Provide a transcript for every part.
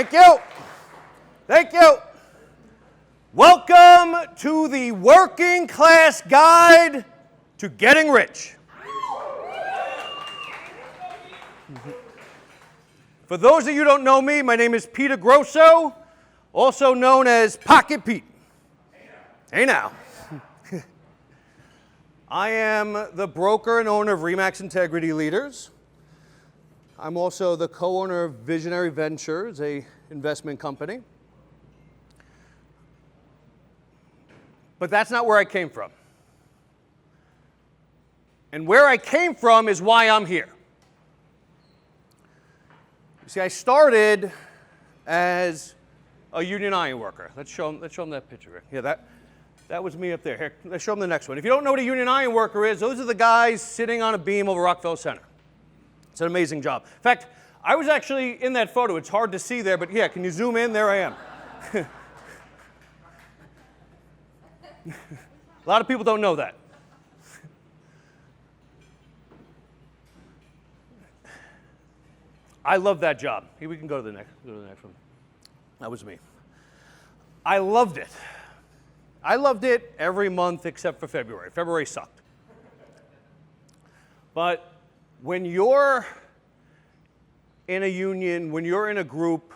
Thank you. Thank you. Welcome to the Working Class Guide to Getting Rich. For those of you who don't know me, my name is Peter Grosso, also known as Pocket Pete. Hey now. I am the broker and owner of Remax Integrity Leaders. I'm also the co-owner of Visionary Ventures, a investment company. But that's not where I came from. And where I came from is why I'm here. You see, I started as a union iron worker. Let's show them that picture. Yeah, that was me up there. Here, let's show them the next one. If you don't know what a union iron worker is, those are the guys sitting on a beam over Rockefeller Center. It's an amazing job. In fact, I was actually in that photo. It's hard to see there, but yeah, can you zoom in? There I am. A lot of people don't know that. I love that job. Here, we can go to the next one. That was me. I loved it. I loved it every month except for February. February sucked. But when you're in a union, when you're in a group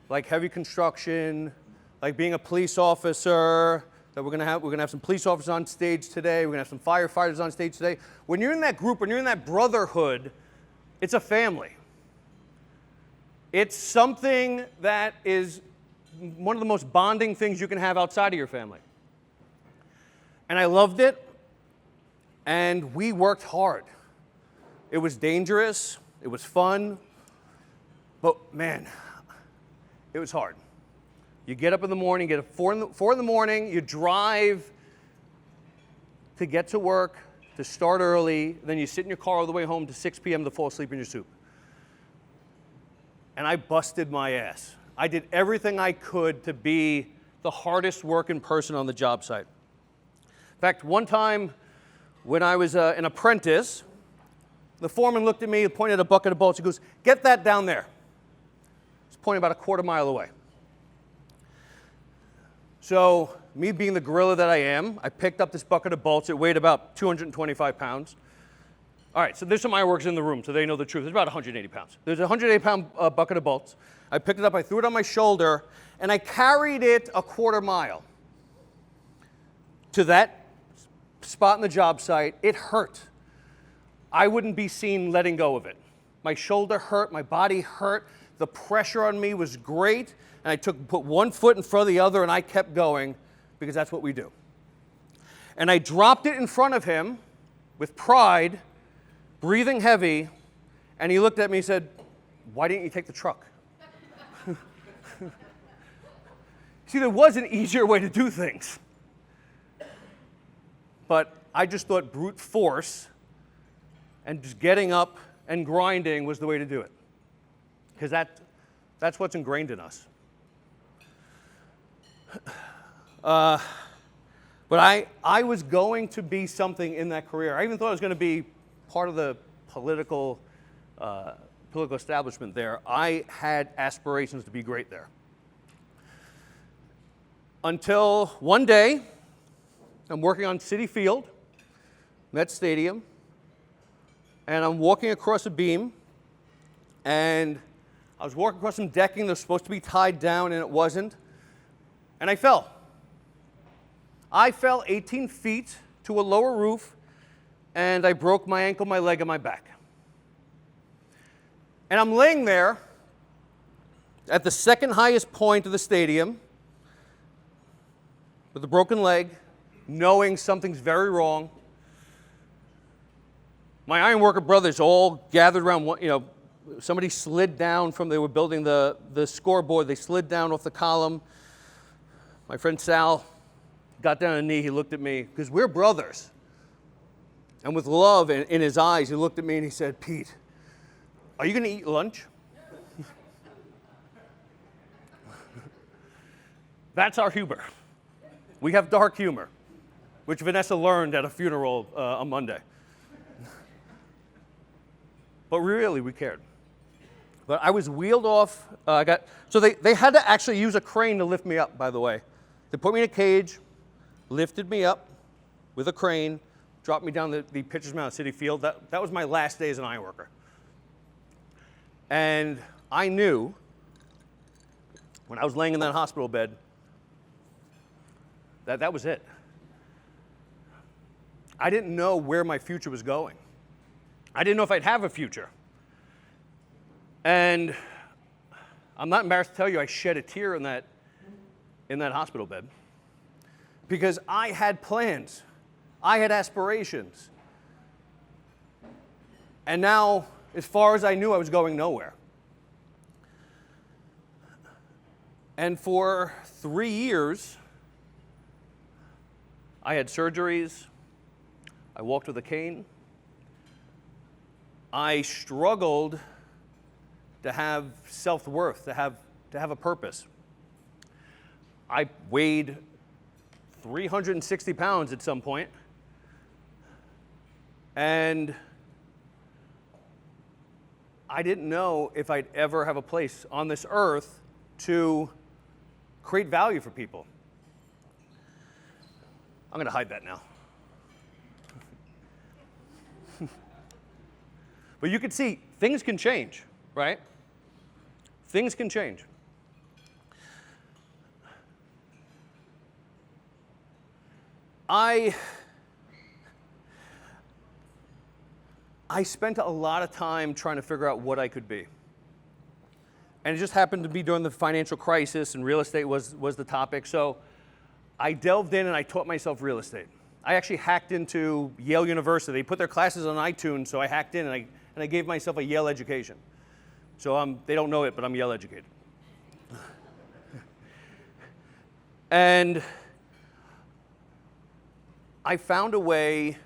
like heavy construction, like being a police officer, that we're gonna have some police officers on stage today, we're gonna have some firefighters on stage today. When you're in that group, when you're in that brotherhood, it's a family. It's something that is one of the most bonding things you can have outside of your family. And I loved it, and we worked hard. It was dangerous, it was fun, but man, it was hard. You get up in the morning, get up 4 in the morning, you drive to get to work, to start early, then you sit in your car all the way home to 6 p.m. to fall asleep in your soup. And I busted my ass. I did everything I could to be the hardest working person on the job site. In fact, one time when I was an apprentice, the foreman looked at me and pointed at a bucket of bolts. He goes, "Get that down there." He's pointing about a quarter mile away. So, me being the gorilla that I am, I picked up this bucket of bolts. It weighed about 225 pounds. All right, so there's some ironworkers in the room, so they know the truth. It's about 180 pounds. There's a 180-pound bucket of bolts. I picked it up, I threw it on my shoulder, and I carried it a quarter mile to that spot in the job site. It hurt. I wouldn't be seen letting go of it. My shoulder hurt, my body hurt, the pressure on me was great, and I put one foot in front of the other, and I kept going, because that's what we do. And I dropped it in front of him with pride, breathing heavy, and he looked at me and said, "Why didn't you take the truck?" See, there was an easier way to do things. But I just thought brute force and just getting up and grinding was the way to do it. Because that's what's ingrained in us. But I was going to be something in that career. I even thought I was going to be part of the political establishment there. I had aspirations to be great there. Until one day, I'm working on Citi Field, Met Stadium, and I'm walking across a beam, and I was walking across some decking that was supposed to be tied down, and it wasn't, and I fell. I fell 18 feet to a lower roof, and I broke my ankle, my leg, and my back. And I'm laying there at the second highest point of the stadium with a broken leg, knowing something's very wrong. My ironworker brothers all gathered around, somebody slid down they were building the scoreboard, they slid down off the column. My friend Sal got down on a knee, he looked at me, because we're brothers. And with love in his eyes, he looked at me and he said, "Pete, are you going to eat lunch?" That's our humor. We have dark humor, which Vanessa learned at a funeral on Monday. But really, we cared. But I was wheeled off. So they had to actually use a crane to lift me up, by the way. They put me in a cage, lifted me up with a crane, dropped me down the Pitchers Mountain City Field. That was my last day as an ironworker. And I knew when I was laying in that hospital bed that was it. I didn't know where my future was going. I didn't know if I'd have a future. And I'm not embarrassed to tell you I shed a tear in that hospital bed because I had plans. I had aspirations. And now, as far as I knew, I was going nowhere. And for 3 years, I had surgeries. I walked with a cane. I struggled to have self-worth, to have a purpose. I weighed 360 pounds at some point, and I didn't know if I'd ever have a place on this earth to create value for people. I'm going to hide that now. But you can see things can change, right? Things can change. I spent a lot of time trying to figure out what I could be. And it just happened to be during the financial crisis, and real estate was the topic. So I delved in and I taught myself real estate. I actually hacked into Yale University. They put their classes on iTunes, so I hacked in and I gave myself a Yale education. So they don't know it, but I'm Yale educated. And I found a way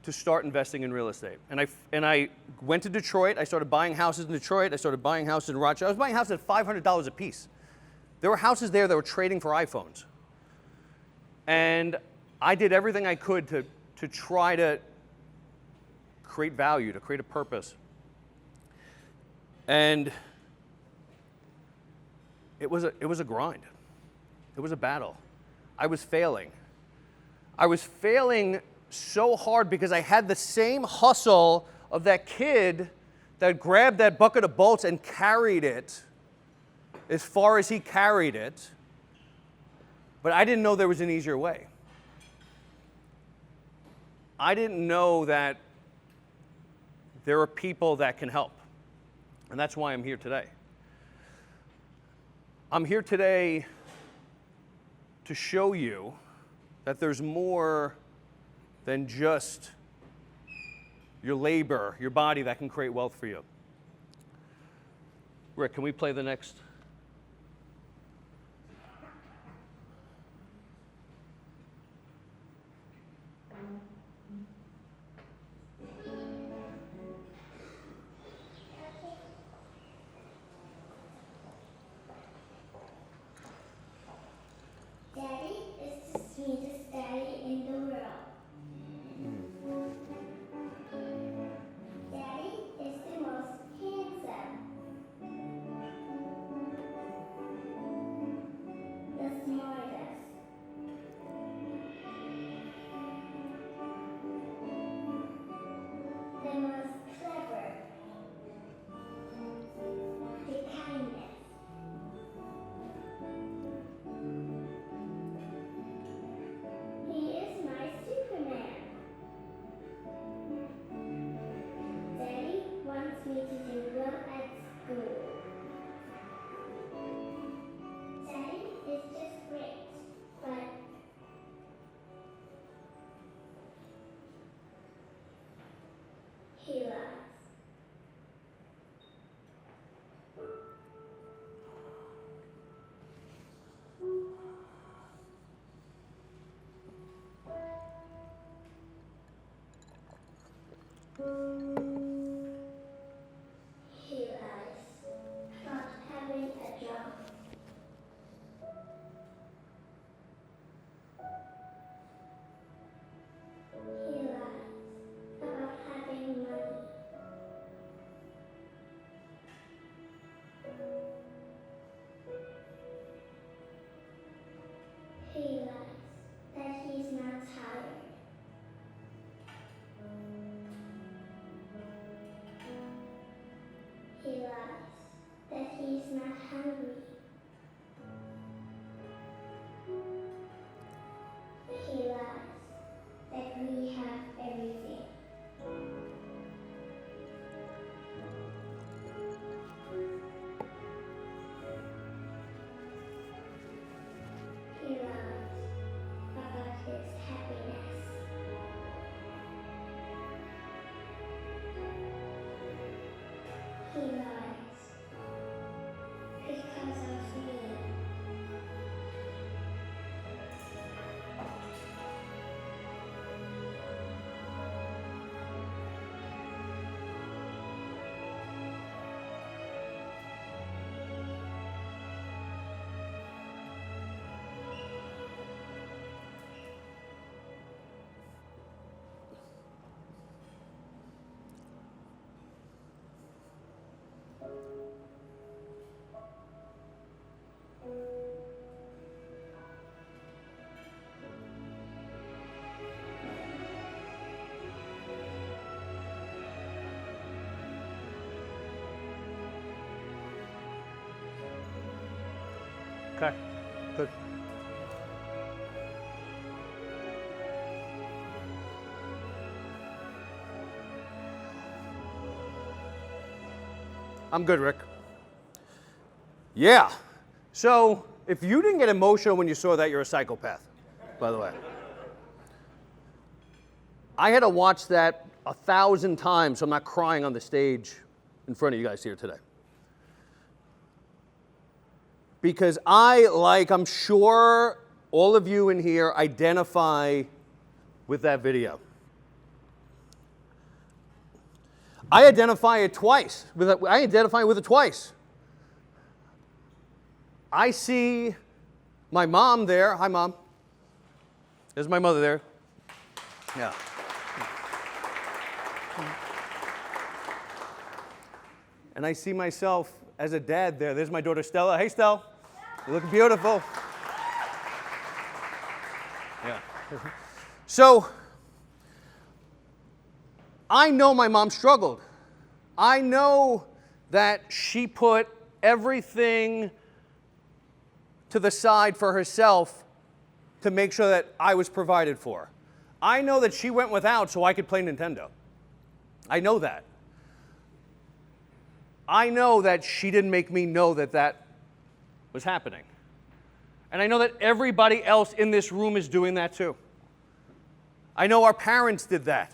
to start investing in real estate. And I went to Detroit. I started buying houses in Detroit. I started buying houses in Rochester. I was buying houses at $500 a piece. There were houses there that were trading for iPhones. And I did everything I could to try to create value, to create a purpose. And it was a grind. It was a battle. I was failing. I was failing so hard because I had the same hustle of that kid that grabbed that bucket of bolts and carried it as far as he carried it. But I didn't know there was an easier way. I didn't know that there are people that can help. And that's why I'm here today. I'm here today to show you that there's more than just your labor, your body that can create wealth for you. Rick, can we play the next? Daddy is the sweetest daddy in the world. Daddy is the most handsome. Okay, good. I'm good, Rick. Yeah. So, if you didn't get emotional when you saw that, you're a psychopath, by the way. I had to watch that 1,000 times so I'm not crying on the stage in front of you guys here today. Because I'm sure all of you in here identify with that video. I identify with it twice. I see my mom there. Hi, Mom. There's my mother there. Yeah. And I see myself as a dad there. There's my daughter Stella. Hey, Stella. You look beautiful. Yeah. So, I know my mom struggled. I know that she put everything to the side for herself to make sure that I was provided for. I know that she went without so I could play Nintendo. I know that. I know that she didn't make me know that that was happening. And I know that everybody else in this room is doing that too. I know our parents did that.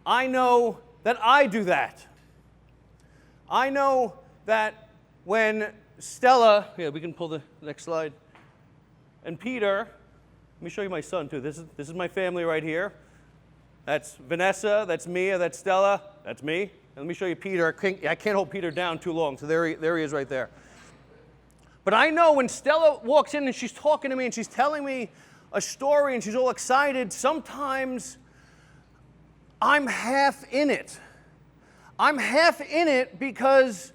I know that I do that. I know that when Stella, yeah, we can pull the next slide, and Peter, let me show you my son too. This is my family right here. That's Vanessa, that's Mia, that's Stella, that's me. And let me show you Peter. I can't hold Peter down too long, so there he is right there. But I know when Stella walks in and she's talking to me and she's telling me a story and she's all excited, sometimes I'm half in it. I'm half in it because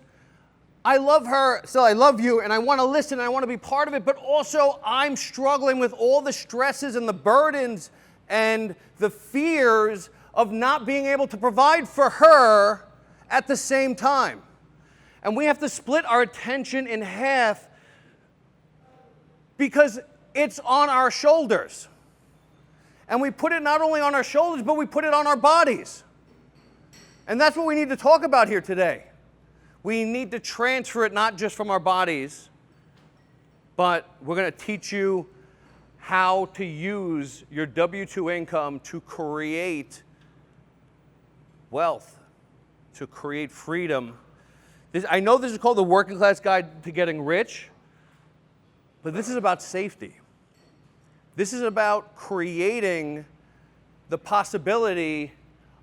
I love her, so I love you, and I want to listen, and I want to be part of it, but also I'm struggling with all the stresses and the burdens and the fears of not being able to provide for her at the same time. And we have to split our attention in half because it's on our shoulders. And we put it not only on our shoulders, but we put it on our bodies. And that's what we need to talk about here today. We need to transfer it not just from our bodies, but we're going to teach you how to use your W-2 income to create wealth, to create freedom. I know this is called the Working Class Guide to Getting Rich, but this is about safety. This is about creating the possibility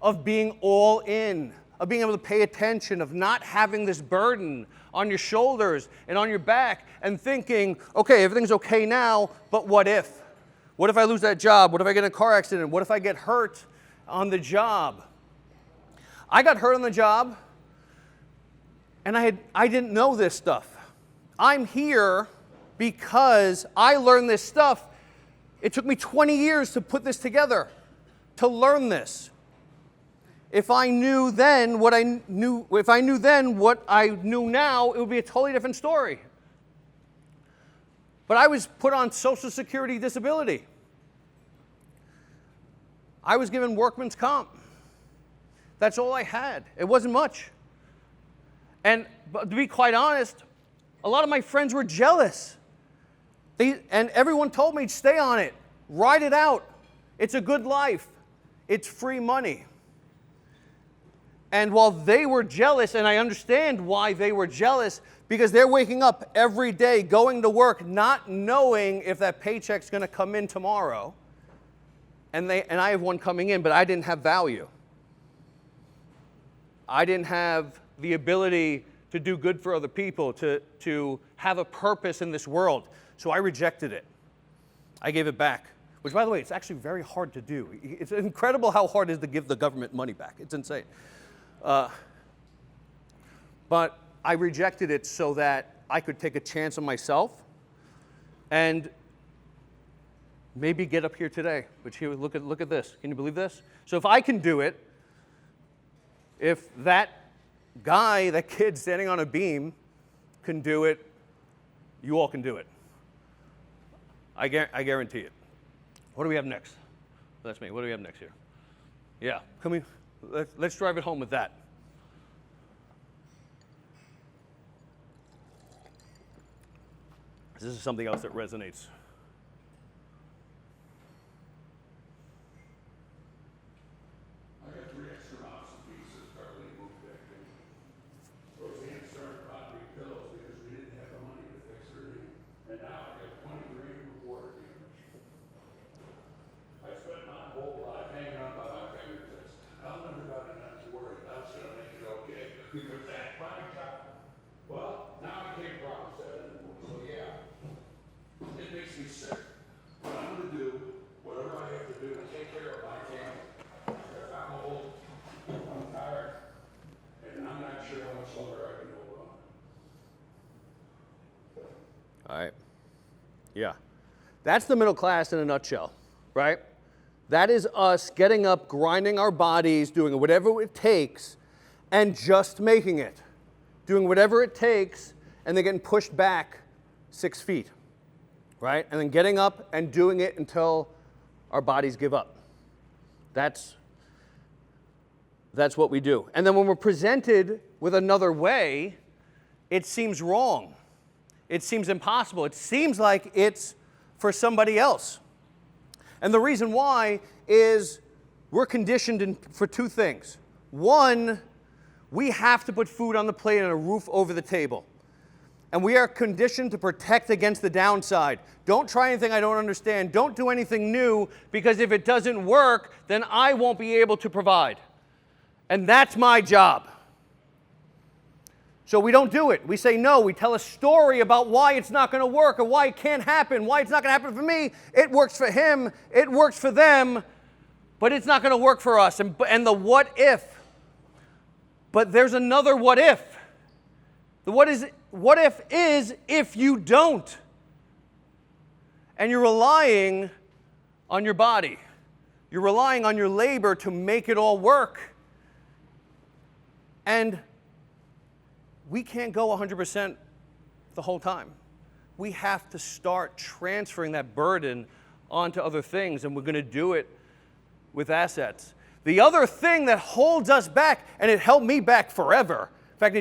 of being all in, of being able to pay attention, of not having this burden on your shoulders and on your back and thinking, okay, everything's okay now, but what if? What if I lose that job? What if I get in a car accident? What if I get hurt on the job? I got hurt on the job, and I didn't know this stuff. I'm here because I learned this stuff. It took me 20 years to put this together, to learn this. If I knew then what I knew now, it would be a totally different story. But I was put on Social Security disability. I was given workman's comp. That's all I had. It wasn't much. And to be quite honest, a lot of my friends were jealous. And everyone told me, stay on it, ride it out. It's a good life. It's free money. And while they were jealous, and I understand why they were jealous, because they're waking up every day, going to work, not knowing if that paycheck's going to come in tomorrow. And I have one coming in, but I didn't have value. I didn't have the ability to do good for other people, to have a purpose in this world. So I rejected it. I gave it back. Which, by the way, it's actually very hard to do. It's incredible how hard it is to give the government money back. It's insane. But I rejected it so that I could take a chance on myself and maybe get up here today. But here, look at this. Can you believe this? So if I can do it, if that guy, that kid standing on a beam can do it, you all can do it. I guarantee it. What do we have next? That's me. What do we have next here? Yeah, let's drive it home with that. This is something else that resonates. I got 3 extra mouse pieces Carly moved back in. Roseanne started buying pillows because we didn't have the money to fix her knee. And now I got 20 grand of water damage. I spent my whole life hanging on by my fingertips. I'll never got enough to worry. I was gonna make it okay because that's my job. Well, now I can't promise that anymore. So yeah, it makes me sick. But I'm gonna do whatever I have to do to take care of my family. Because I'm old, I'm tired, and I'm not sure how much longer I can hold on. All right. Yeah. That's the middle class in a nutshell, right? That is us getting up, grinding our bodies, doing whatever it takes, and just making it. Doing whatever it takes, and then getting pushed back 6 feet, right? And then getting up and doing it until our bodies give up. That's what we do. And then when we're presented with another way, it seems wrong. It seems impossible. It seems like it's for somebody else. And the reason why is we're conditioned for 2 things. One, we have to put food on the plate and a roof over the table. And we are conditioned to protect against the downside. Don't try anything I don't understand. Don't do anything new, because if it doesn't work, then I won't be able to provide. And that's my job. So we don't do it. We say no. We tell a story about why it's not going to work, or why it can't happen, why it's not going to happen for me. It works for him. It works for them. But it's not going to work for us. And the what if. But there's another what if. The what if is if you don't. And you're relying on your body. You're relying on your labor to make it all work. And we can't go 100% the whole time. We have to start transferring that burden onto other things, and we're going to do it with assets. The other thing that holds us back, and it held me back forever, in fact,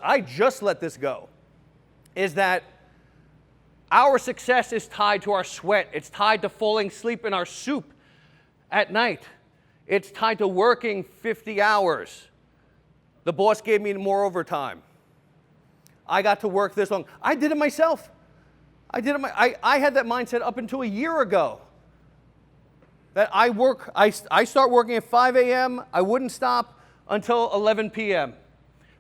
I just let this go, is that our success is tied to our sweat. It's tied to falling asleep in our soup at night. It's tied to working 50 hours. The boss gave me more overtime. I got to work this long. I did it myself. I had that mindset up until a year ago. That I start working at 5 a.m., I wouldn't stop until 11 p.m.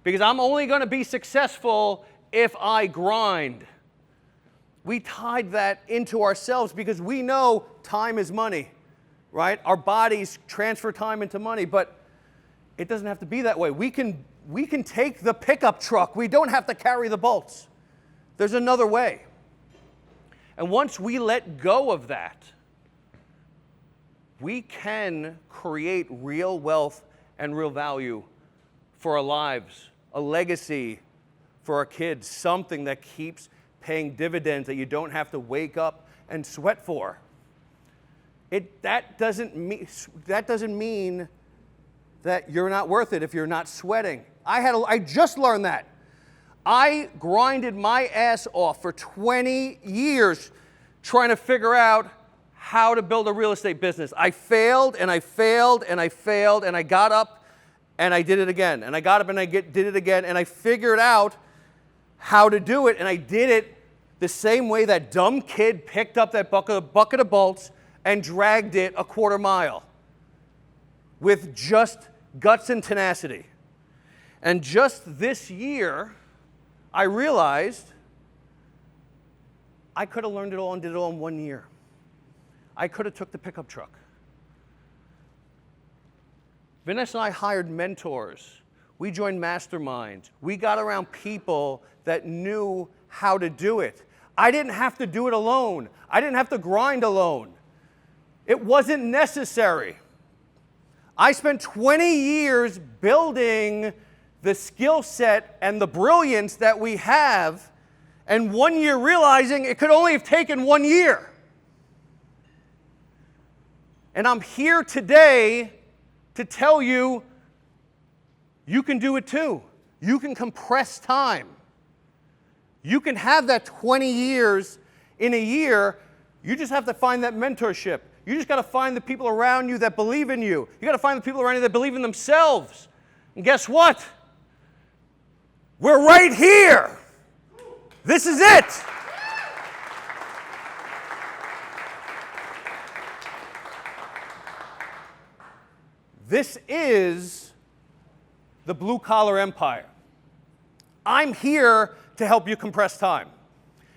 Because I'm only going to be successful if I grind. We tied that into ourselves because we know time is money, right? Our bodies transfer time into money, but it doesn't have to be that way. We can take the pickup truck. We don't have to carry the bolts. There's another way. And once we let go of that, we can create real wealth and real value for our lives, a legacy for our kids, something that keeps paying dividends that you don't have to wake up and sweat for. That doesn't mean that you're not worth it if you're not sweating. I just learned that. I grinded my ass off for 20 years trying to figure out how to build a real estate business. I failed and I failed and I failed, and I got up and I did it again. And I got up and I did it again, and I figured out how to do it, and I did it the same way that dumb kid picked up that bucket of bolts and dragged it a quarter mile with just guts and tenacity. And just this year, I realized I could have learned it all and did it all in 1 year. I could have took the pickup truck. Vanessa and I hired mentors. We joined masterminds. We got around people that knew how to do it. I didn't have to do it alone. I didn't have to grind alone. It wasn't necessary. I spent 20 years building the skill set and the brilliance that we have, and 1 year realizing it could only have taken 1 year. And I'm here today to tell you, you can do it too. You can compress time. You can have that 20 years in a year. You just have to find that mentorship. You just got to find the people around you that believe in you. You got to find the people around you that believe in themselves. And guess what? We're right here. This is it. This is the blue collar empire. I'm here to help you compress time.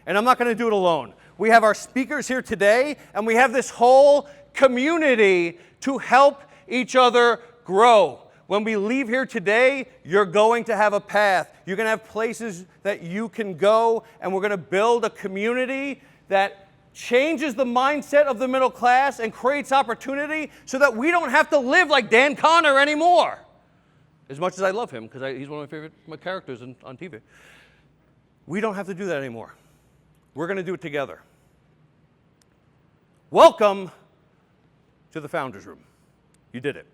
And I'm not going to do it alone. We have our speakers here today, and we have this whole community to help each other grow. When we leave here today, you're going to have a path. You're going to have places that you can go, and we're going to build a community that changes the mindset of the middle class and creates opportunity so that we don't have to live like Dan Connor anymore. As much as I love him, because he's one of my favorite characters on TV. We don't have to do that anymore. We're going to do it together. Welcome to the Founders Room. You did it.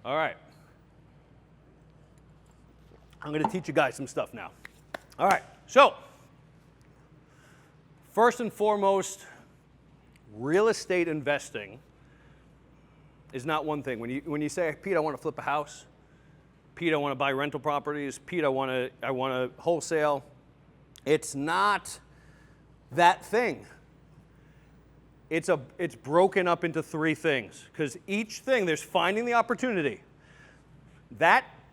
All right. I'm going to teach you guys some stuff now. All right. So, first and foremost, real estate investing is not one thing. When you say, Pete, I want to flip a house. Pete, I want to buy rental properties. Pete, I want to wholesale. It's not that thing. It's broken up into three things, because each thing, there's finding the opportunity.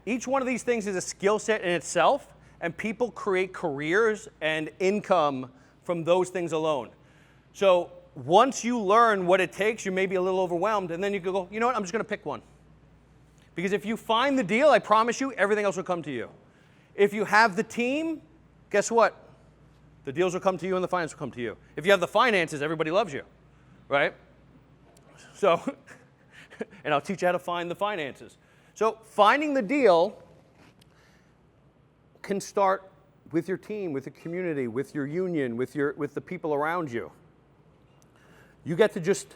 Each one of these things is a skill set in itself, and people create careers and income from those things alone. So once you learn what it takes, you may be a little overwhelmed, and then you can go, you know what, I'm just going to pick one. Because if you find the deal, I promise you, everything else will come to you. If you have the team, guess what? The deals will come to you and the finance will come to you. If you have the finances, everybody loves you, right? So, and I'll teach you how to find the finances. So finding the deal can start with your team, with the community, with your union, with the people around you. You get to just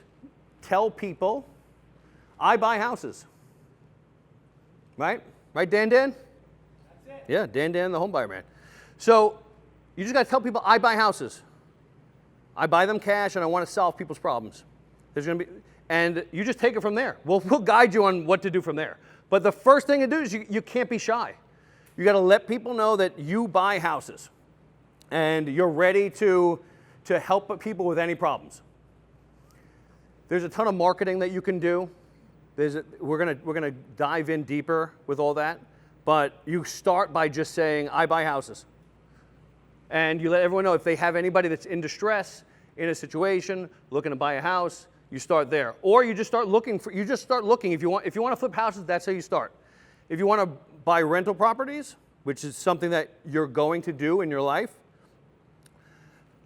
tell people, I buy houses. Right? Right, Dan? That's it. Yeah, Dan, the home buyer man. So you just got to tell people, I buy houses. I buy them cash, and I want to solve people's problems. And you just take it from there. We'll guide you on what to do from there. But the first thing to do is you can't be shy. You got to let people know that you buy houses, and you're ready to help people with any problems. There's a ton of marketing that you can do. We're gonna dive in deeper with all that, but you start by just saying, I buy houses. And you let everyone know if they have anybody that's in distress, in a situation, looking to buy a house, you start there. Or you just start looking. If you want to flip houses, that's how you start. If you want to buy rental properties, which is something that you're going to do in your life,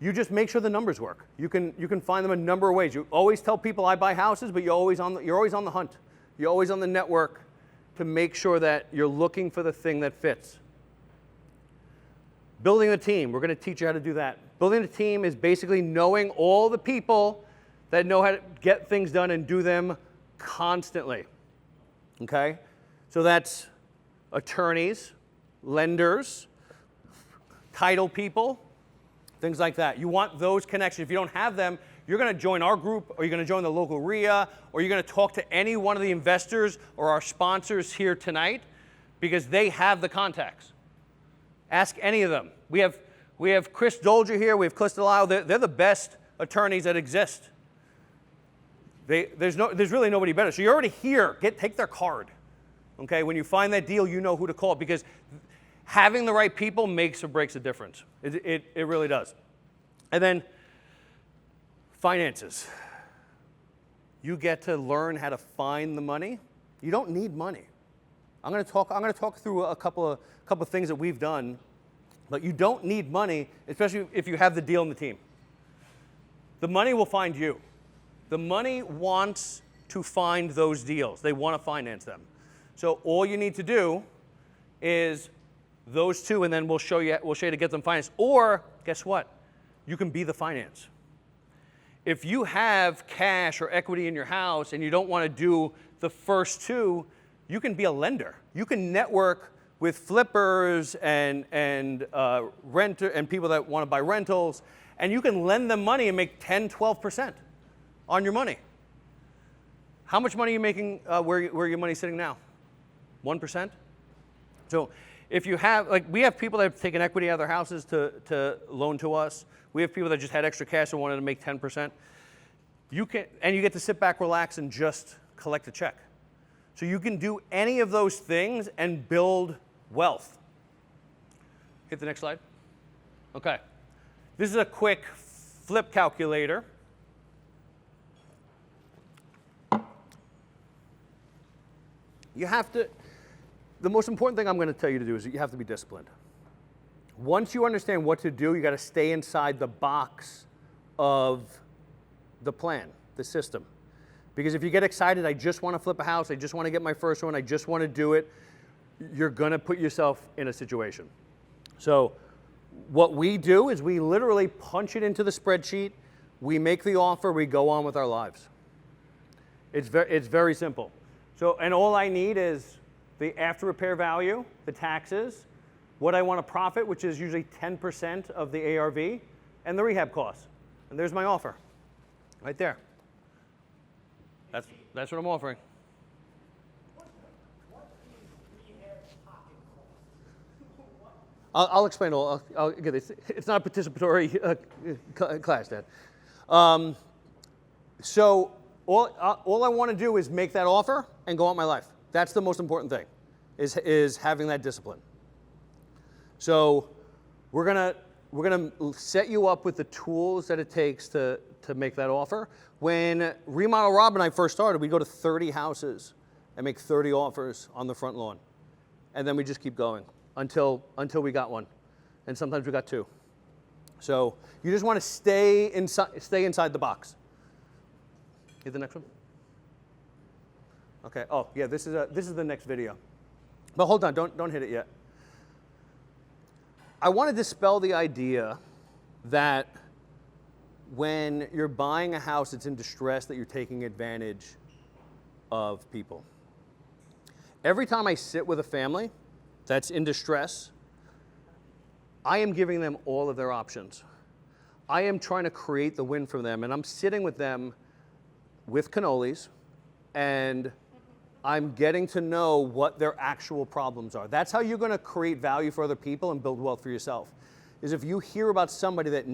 you just make sure the numbers work. You can find them a number of ways. You always tell people I buy houses, but you're always on the hunt. You're always on the network to make sure that you're looking for the thing that fits. Building a team, we're going to teach you how to do that. Building a team is basically knowing all the people that know how to get things done and do them constantly. Okay? So that's attorneys, lenders, title people, things like that. You want those connections. If you don't have them, you're going to join our group, or you're going to join the local RIA, or you're going to talk to any one of the investors or our sponsors here tonight, because they have the contacts. Ask any of them. We have Chris Dolger here. We have Cliff Delisle. They're the best attorneys that exist. There's really nobody better. So you're already here. Take their card. Okay? When you find that deal, you know who to call, because having the right people makes or breaks a difference. It really does. And then finances. You get to learn how to find the money. You don't need money. I'm going to talk through a couple of things that we've done, but you don't need money, especially if you have the deal in the team. The money will find you. The money wants to find those deals. They want to finance them. So all you need to do is those two, and then we'll show you to get them financed. Or guess what? You can be the finance. If you have cash or equity in your house and you don't want to do the first two, you can be a lender. You can network with flippers and renter and people that want to buy rentals, and you can lend them money and make 10, 12% on your money. How much money are you making where your money's sitting now? 1%? So if you have, like, we have people that have taken equity out of their houses to loan to us. We have people that just had extra cash and wanted to make 10%. You get to sit back, relax, and just collect a check. So you can do any of those things and build wealth. Hit the next slide. Okay. This is a quick flip calculator. You have to, the most important thing I'm going to tell you to do is that you have to be disciplined. Once you understand what to do, you got to stay inside the box of the plan, the system. Because if you get excited, I just want to flip a house, I just want to get my first one, I just want to do it, you're going to put yourself in a situation. So what we do is we literally punch it into the spreadsheet, we make the offer, we go on with our lives. It's very simple. So, and all I need is the after repair value, the taxes, what I want to profit, which is usually 10% of the ARV, and the rehab costs. And there's my offer, right there. That's what I'm offering. I'll explain all. Again, it's not a participatory class, Dad. So all I want to do is make that offer and go on my life. That's the most important thing, is having that discipline. So we're gonna set you up with the tools that it takes to make that offer. When Remodel Rob and I first started, we'd go to 30 houses and make 30 offers on the front lawn. And then we just keep going until we got one. And sometimes we got two. So you just want to stay inside the box. Hit the next one. Okay. Oh, yeah, this is the next video. But hold on, don't hit it yet. I want to dispel the idea that when you're buying a house that's in distress, that you're taking advantage of people. Every time I sit with a family that's in distress, I am giving them all of their options. I am trying to create the win for them, and I'm sitting with them with cannolis, and I'm getting to know what their actual problems are. That's how you're going to create value for other people and build wealth for yourself. Is if you hear about somebody that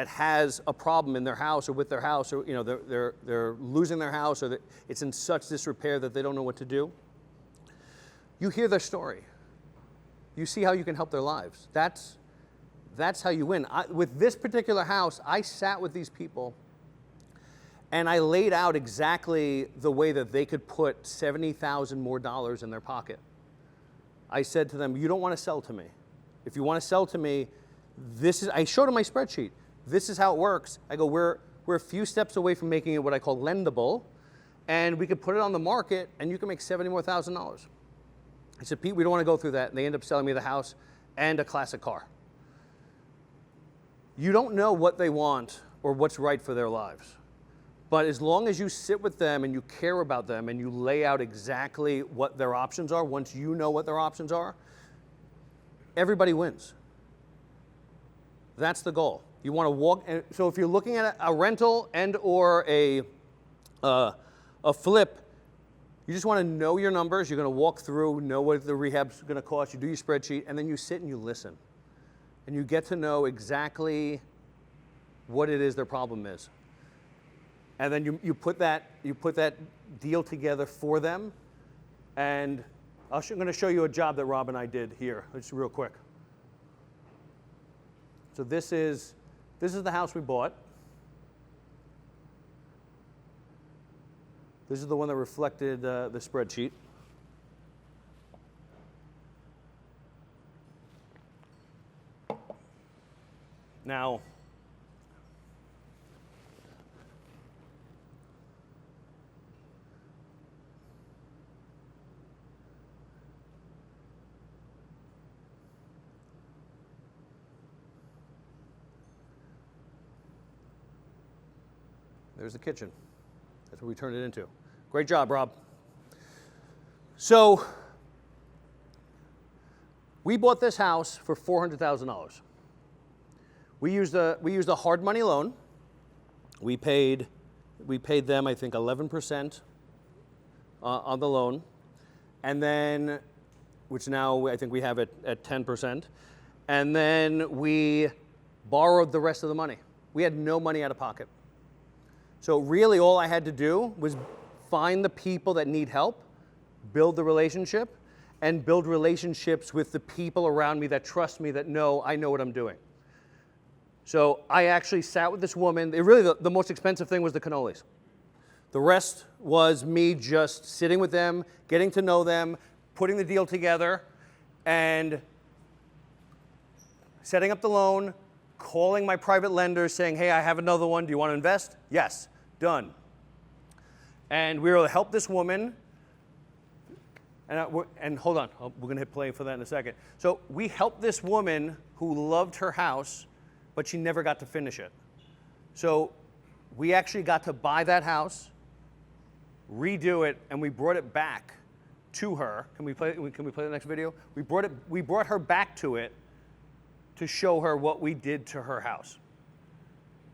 has a problem in their house or with their house, or they're losing their house, or it's in such disrepair that they don't know what to do. You hear their story. You see how you can help their lives. That's how you win. With this particular house, I sat with these people and I laid out exactly the way that they could put $70,000 more in their pocket. I said to them, you don't want to sell to me. If you want to sell to me, I showed them my spreadsheet. This is how it works. I go, we're a few steps away from making it what I call lendable, and we could put it on the market and you can make $70,000 more. I said, Pete, we don't want to go through that. And they end up selling me the house and a classic car. You don't know what they want or what's right for their lives. But as long as you sit with them and you care about them and you lay out exactly what their options are, once you know what their options are, everybody wins. That's the goal. You want to walk, and so if you're looking at a rental and or a flip, you just want to know your numbers. You're going to walk through, know what the rehab's going to cost. You do your spreadsheet, and then you sit and you listen. And you get to know exactly what it is their problem is. And then you put that deal together for them. And I'm going to show you a job that Rob and I did here. It's real quick. So this is the house we bought. This is the one that reflected the spreadsheet. Now, There's the kitchen. That's what we turned it into. Great job, Rob. So we bought this house for $400,000. We used a hard money loan. We paid them, I think, 11% on the loan, and then, which now I think we have it at 10%, and then we borrowed the rest of the money. We had no money out of pocket. So really all I had to do was find the people that need help, build the relationship, and build relationships with the people around me that trust me, that know I know what I'm doing. So I actually sat with this woman. The most expensive thing was the cannolis. The rest was me just sitting with them, getting to know them, putting the deal together, and setting up the loan, calling my private lenders saying, hey, I have another one. Do you want to invest? Yes. Done. And we were able to help this woman. And hold on, we're going to hit play for that in a second. So we helped this woman who loved her house, but she never got to finish it. So we actually got to buy that house, redo it, and we brought it back to her. Can we play the next video? We brought her back to it to show her what we did to her house.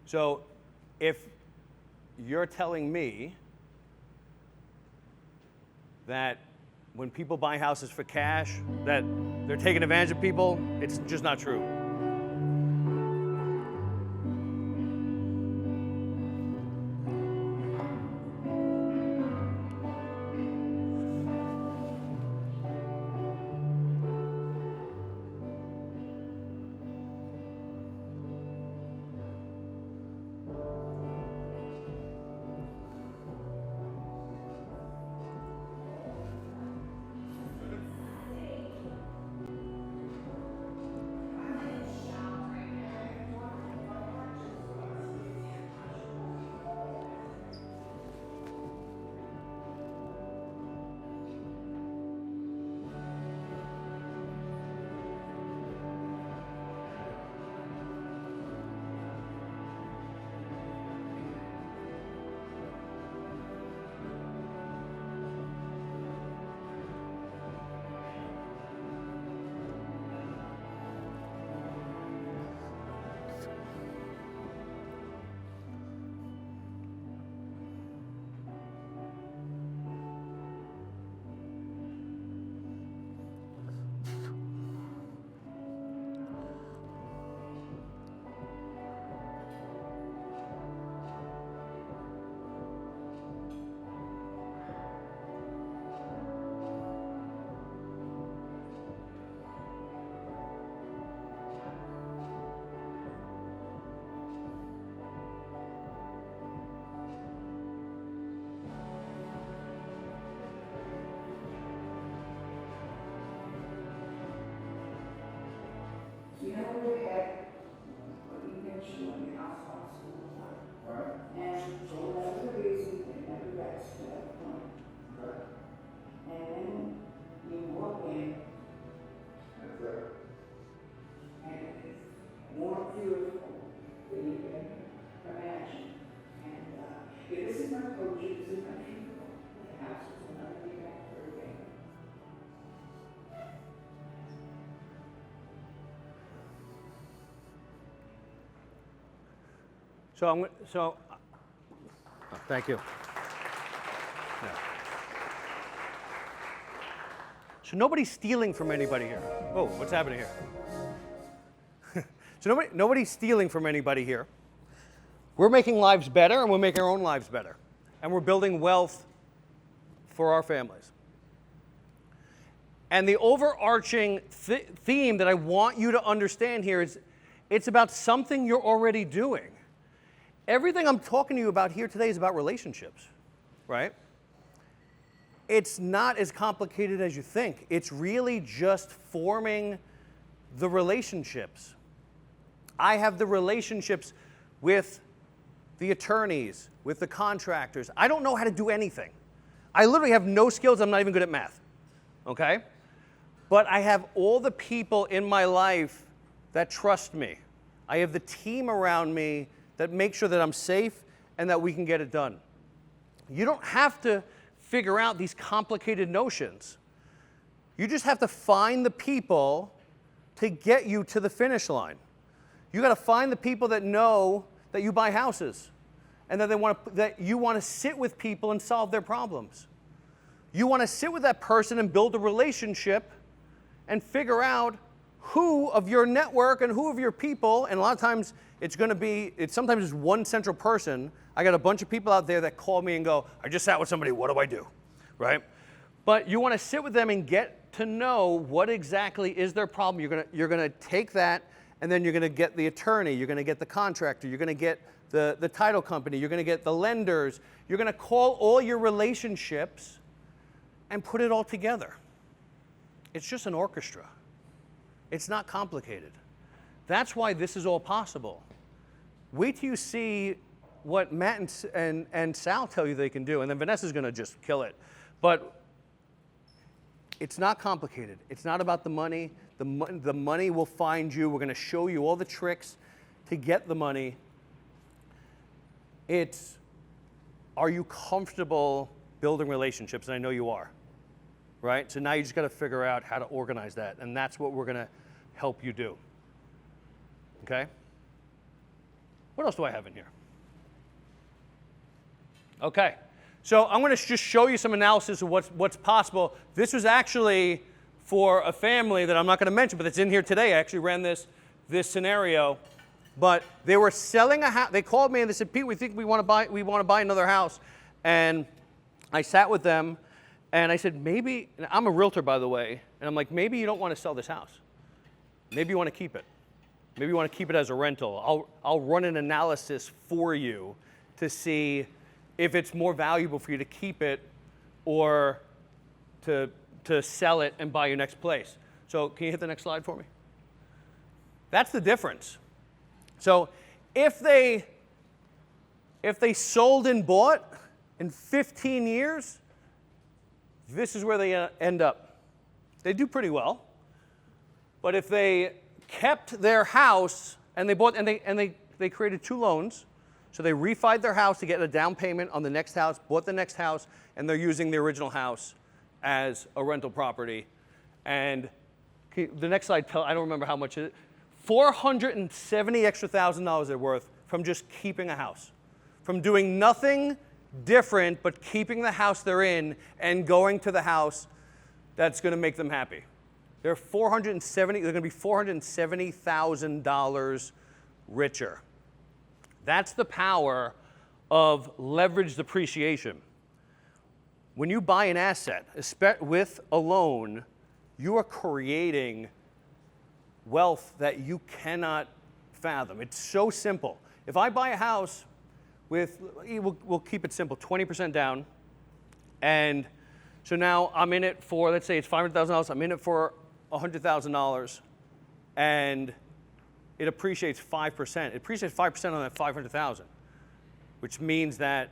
So if you're telling me that when people buy houses for cash, that they're taking advantage of people, it's just not true. You know, we had what you mentioned when your house was school time. Right, And for whatever reason, they never got to that point. right, And then you walk in, that's right. and it's more beautiful than you can imagine. And this is my culture, this is my people. The house is another day back for again. Thank you. Yeah. So nobody's stealing from anybody here. Oh, what's happening here? So nobody's stealing from anybody here. We're making lives better, and we're making our own lives better. And we're building wealth for our families. And the overarching theme that I want you to understand here is it's about something you're already doing. Everything I'm talking to you about here today is about relationships, right? It's not as complicated as you think. It's really just forming the relationships. I have the relationships with the attorneys, with the contractors. I don't know how to do anything. I literally have no skills. I'm not even good at math, okay? But I have all the people in my life that trust me. I have the team around me that make sure that I'm safe and that we can get it done. You don't have to figure out these complicated notions. You just have to find the people to get you to the finish line. You got to find the people that know that you buy houses and that you want to sit with people and solve their problems. You want to sit with that person and build a relationship and figure out who of your network and who of your people, and a lot of times sometimes it's one central person. I got a bunch of people out there that call me and go, I just sat with somebody, what do I do, right? But you want to sit with them and get to know what exactly is their problem. You're going to take that, and then you're going to get the attorney, you're going to get the contractor, you're going to get the title company, you're going to get the lenders. You're going to call all your relationships and put it all together. It's just an orchestra. It's not complicated. That's why this is all possible. Wait till you see what Matt and Sal tell you they can do, and then Vanessa's going to just kill it. But it's not complicated. It's not about the money. The money will find you. We're going to show you all the tricks to get the money. It's, are you comfortable building relationships? And I know you are, right? So now you just got to figure out how to organize that, and that's what we're going to help you do. Okay? What else do I have in here? Okay. So I'm going to just show you some analysis of what's possible. This was actually for a family that I'm not going to mention, but it's in here today. I actually ran this scenario. But they were selling a house. They called me and they said, Pete, we think we want to buy another house. And I sat with them and I said, maybe, and I'm a realtor, by the way, and I'm like, maybe you don't want to sell this house. Maybe you want to keep it. Maybe you want to keep it as a rental. I'll run an analysis for you to see if it's more valuable for you to keep it or to sell it and buy your next place. So can you hit the next slide for me? That's the difference. So if they sold and bought in 15 years, this is where they end up. They do pretty well. But if they kept their house and they bought and they created 2 loans, so they refied their house to get a down payment on the next house, bought the next house, and they're using the original house as a rental property. And the next slide, I don't remember how much it is. $470 extra $1,000 they're worth from just keeping a house, from doing nothing different but keeping the house they're in and going to the house that's going to make them happy. They're going to be $470,000 richer. That's the power of leveraged appreciation. When you buy an asset with a loan, you are creating wealth that you cannot fathom. It's so simple. If I buy a house with, we'll keep it simple, 20% down, and so now I'm in it for, let's say it's $500,000, I'm in it for $100,000, and it appreciates 5%. It appreciates 5% on that $500,000, which means that,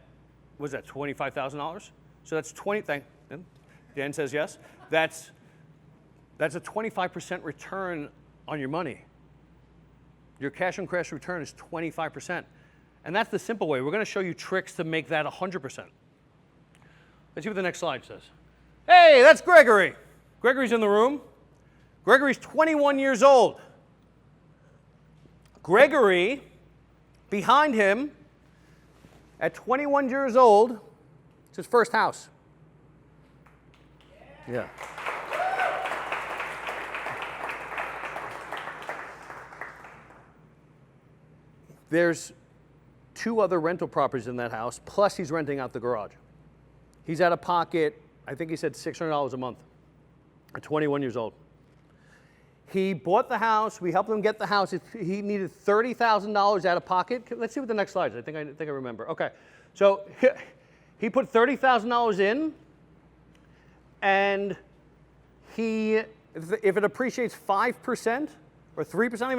what is that, $25,000? So that's 20, Dan says yes. That's a 25% return on your money. Your cash on cash return is 25%. And that's the simple way. We're going to show you tricks to make that 100%. Let's see what the next slide says. Hey, that's Gregory. Gregory's in the room. Gregory's 21 years old. Gregory, behind him, at 21 years old, it's his first house. Yeah. There's 2 other rental properties in that house, plus he's renting out the garage. He's out of pocket, I think he said $600 a month at 21 years old. He bought the house. We helped him get the house. He needed $30,000 out of pocket. Let's see what the next slide is. I think I remember. Okay. So he put $30,000 in, and if it appreciates 5%, or 3%, I don't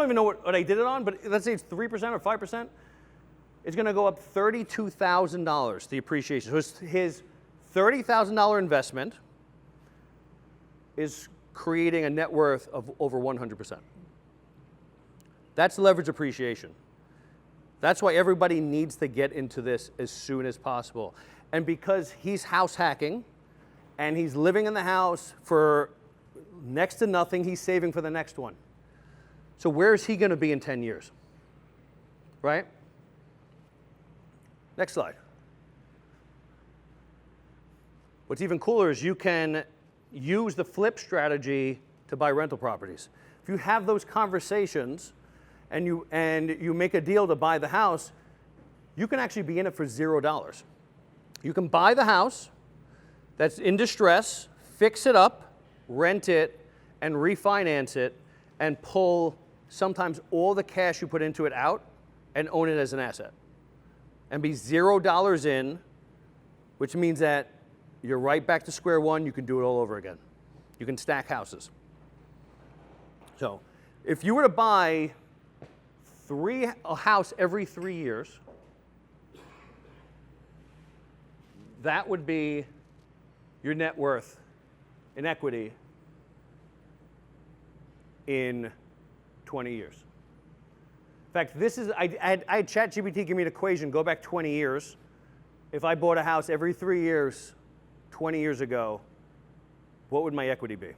even know what I did it on, but let's say it's 3% or 5%, it's going to go up $32,000, the appreciation. So his $30,000 investment is creating a net worth of over 100%. That's leverage appreciation. That's why everybody needs to get into this as soon as possible. And because he's house hacking and he's living in the house for next to nothing, he's saving for the next one. So where is he going to be in 10 years? Right? Next slide. What's even cooler is you can use the flip strategy to buy rental properties. If you have those conversations and you make a deal to buy the house, you can actually be in it for $0. You can buy the house that's in distress, fix it up, rent it, and refinance it, and pull sometimes all the cash you put into it out and own it as an asset. And be $0 in, which means that you're right back to square one. You can do it all over again. You can stack houses. So if you were to buy a house every 3 years, that would be your net worth in equity in 20 years. In fact, I had ChatGPT give me an equation, go back 20 years. If I bought a house every 3 years, 20 years ago, what would my equity be?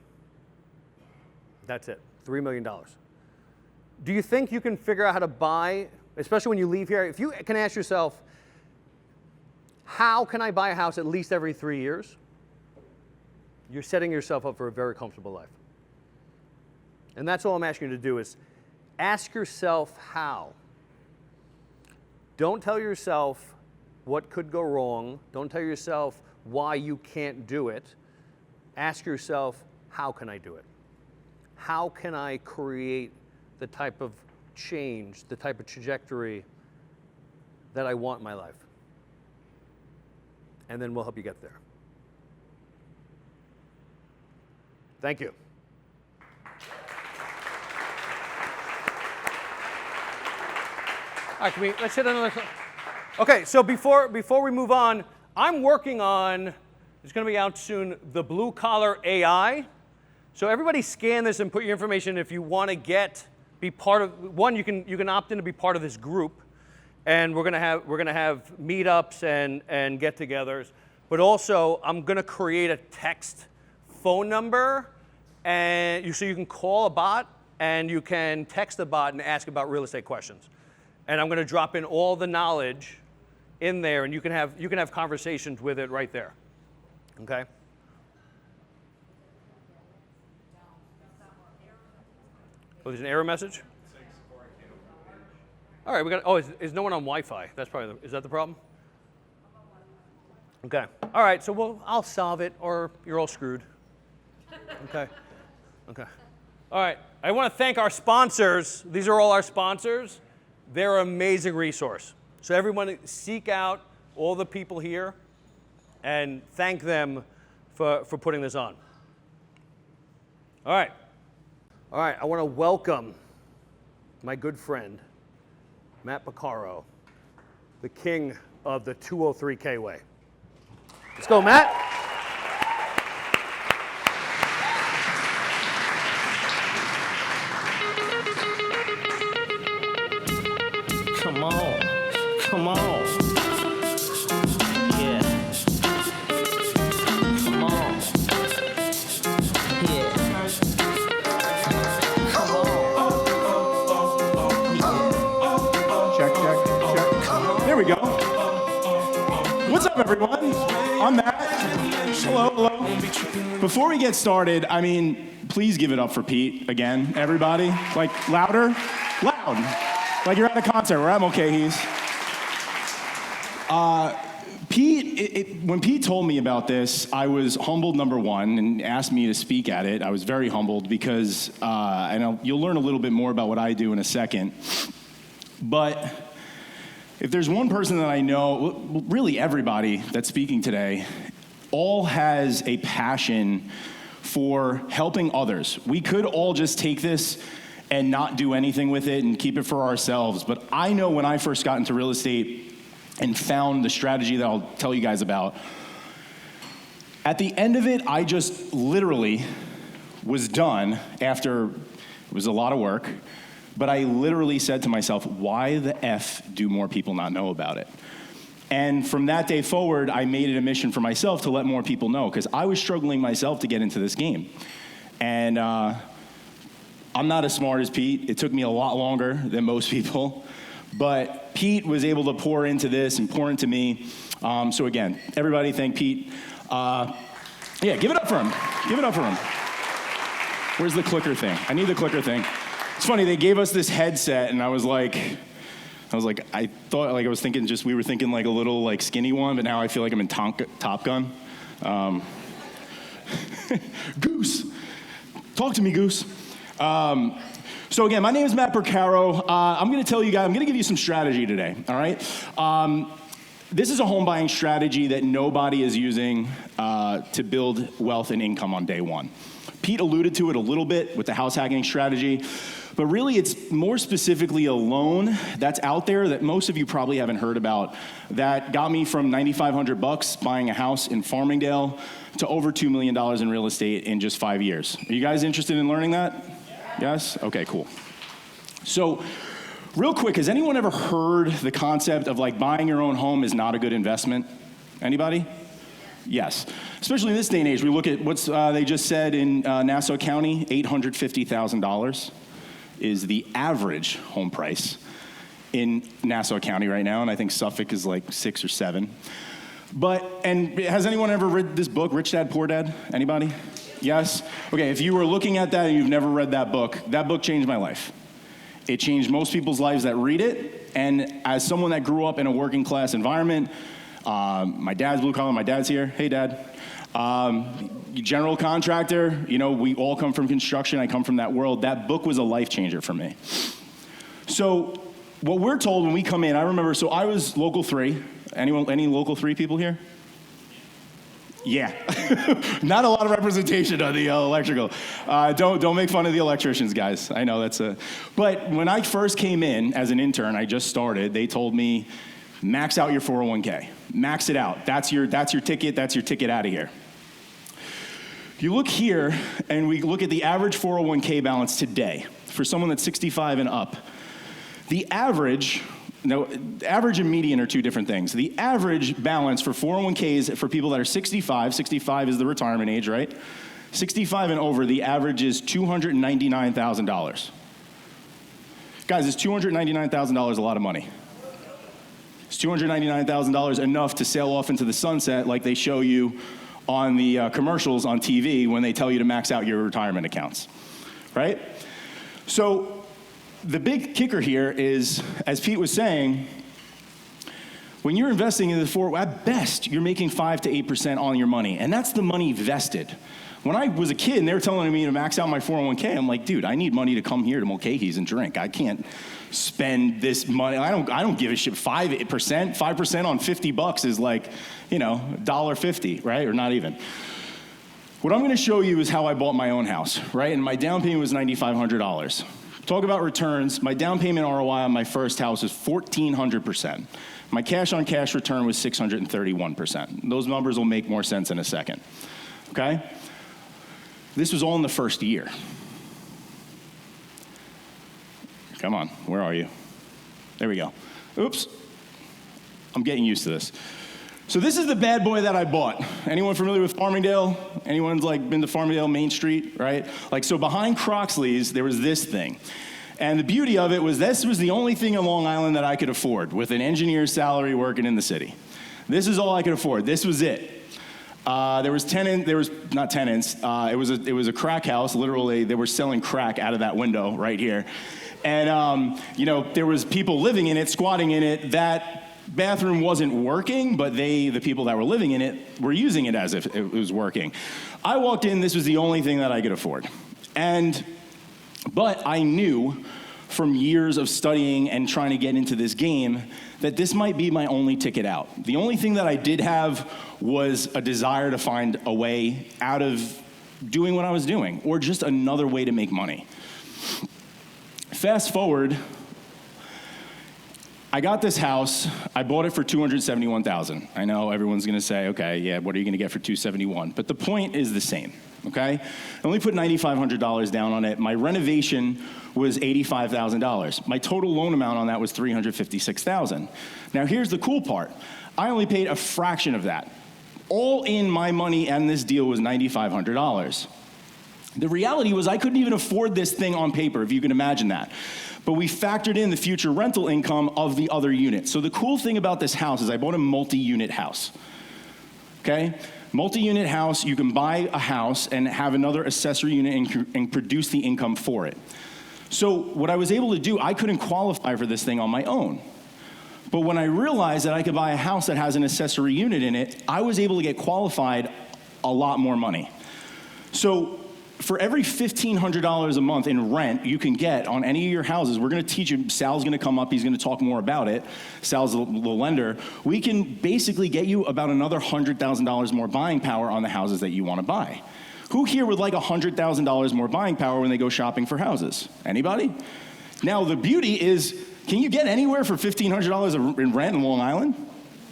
That's it, $3 million. Do you think you can figure out how to buy, especially when you leave here, if you can ask yourself, how can I buy a house at least every 3 years? You're setting yourself up for a very comfortable life. And that's all I'm asking you to do is ask yourself how. Don't tell yourself what could go wrong. Don't tell yourself why you can't do it. Ask yourself, how can I do it? How can I create the type of change, the type of trajectory that I want in my life? And then we'll help you get there. Thank you. All right, let's hit another. Okay, so before we move on, I'm working on, it's going to be out soon, the blue collar AI. So everybody scan this and put your information if you want to be part of, one, you can opt in to be part of this group. And we're going to have meetups and get-togethers. But also, I'm going to create a text phone number, and so you can call a bot and you can text a bot and ask about real estate questions. And I'm going to drop in all the knowledge in there, and you can have conversations with it right there. Okay? Oh, there's an error message? All right, we got. Oh, is no one on Wi-Fi? That's probably. Is that the problem? Okay. All right. So I'll solve it, or you're all screwed. Okay. Okay. All right. I want to thank our sponsors. These are all our sponsors. They're an amazing resource. So everyone, seek out all the people here, and thank them for putting this on. All right. All right. I want to welcome my good friend, Matt Piccaro, the king of the 203K way. Let's go, Matt. Come on. Come on. Yeah. Come on. Yeah. Come on. Check, check, check. There we go. What's up, everyone? I'm Matt. Hello, hello. Before we get started, I mean, please give it up for Pete again, everybody. Like, louder? Loud. Like you're at a concert where I'm okay, he's. Pete, when Pete told me about this, I was humbled, number one, and asked me to speak at it. I was very humbled because, and you'll learn a little bit more about what I do in a second. But if there's one person that I know, really everybody that's speaking today, all has a passion for helping others. We could all just take this and not do anything with it and keep it for ourselves. But I know when I first got into real estate and found the strategy that I'll tell you guys about, at the end of it, I just literally was done after, it was a lot of work, but I literally said to myself, why the F do more people not know about it? And from that day forward, I made it a mission for myself to let more people know, because I was struggling myself to get into this game. And I'm not as smart as Pete. It took me a lot longer than most people. But Pete was able to pour into this and pour into me. So again, everybody thank Pete. Yeah, give it up for him. Give it up for him. Where's the clicker thing? I need the clicker thing. It's funny, they gave us this headset, and I was like, I thought, like, I was thinking we were thinking like a little like skinny one, but now I feel like I'm in Top Gun. Goose. Talk to me, Goose. So again, my name is Matt Percaro. I'm going to tell you guys, I'm going to give you some strategy today, all right? This is a home buying strategy that nobody is using to build wealth and income on day one. Pete alluded to it a little bit with the house hacking strategy, but really it's more specifically a loan that's out there that most of you probably haven't heard about that got me from $9,500 buying a house in Farmingdale to over $2 million in real estate in just 5 years. Are you guys interested in learning that? Yes? Okay, cool. So, real quick, has anyone ever heard the concept of like buying your own home is not a good investment? Anybody? Yes. Especially in this day and age, we look at what's they just said in Nassau County, $850,000 is the average home price in Nassau County right now, and I think Suffolk is like 6 or 7. And has anyone ever read this book, Rich Dad, Poor Dad? Anybody? Yes? Okay, if you were looking at that and you've never read that book changed my life. It changed most people's lives that read it, and as someone that grew up in a working class environment, my dad's blue collar, my dad's here, hey dad. General contractor, you know, we all come from construction, I come from that world. That book was a life changer for me. So what we're told when we come in, I remember, so I was local 3. Any local 3 people here? Yeah, not a lot of representation on the electrical. Don't make fun of the electricians, guys. I know that's but when I first came in as an intern, I just started, they told me, max out your 401k. Max it out. That's your ticket. That's your ticket out of here. You look here, and we look at the average 401k balance today for someone that's 65 and up. The average, average and median are two different things. The average balance for 401ks for people that are 65 is the retirement age, right? 65 and over, the average is $299,000. Guys, is $299,000 a lot of money? Is $299,000 enough to sail off into the sunset like they show you on the commercials on TV when they tell you to max out your retirement accounts, right? So the big kicker here is, as Pete was saying, when you're investing in at best, you're making 5 to 8% on your money, and that's the money vested. When I was a kid and they were telling me to max out my 401k, I'm like, dude, I need money to come here to Mulcahy's and drink. I can't spend this money. I don't give a shit. 5% on $50 is like, $1.50, right? Or not even. What I'm going to show you is how I bought my own house, right? And my down payment was $9,500. Talk about returns. My down payment ROI on my first house is 1,400%. My cash on cash return was 631%. Those numbers will make more sense in a second, okay? This was all in the first year. Come on, where are you? There we go. Oops. I'm getting used to this. So this is the bad boy that I bought. Anyone familiar with Farmingdale? Anyone's been to Farmingdale Main Street, right? So behind Croxley's, there was this thing. And the beauty of it was this was the only thing in Long Island that I could afford with an engineer's salary working in the city. This is all I could afford. This was it. There was not tenants. It was a crack house. Literally, they were selling crack out of that window right here. And, there was people living in it, squatting in it. That bathroom wasn't working, but the people that were living in it were using it as if it was working. I walked in, this was the only thing that I could afford. But I knew from years of studying and trying to get into this game that this might be my only ticket out. The only thing that I did have was a desire to find a way out of doing what I was doing, or just another way to make money. Fast forward, I got this house. I bought it for $271,000. I know everyone's going to say, okay, yeah, what are you going to get for $271? But the point is the same. okay? I only put $9,500 down on it. My renovation was $85,000. My total loan amount on that was $356,000. Now here's the cool part. I only paid a fraction of that. All in my money and this deal was $9,500. The reality was I couldn't even afford this thing on paper, if you can imagine that. But we factored in the future rental income of the other units. So the cool thing about this house is I bought a multi-unit house, okay? Multi-unit house, you can buy a house and have another accessory unit and produce the income for it. So what I was able to do, I couldn't qualify for this thing on my own. But when I realized that I could buy a house that has an accessory unit in it, I was able to get qualified a lot more money. So for every $1,500 a month in rent you can get on any of your houses, we're gonna teach you, Sal's gonna come up, he's gonna talk more about it. Sal's the lender. We can basically get you about another $100,000 more buying power on the houses that you wanna buy. Who here would like $100,000 more buying power when they go shopping for houses? Anybody? Now the beauty is, can you get anywhere for $1,500 in rent in Long Island?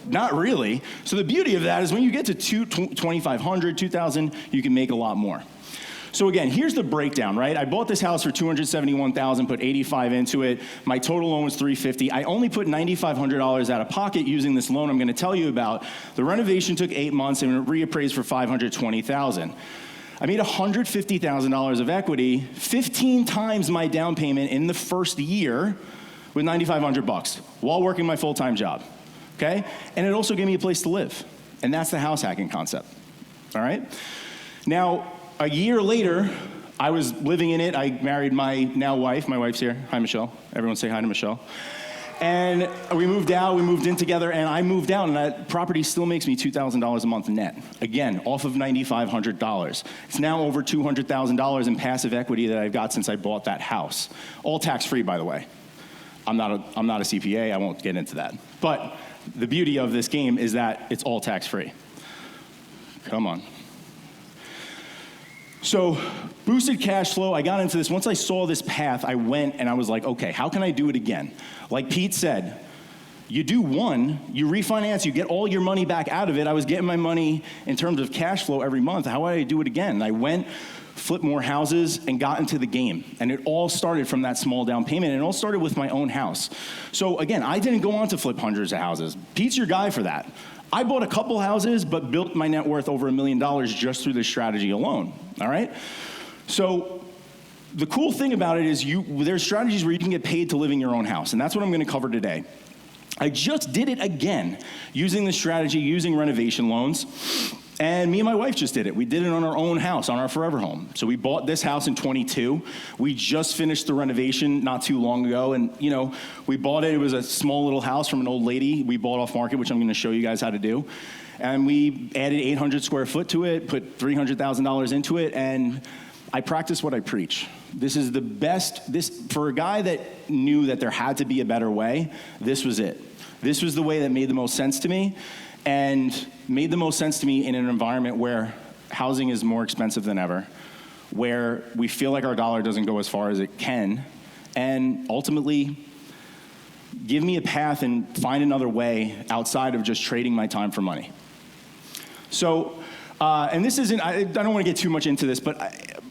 Not really. So the beauty of that is when you get to $2,500, $2,000, you can make a lot more. So again, here's the breakdown, right? I bought this house for $271,000, put $85,000 into it. My total loan was $350,000. I only put $9,500 out of pocket using this loan I'm gonna tell you about. The renovation took 8 months and it reappraised for $520,000. I made $150,000 of equity, 15 times my down payment in the first year with $9,500 while working my full-time job, okay? And it also gave me a place to live. And that's the house hacking concept, all right? Now, a year later, I was living in it. I married my now wife. My wife's here. Hi, Michelle. Everyone say hi to Michelle. And we moved out. We moved in together, and I moved out, and that property still makes me $2,000 a month net. Again, off of $9,500. It's now over $200,000 in passive equity that I've got since I bought that house. All tax-free, by the way. I'm not a CPA. I won't get into that. But the beauty of this game is that it's all tax-free. Come on. So, boosted cash flow, I got into this. Once I saw this path, I went and I was like, okay, how can I do it again? Like Pete said, you do one, you refinance, you get all your money back out of it. I was getting my money in terms of cash flow every month. How would I do it again? And I went, flipped more houses, and got into the game. And it all started from that small down payment. And it all started with my own house. So again, I didn't go on to flip hundreds of houses. Pete's your guy for that. I bought a couple houses, but built my net worth over $1 million just through this strategy alone, all right? So the cool thing about it is there's strategies where you can get paid to live in your own house, and that's what I'm gonna cover today. I just did it again, using this strategy, using renovation loans, and me and my wife just did it. We did it on our own house, on our forever home. So we bought this house in 22. We just finished the renovation not too long ago, and we bought it. It was a small little house from an old lady we bought off market, which I'm gonna show you guys how to do. And we added 800 square foot to it, put $300,000 into it, and I practice what I preach. This is the best, for a guy that knew that there had to be a better way, this was it. This was the way that made the most sense to me, and made the most sense to me in an environment where housing is more expensive than ever, where we feel like our dollar doesn't go as far as it can, and ultimately give me a path and find another way outside of just trading my time for money. So, and this isn't, I don't want to get too much into this, but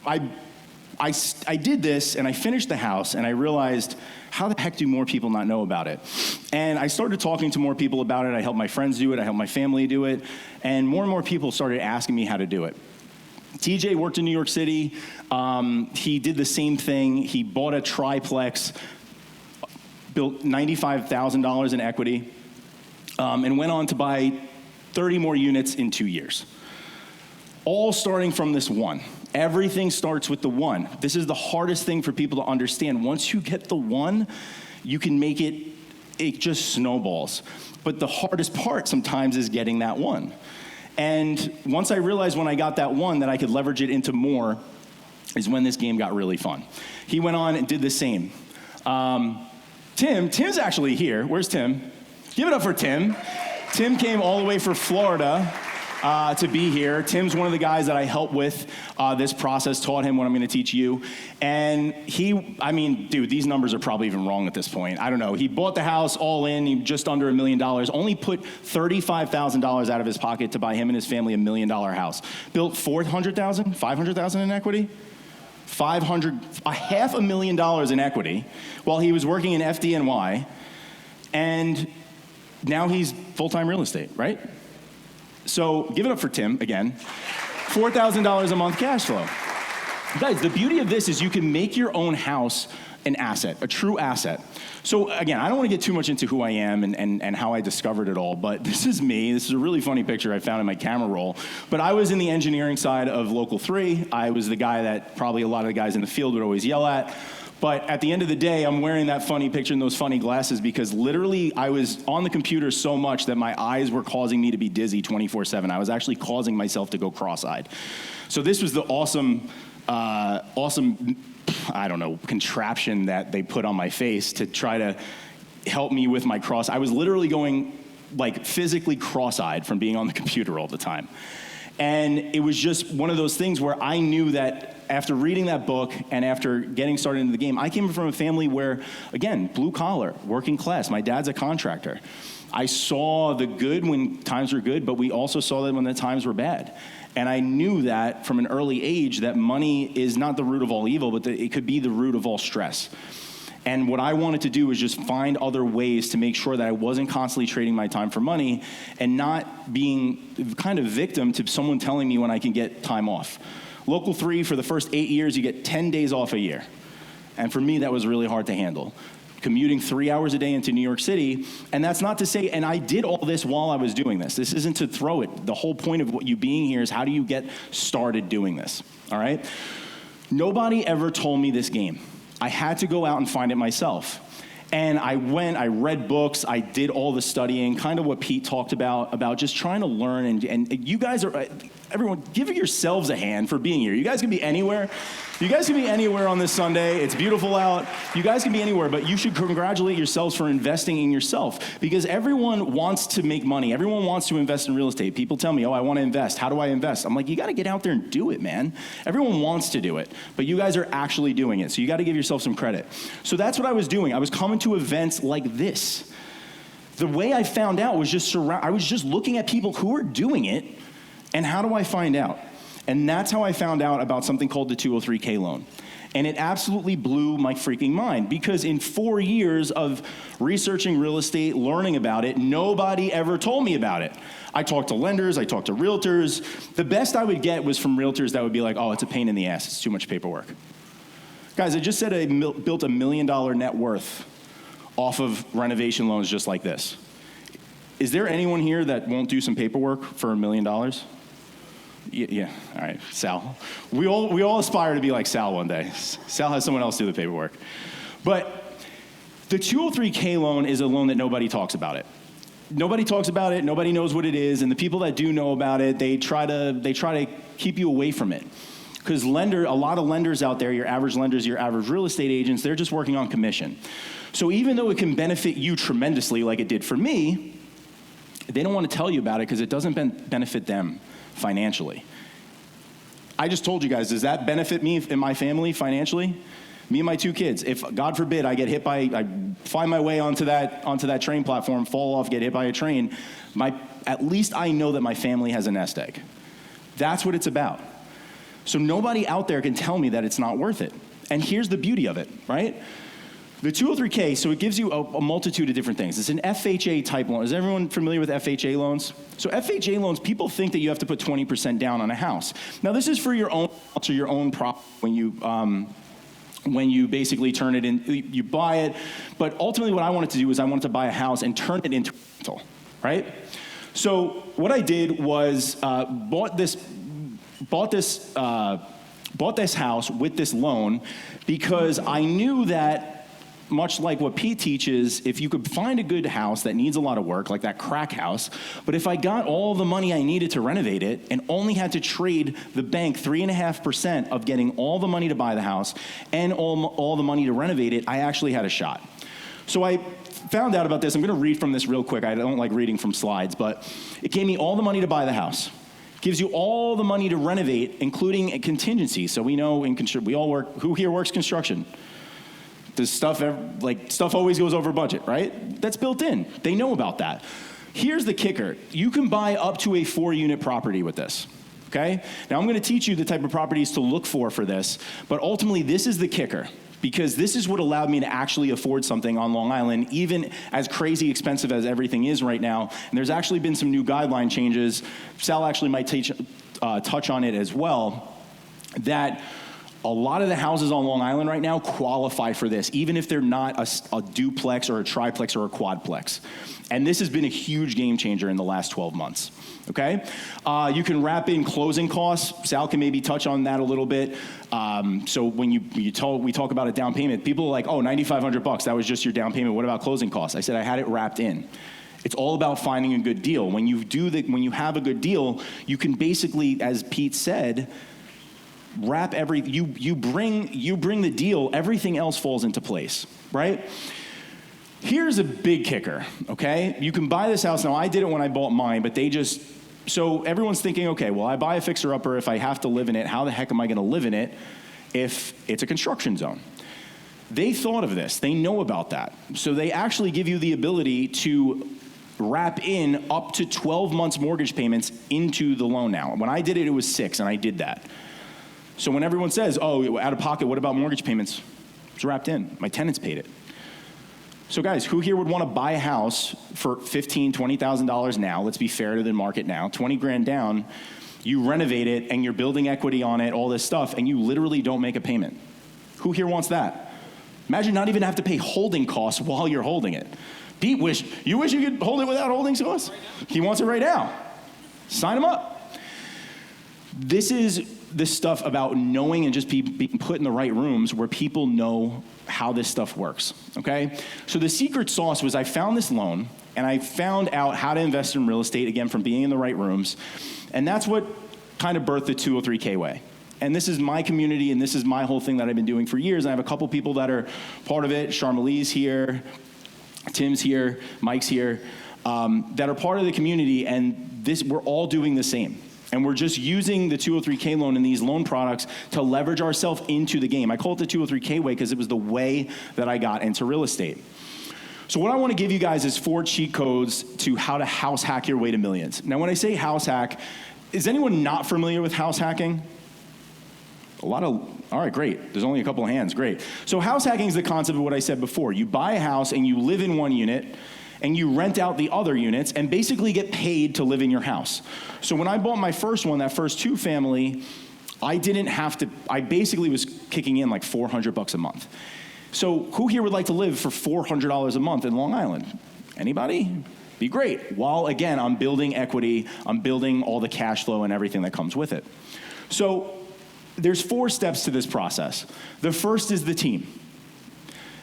I did this and I finished the house and I realized, how the heck do more people not know about it? And I started talking to more people about it. I helped my friends do it. I helped my family do it. And more people started asking me how to do it. TJ worked in New York City. He did the same thing. He bought a triplex, built $95,000 in equity, and went on to buy 30 more units in 2 years. All starting from this one. Everything starts with the one. This is the hardest thing for people to understand. Once you get the one, you can make it just snowballs. But the hardest part sometimes is getting that one. And once I realized when I got that one that I could leverage it into more is when this game got really fun. He went on and did the same. Tim's actually here. Where's Tim? Give it up for Tim. Tim came all the way from Florida. to be here. Tim's one of the guys that I helped with this process, taught him what I'm going to teach you. And dude, these numbers are probably even wrong at this point. I don't know. He bought the house all in, just under $1 million, only put $35,000 out of his pocket to buy him and his family a $1 million house. Built $500,000 in equity? $500,000 in equity while he was working in FDNY, and now he's full-time real estate, right? So give it up for Tim again. $4,000 a month cash flow. Guys, the beauty of this is you can make your own house an asset, a true asset. So again, I don't want to get too much into who I am and how I discovered it all, but this is me. This is a really funny picture I found in my camera roll. But I was in the engineering side of Local 3. I was the guy that probably a lot of the guys in the field would always yell at. But at the end of the day, I'm wearing that funny picture and those funny glasses because literally I was on the computer so much that my eyes were causing me to be dizzy 24/7. I was actually causing myself to go cross-eyed. So this was the awesome, I don't know, contraption that they put on my face to try to help me with my cross. I was literally going like physically cross-eyed from being on the computer all the time. And it was just one of those things where I knew that after reading that book and after getting started into the game, I came from a family where, again, blue collar, working class. My dad's a contractor. I saw the good when times were good, but we also saw that when the times were bad. And I knew that from an early age that money is not the root of all evil, but it could be the root of all stress. And what I wanted to do was just find other ways to make sure that I wasn't constantly trading my time for money and not being kind of victim to someone telling me when I can get time off. Local 3, for the first 8 years, you get 10 days off a year. And for me, that was really hard to handle. Commuting 3 hours a day into New York City, and that's not to say, and I did all this while I was doing this. This isn't to throw it. The whole point of what you being here is how do you get started doing this, all right? Nobody ever told me this game. I had to go out and find it myself. And I read books, I did all the studying, kind of what Pete talked about just trying to learn. And you guys are, everyone, give yourselves a hand for being here. You guys can be anywhere. You guys can be anywhere on this Sunday. It's beautiful out. You guys can be anywhere, but you should congratulate yourselves for investing in yourself because everyone wants to make money. Everyone wants to invest in real estate. People tell me, oh, I want to invest. How do I invest? I'm like, you got to get out there and do it, man. Everyone wants to do it, but you guys are actually doing it. So you got to give yourself some credit. So that's what I was doing. I was coming to events like this. The way I found out was I was just looking at people who are doing it, and how do I find out? And that's how I found out about something called the 203K loan. And it absolutely blew my freaking mind because in 4 years of researching real estate, learning about it, nobody ever told me about it. I talked to lenders, I talked to realtors. The best I would get was from realtors that would be like, oh, it's a pain in the ass, it's too much paperwork. Guys, I just said I built $1 million net worth off of renovation loans just like this. Is there anyone here that won't do some paperwork for $1 million? Yeah, all right, Sal. We all aspire to be like Sal one day. Sal has someone else do the paperwork. But the 203K loan is a loan that nobody talks about it. Nobody talks about it, nobody knows what it is, and the people that do know about it, they try to keep you away from it. Because a lot of lenders out there, your average lenders, your average real estate agents, they're just working on commission. So even though it can benefit you tremendously like it did for me, they don't want to tell you about it because it doesn't benefit them financially. I just told you guys, does that benefit me and my family financially? Me and my 2 kids. If, God forbid, I find my way onto that train platform, fall off, get hit by a train, at least I know that my family has a nest egg. That's what it's about. So nobody out there can tell me that it's not worth it. And here's the beauty of it, right? The 203K, so it gives you a multitude of different things. It's an FHA type loan. Is everyone familiar with FHA loans? So FHA loans, people think that you have to put 20% down on a house. Now this is for your own house or your own property when you basically turn it in, you buy it. But ultimately what I wanted to do is I wanted to buy a house and turn it into a rental, right? So what I did was bought this house with this loan because I knew that, much like what Pete teaches, if you could find a good house that needs a lot of work, like that crack house, but if I got all the money I needed to renovate it and only had to trade the bank 3.5% of getting all the money to buy the house and all the money to renovate it, I actually had a shot. So I found out about this. I'm going to read from this real quick. I don't like reading from slides, but it gave me all the money to buy the house. gives you all the money to renovate, including a contingency. So we know we all work, who here works construction? Does stuff always goes over budget, right? That's built in. They know about that. Here's the kicker. You can buy up to a 4-unit property with this, okay? Now I'm gonna teach you the type of properties to look for this, but ultimately this is the kicker, because this is what allowed me to actually afford something on Long Island, even as crazy expensive as everything is right now. And there's actually been some new guideline changes. Sal actually might touch on it as well, that a lot of the houses on Long Island right now qualify for this, even if they're not a duplex or a triplex or a quadplex. And this has been a huge game changer in the last 12 months, okay? You can wrap in closing costs. Sal can maybe touch on that a little bit. So when we talk about a down payment, people are like, oh, $9,500, that was just your down payment. What about closing costs? I said I had it wrapped in. It's all about finding a good deal. When you have a good deal, you can basically, as Pete said, you bring the deal, everything else falls into place, right? Here's a big kicker, okay? You can buy this house. Now, I did it when I bought mine, but so everyone's thinking, okay, well, I buy a fixer-upper. If I have to live in it, how the heck am I gonna live in it if it's a construction zone? They thought of this, they know about that. So they actually give you the ability to wrap in up to 12 months mortgage payments into the loan now. When I did it, it was 6, and I did that. So when everyone says, oh, out of pocket, what about mortgage payments? It's wrapped in. My tenants paid it. So guys, who here would want to buy a house for $15,000, $20,000 now? Let's be fair to the market now. 20 grand down, you renovate it, and you're building equity on it, all this stuff, and you literally don't make a payment. Who here wants that? Imagine not even have to pay holding costs while you're holding it. Pete, you wish you could hold it without holding costs? He wants it right now. Sign him up. This is this stuff about knowing and just being put in the right rooms where people know how this stuff works, okay? So the secret sauce was I found this loan, and I found out how to invest in real estate, again, from being in the right rooms, and that's what kind of birthed the 203K way. And this is my community, and this is my whole thing that I've been doing for years, and I have a couple people that are part of it. Charmelee's here, Tim's here, Mike's here, that are part of the community, and we're all doing the same. And we're just using the 203K loan and these loan products to leverage ourselves into the game. I call it the 203K way because it was the way that I got into real estate. So what I want to give you guys is 4 cheat codes to how to house hack your way to millions. Now, when I say house hack, is anyone not familiar with house hacking? All right, great. There's only a couple of hands, great. So house hacking is the concept of what I said before. You buy a house and you live in one unit, and you rent out the other units and basically get paid to live in your house. So when I bought my first one, that first 2-family, I basically was kicking in like $400 a month. So who here would like to live for $400 a month in Long Island? Anybody? Be great. While again, I'm building equity, I'm building all the cash flow and everything that comes with it. So there's 4 steps to this process. The first is the team.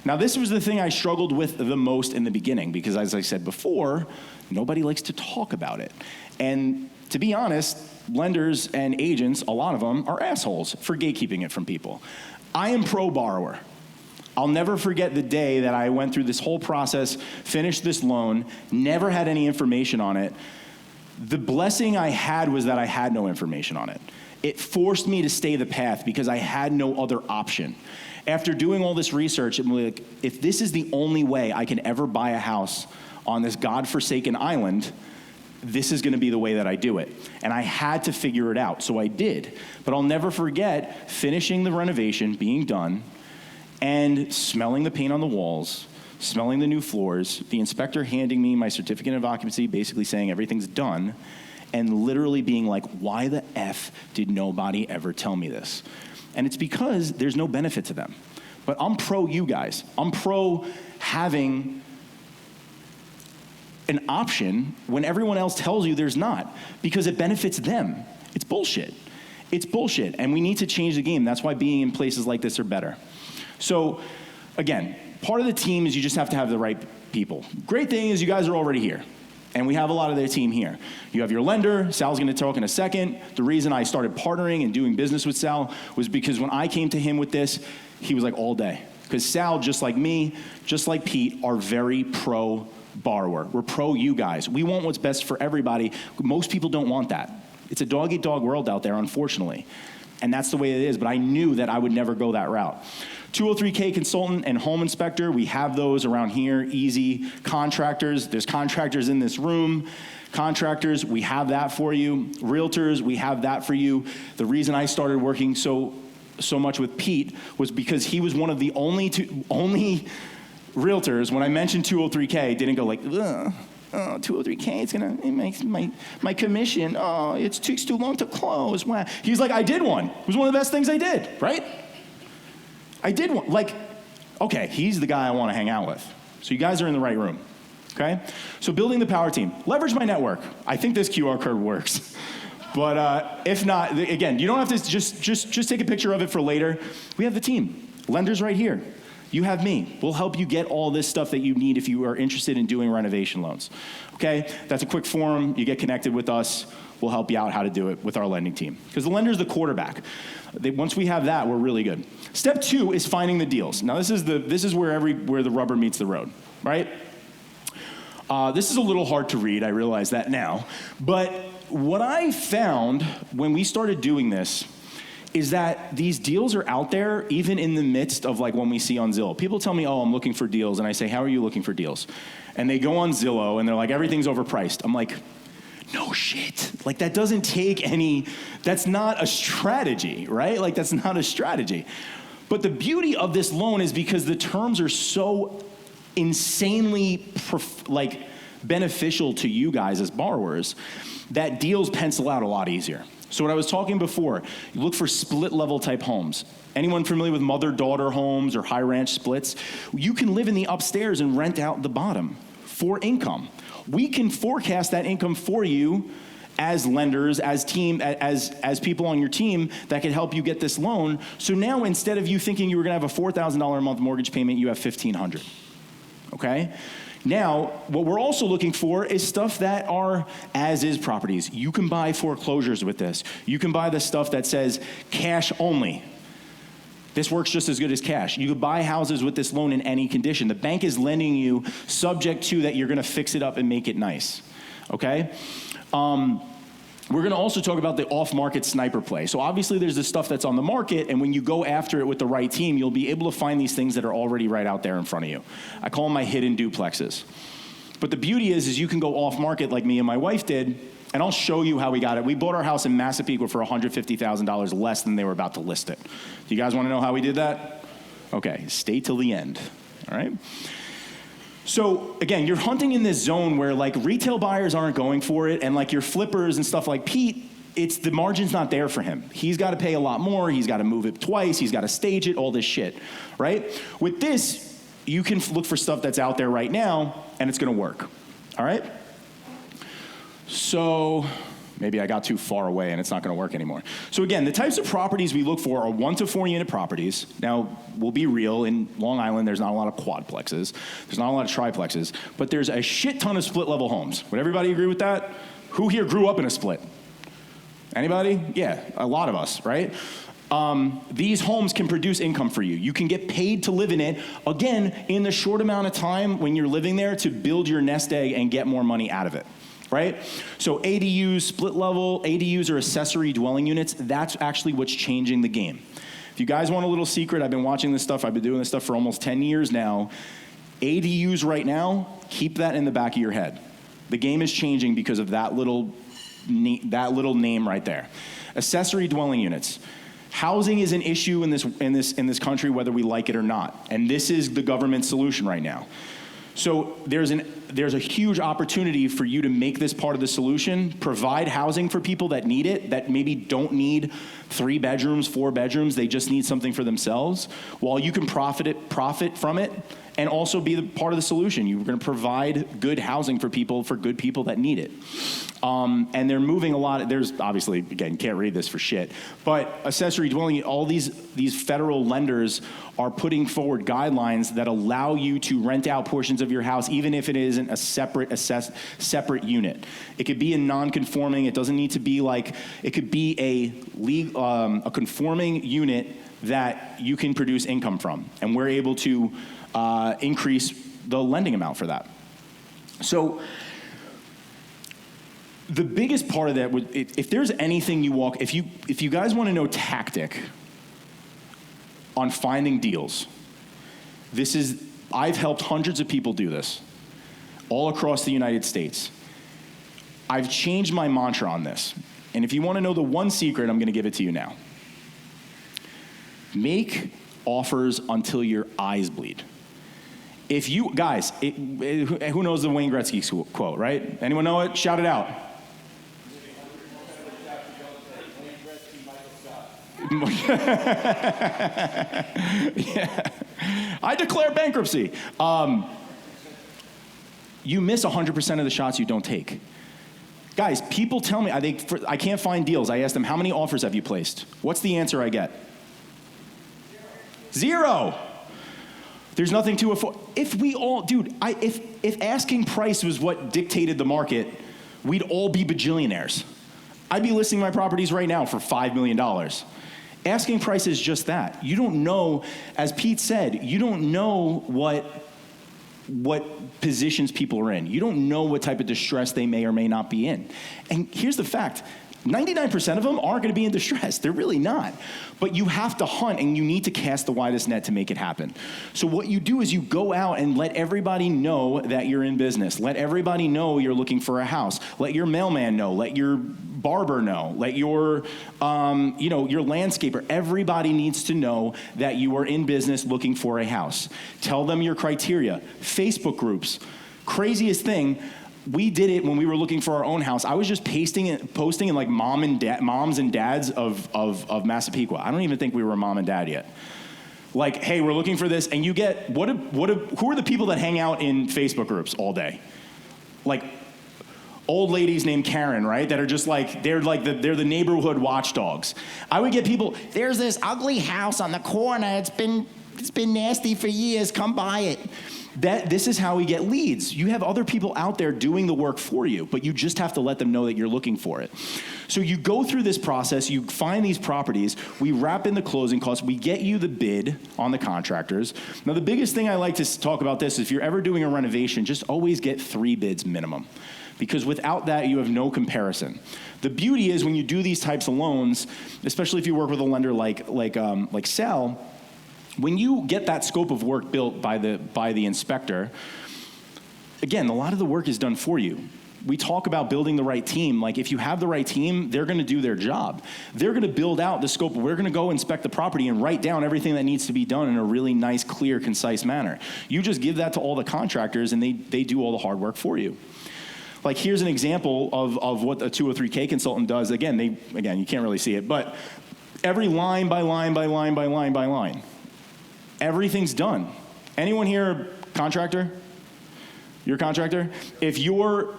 Now, this was the thing I struggled with the most in the beginning because, as I said before, nobody likes to talk about it. And to be honest, lenders and agents, a lot of them, are assholes for gatekeeping it from people. I am pro-borrower. I'll never forget the day that I went through this whole process, finished this loan, never had any information on it. The blessing I had was that I had no information on it. It forced me to stay the path because I had no other option. After doing all this research, I'm like, if this is the only way I can ever buy a house on this godforsaken island, this is gonna be the way that I do it. And I had to figure it out, so I did. But I'll never forget finishing the renovation, being done, and smelling the paint on the walls, smelling the new floors, the inspector handing me my certificate of occupancy, basically saying everything's done, and literally being like, why the F did nobody ever tell me this? And it's because there's no benefit to them. But I'm pro you guys. I'm pro having an option when everyone else tells you there's not, because it benefits them. It's bullshit. It's bullshit, and we need to change the game. That's why being in places like this are better. So, again, part of the team is you just have to have the right people. Great thing is you guys are already here. And we have a lot of their team here. You have your lender. Sal's going to talk in a second. The reason I started partnering and doing business with Sal was because when I came to him with this, he was like all day. Because Sal, just like me, just like Pete, are very pro borrower. We're pro you guys. We want what's best for everybody. Most people don't want that. It's a dog-eat-dog world out there, unfortunately. And that's the way it is, but I knew that I would never go that route. 203K consultant and home inspector, we have those around here, easy. Contractors, there's contractors in this room. Contractors, we have that for you. Realtors, we have that for you. The reason I started working so much with Pete was because he was one of the only realtors, when I mentioned 203K, didn't go like, ugh. Oh, 203K, it makes my commission, oh, it takes too long to close. Wow. He's like, I did one. It was one of the best things I did, right? I did one. Like, okay, he's the guy I want to hang out with. So you guys are in the right room, okay? So building the power team. Leverage my network. I think this QR code works. But if not, again, you don't have to just take a picture of it for later. We have the team. Lenders right here. You have me. We'll help you get all this stuff that you need if you are interested in doing renovation loans. Okay? That's a quick form. You get connected with us. We'll help you out how to do it with our lending team. Because the lender's the quarterback. Once we have that, we're really good. Step 2 is finding the deals. Now, this is where the rubber meets the road, right? This is a little hard to read. I realize that now. But what I found when we started doing this is that these deals are out there even in the midst of like when we see on Zillow. People tell me, oh, I'm looking for deals. And I say, how are you looking for deals? And they go on Zillow and they're like, everything's overpriced. I'm like, no shit. Like that doesn't take any, that's not a strategy, right? Like that's not a strategy. But the beauty of this loan is because the terms are so insanely beneficial to you guys as borrowers that deals pencil out a lot easier. So what I was talking before, you look for split level type homes. Anyone familiar with mother-daughter homes or high ranch splits? You can live in the upstairs and rent out the bottom for income. We can forecast that income for you as lenders, as people on your team that can help you get this loan. So now instead of you thinking you were gonna have a $4,000 a month mortgage payment, you have $1,500, okay? Now, what we're also looking for is stuff that are as-is properties. You can buy foreclosures with this. You can buy the stuff that says cash only. This works just as good as cash. You could buy houses with this loan in any condition. The bank is lending you subject to that you're gonna fix it up and make it nice, okay? We're going to also talk about the off-market sniper play. So obviously there's this stuff that's on the market, and when you go after it with the right team, you'll be able to find these things that are already right out there in front of you. I call them my hidden duplexes. But the beauty is you can go off-market like me and my wife did, and I'll show you how we got it. We bought our house in Massapequa for $150,000 less than they were about to list it. Do you guys want to know how we did that? Okay, stay till the end, all right? So again, you're hunting in this zone where like retail buyers aren't going for it, and like your flippers and stuff like Pete, the margin's not there for him. He's got to pay a lot more. He's got to move it twice. He's got to stage it, all this shit, right? With this, you can look for stuff that's out there right now, and it's going to work, all right? So maybe I got too far away and it's not going to work anymore. So again, the types of properties we look for are 1 to 4 unit properties. Now, we'll be real, in Long Island, there's not a lot of quadplexes. There's not a lot of triplexes, but there's a shit ton of split level homes. Would everybody agree with that? Who here grew up in a split? Anybody? Yeah, a lot of us, right? These homes can produce income for you. You can get paid to live in it, again, in the short amount of time when you're living there to build your nest egg and get more money out of it. Right? So ADUs, split level, ADUs are accessory dwelling units. That's actually what's changing the game. If you guys want a little secret, I've been watching this stuff. I've been doing this stuff for almost 10 years now. ADUs right now, keep that in the back of your head. The game is changing because of that little name right there. Accessory dwelling units. Housing is an issue in this country, whether we like it or not. And this is the government solution right now. So there's a huge opportunity for you to make this part of the solution, provide housing for people that need it, that maybe don't need 3 bedrooms, 4 bedrooms, they just need something for themselves, while you can profit from it, and also be the part of the solution. You're going to provide good housing for good people that need it. And they're moving a lot. There's obviously, again, can't read this for shit, but accessory dwelling, all these federal lenders are putting forward guidelines that allow you to rent out portions of your house, even if it isn't a separate unit. It could be a non-conforming. It doesn't need to be like, it could be a conforming unit that you can produce income from. And we're able to increase the lending amount for that. So The biggest part of that would, if there's anything if you guys want to know tactic on finding deals, I've helped hundreds of people do this all across the United States. I've changed my mantra on this. And if you want to know the one secret, I'm going to give it to you now. Make offers until your eyes bleed. If you, guys, who knows the Wayne Gretzky quote, right? Anyone know it? Shout it out. Yeah. I declare bankruptcy. You miss 100% of the shots you don't take. Guys, people tell me, I can't find deals. I ask them, how many offers have you placed? What's the answer I get? Zero. There's nothing to afford. If we all, dude, if asking price was what dictated the market, we'd all be bajillionaires. I'd be listing my properties right now for $5 million. Asking price is just that. You don't know, as Pete said, you don't know what positions people are in. You don't know what type of distress they may or may not be in. And here's the fact. 99% of them aren't going to be in distress. They're really not. But you have to hunt, and you need to cast the widest net to make it happen. So what you do is you go out and let everybody know that you're in business. Let everybody know you're looking for a house. Let your mailman know. Let your barber know. Let your, your landscaper. Everybody needs to know that you are in business looking for a house. Tell them your criteria. Facebook groups. Craziest thing. We did it when we were looking for our own house. I was just posting in like moms and dads of Massapequa. I don't even think we were a mom and dad yet. Like, hey, we're looking for this, and you get who are the people that hang out in Facebook groups all day? Like old ladies named Karen, right? That are just like they're the neighborhood watchdogs. I would get people. There's this ugly house on the corner. It's been nasty for years. Come buy it. This is how we get leads. You have other people out there doing the work for you, but you just have to let them know that you're looking for it. So you go through this process, you find these properties, we wrap in the closing costs, we get you the bid on the contractors. Now the biggest thing I like to talk about this, if you're ever doing a renovation, just always get 3 bids minimum. Because without that, you have no comparison. The beauty is when you do these types of loans, especially if you work with a lender like Sal, when you get that scope of work built by the inspector, again, a lot of the work is done for you. We talk about building the right team. Like if you have the right team, they're going to do their job. They're going to build out the scope. We're going to go inspect the property and write down everything that needs to be done in a really nice, clear, concise manner. You just give that to all the contractors, and they do all the hard work for you. Like here's an example of what a 203K consultant does. Again, you can't really see it, but every line by line by line by line by line. Everything's done. Anyone here contractor? You're a contractor? If your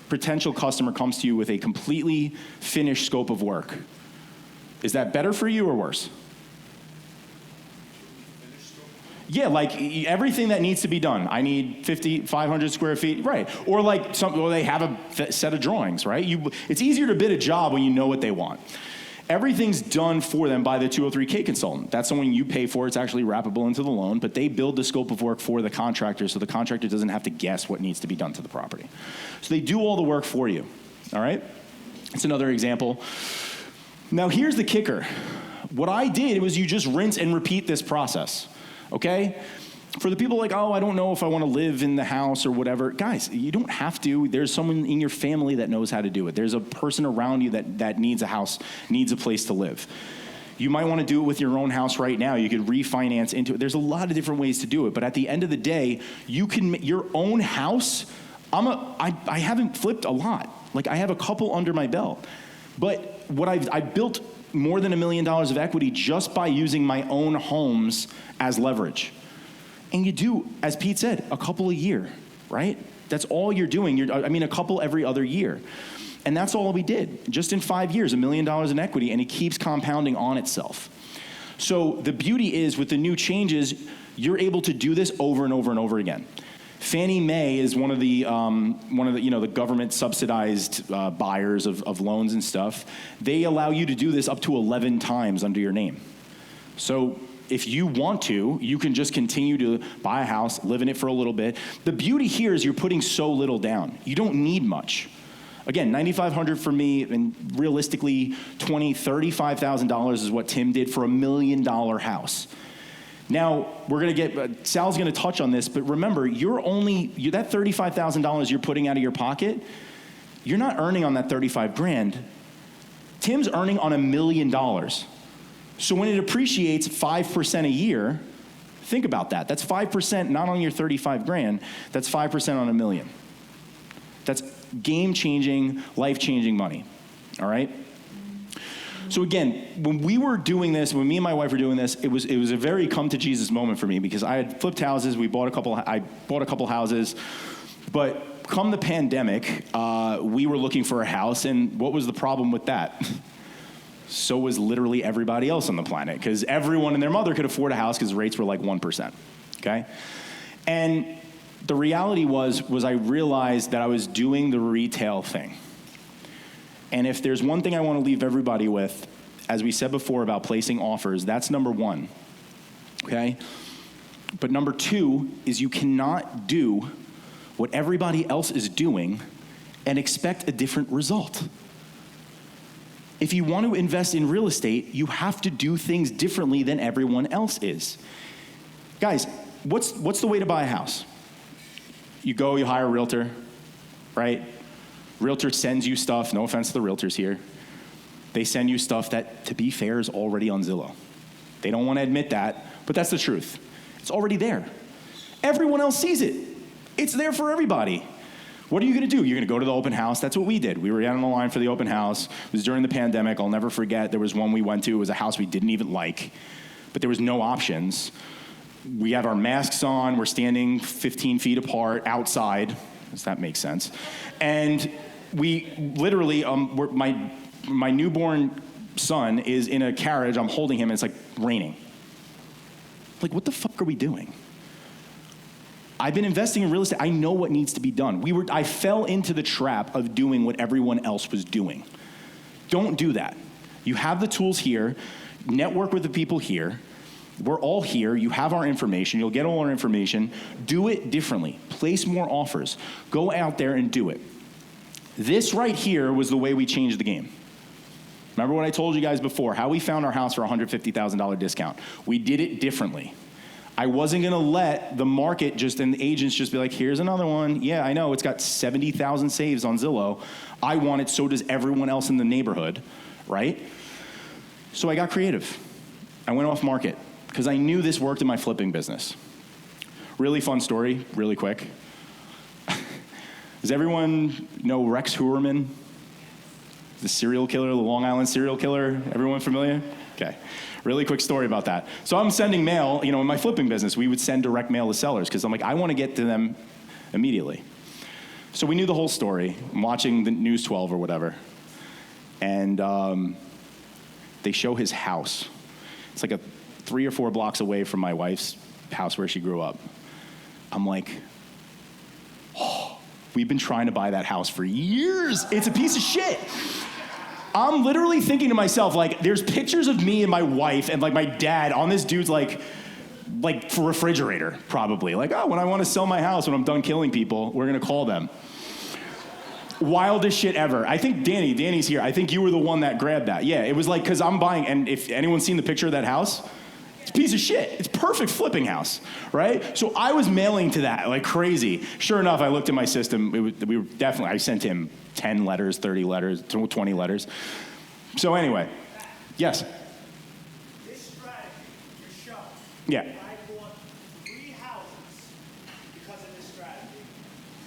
potential customer comes to you with a completely finished scope of work, is that better for you or worse? Yeah, like everything that needs to be done. I need 500 square feet, right? Or like they have a set of drawings, right? It's easier to bid a job when you know what they want. Everything's done for them by the 203K consultant. That's someone you pay for. It's actually wrappable into the loan, but they build the scope of work for the contractor so the contractor doesn't have to guess what needs to be done to the property. So they do all the work for you, all right? It's another example. Now here's the kicker. What I did was you just rinse and repeat this process, okay? For the people like, oh, I don't know if I want to live in the house or whatever. Guys, you don't have to. There's someone in your family that knows how to do it. There's a person around you that needs a house, needs a place to live. You might want to do it with your own house right now. You could refinance into it. There's a lot of different ways to do it. But at the end of the day, you can your own house. I haven't flipped a lot. Like I have a couple under my belt. But what I built more than $1 million of equity just by using my own homes as leverage. And you do, as Pete said, a couple a year, right? That's all you're doing. A couple every other year. And that's all we did. Just in 5 years, $1 million in equity, and it keeps compounding on itself. So the beauty is with the new changes, you're able to do this over and over and over again. Fannie Mae is one of the the government subsidized buyers of loans and stuff. They allow you to do this up to 11 times under your name. So if you want to, you can just continue to buy a house, live in it for a little bit. The beauty here is you're putting so little down. You don't need much. Again, $9,500 for me, and realistically, $35,000 is what Tim did for $1 million house. Now, we're going to get, Sal's going to touch on this, but remember, that $35,000 you're putting out of your pocket, you're not earning on that 35 grand. Tim's earning on $1 million. So when it appreciates 5% a year, think about that. That's 5% not on your 35 grand, that's 5% on $1 million. That's game-changing, life-changing money, all right? So again, when we were doing this, when me and my wife were doing this, it was a very come-to-Jesus moment for me because I had flipped houses, I bought a couple houses, but come the pandemic, we were looking for a house, and what was the problem with that? So was literally everybody else on the planet, because everyone and their mother could afford a house because rates were like 1%, okay? And the reality was I realized that I was doing the retail thing. And if there's one thing I want to leave everybody with, as we said before about placing offers, that's number one, okay? But number two is you cannot do what everybody else is doing and expect a different result. If you want to invest in real estate, you have to do things differently than everyone else is. Guys, what's the way to buy a house? You go, you hire a realtor, right? Realtor sends you stuff, no offense to the realtors here. They send you stuff that, to be fair, is already on Zillow. They don't want to admit that, but that's the truth. It's already there. Everyone else sees it. It's there for everybody. What are you going to do? You're going to go to the open house. That's what we did. We were out on the line for the open house. It was during the pandemic. I'll never forget. There was one we went to. It was a house we didn't even like, but there was no options. We have our masks on. We're standing 15 feet apart outside. Does that make sense? And we literally, my newborn son is in a carriage. I'm holding him, and it's like raining. Like, what the fuck are we doing? I've been investing in real estate. I know what needs to be done. I fell into the trap of doing what everyone else was doing. Don't do that. You have the tools here. Network with the people here. We're all here. You have our information. You'll get all our information. Do it differently. Place more offers. Go out there and do it. This right here was the way we changed the game. Remember what I told you guys before, how we found our house for a $150,000 discount. We did it differently. I wasn't going to let the market and the agents just be like, here's another one. Yeah, I know, it's got 70,000 saves on Zillow. I want it, so does everyone else in the neighborhood, right? So I got creative. I went off market because I knew this worked in my flipping business. Really fun story, really quick. Does everyone know Rex Heuermann? The serial killer, the Long Island serial killer? Everyone familiar? Okay. Really quick story about that. So I'm sending mail, in my flipping business, we would send direct mail to sellers because I'm like, I want to get to them immediately. So we knew the whole story. I'm watching the News 12 or whatever. And they show his house. It's like 3 or 4 blocks away from my wife's house where she grew up. I'm like, we've been trying to buy that house for years. It's a piece of shit. I'm literally thinking to myself, like, there's pictures of me and my wife and, like, my dad on this dude's, like refrigerator, probably. Like, oh, when I want to sell my house, when I'm done killing people, we're going to call them. Wildest shit ever. I think Danny's here. I think you were the one that grabbed that. Yeah, it was like, because I'm buying, and if anyone's seen the picture of that house, it's a piece of shit. It's perfect flipping house, right? So I was mailing to that like crazy. Sure enough, I looked at my system. I sent him 10 letters, 30 letters, 20 letters. So anyway, yes? This strategy, your show. Yeah. I bought 3 houses because of this strategy.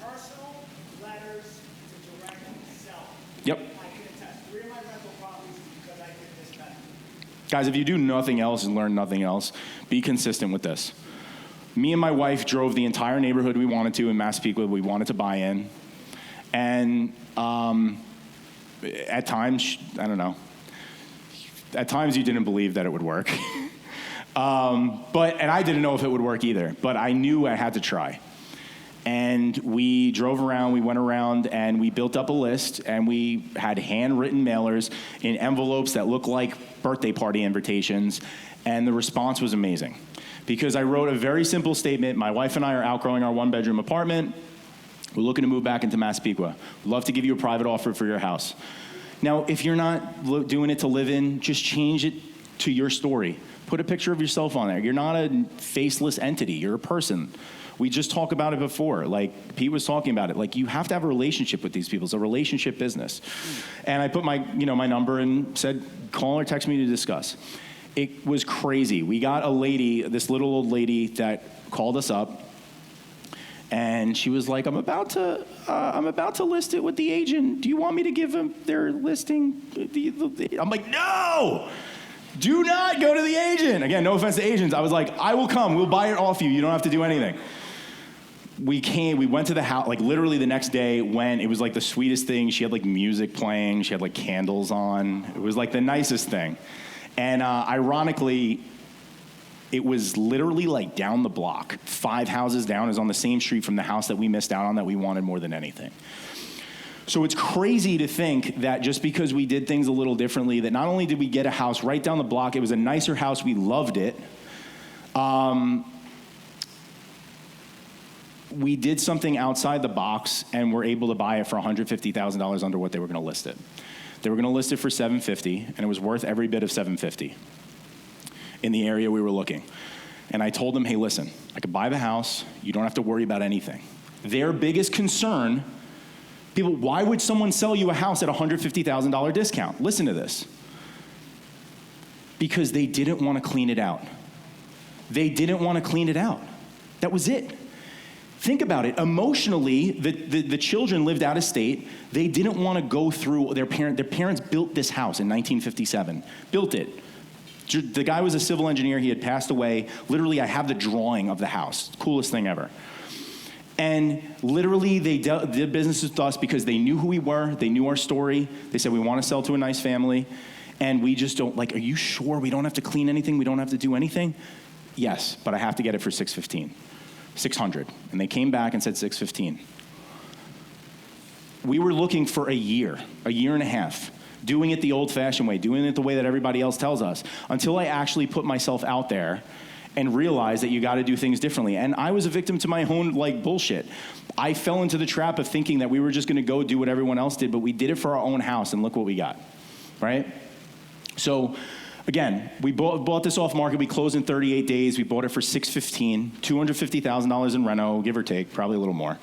Personal letters to direct sell. Yep. I can attest. 3 of my rental properties because I did this method. Guys, if you do nothing else and learn nothing else, be consistent with this. Me and my wife drove the entire neighborhood we wanted to in Massapequa. We wanted to buy in. And at times, I don't know, at times you didn't believe that it would work. And I didn't know if it would work either, but I knew I had to try. And we drove around, we went around, and we built up a list, and we had handwritten mailers in envelopes that looked like birthday party invitations, and the response was amazing. Because I wrote a very simple statement: my wife and I are outgrowing our one-bedroom apartment. We're looking to move back into Massapequa. We'd love to give you a private offer for your house. Now, if you're not doing it to live in, just change it to your story. Put a picture of yourself on there. You're not a faceless entity. You're a person. We just talked about it before. Like Pete was talking about it. Like, you have to have a relationship with these people. It's a relationship business. And I put my number and said, call or text me to discuss. It was crazy. We got a lady, this little old lady, that called us up, and she was like, I'm about to list it with the agent. Do you want me to give them their listing? I'm like, no! Do not go to the agent. Again, no offense to agents. I was like, I will come. We'll buy it off you. You don't have to do anything. We went to the house, like literally the next day, when it was like the sweetest thing. She had like music playing. She had like candles on. It was like the nicest thing. And ironically, it was literally like down the block. 5 houses down is on the same street from the house that we missed out on that we wanted more than anything. So it's crazy to think that just because we did things a little differently, that not only did we get a house right down the block, it was a nicer house, we loved it. We did something outside the box, and were able to buy it for $150,000 under what they were going to list it. They were going to list it for $750,000, and it was worth every bit of $750,000 in the area we were looking. And I told them, hey, listen, I could buy the house. You don't have to worry about anything. Their biggest concern, people, why would someone sell you a house at a $150,000 discount? Listen to this. Because they didn't want to clean it out. They didn't want to clean it out. That was it. Think about it. Emotionally, the children lived out of state. They didn't want to go through their parents built this house in 1957. Built it. The guy was a civil engineer. He had passed away. Literally, I have the drawing of the house. Coolest thing ever. And literally, they did business with us because they knew who we were. They knew our story. They said, we want to sell to a nice family. And we just don't, like, are you sure we don't have to clean anything? We don't have to do anything? Yes, but I have to get it for $600. And they came back and said $615. We were looking for a year and a half, doing it the old-fashioned way, doing it the way that everybody else tells us, until I actually put myself out there and realized that you got to do things differently. And I was a victim to my own bullshit. I fell into the trap of thinking that we were just going to go do what everyone else did, but we did it for our own house, and look what we got, right? So again, we bought this off market. We closed in 38 days. We bought it for $615, $250,000 in reno, give or take, probably a little more.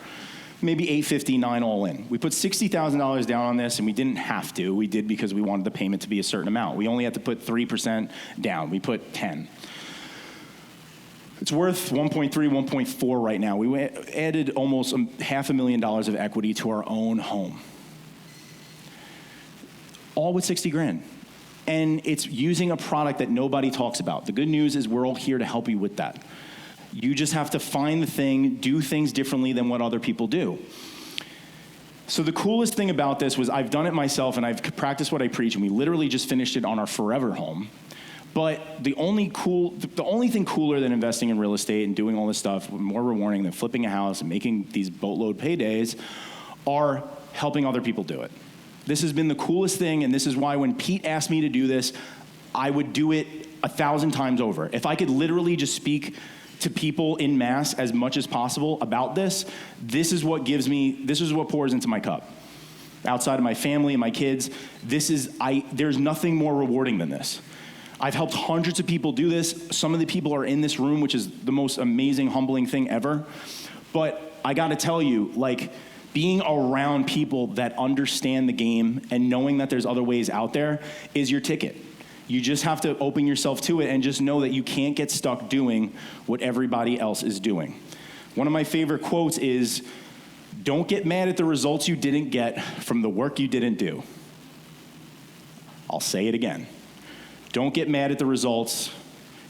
Maybe $859 all in. We put $60,000 down on this, and we didn't have to. We did because we wanted the payment to be a certain amount. We only had to put 3% down. We put 10. It's worth 1.3, 1.4 right now. We added almost $500,000 of equity to our own home. All with 60 grand. And it's using a product that nobody talks about. The good news is we're all here to help you with that. You just have to find the thing, do things differently than what other people do. So the coolest thing about this was I've done it myself, and I've practiced what I preach, and we literally just finished it on our forever home. But the only thing cooler than investing in real estate and doing all this stuff, more rewarding than flipping a house and making these boatload paydays, are helping other people do it. This has been the coolest thing, and this is why when Pete asked me to do this, I would do it 1,000 times over. If I could literally just speak to people in mass as much as possible about this, this is what pours into my cup. Outside of my family and my kids, there's nothing more rewarding than this. I've helped hundreds of people do this. Some of the people are in this room, which is the most amazing, humbling thing ever. But I gotta tell you, being around people that understand the game and knowing that there's other ways out there is your ticket. You just have to open yourself to it and just know that you can't get stuck doing what everybody else is doing. One of my favorite quotes is, don't get mad at the results you didn't get from the work you didn't do. I'll say it again. Don't get mad at the results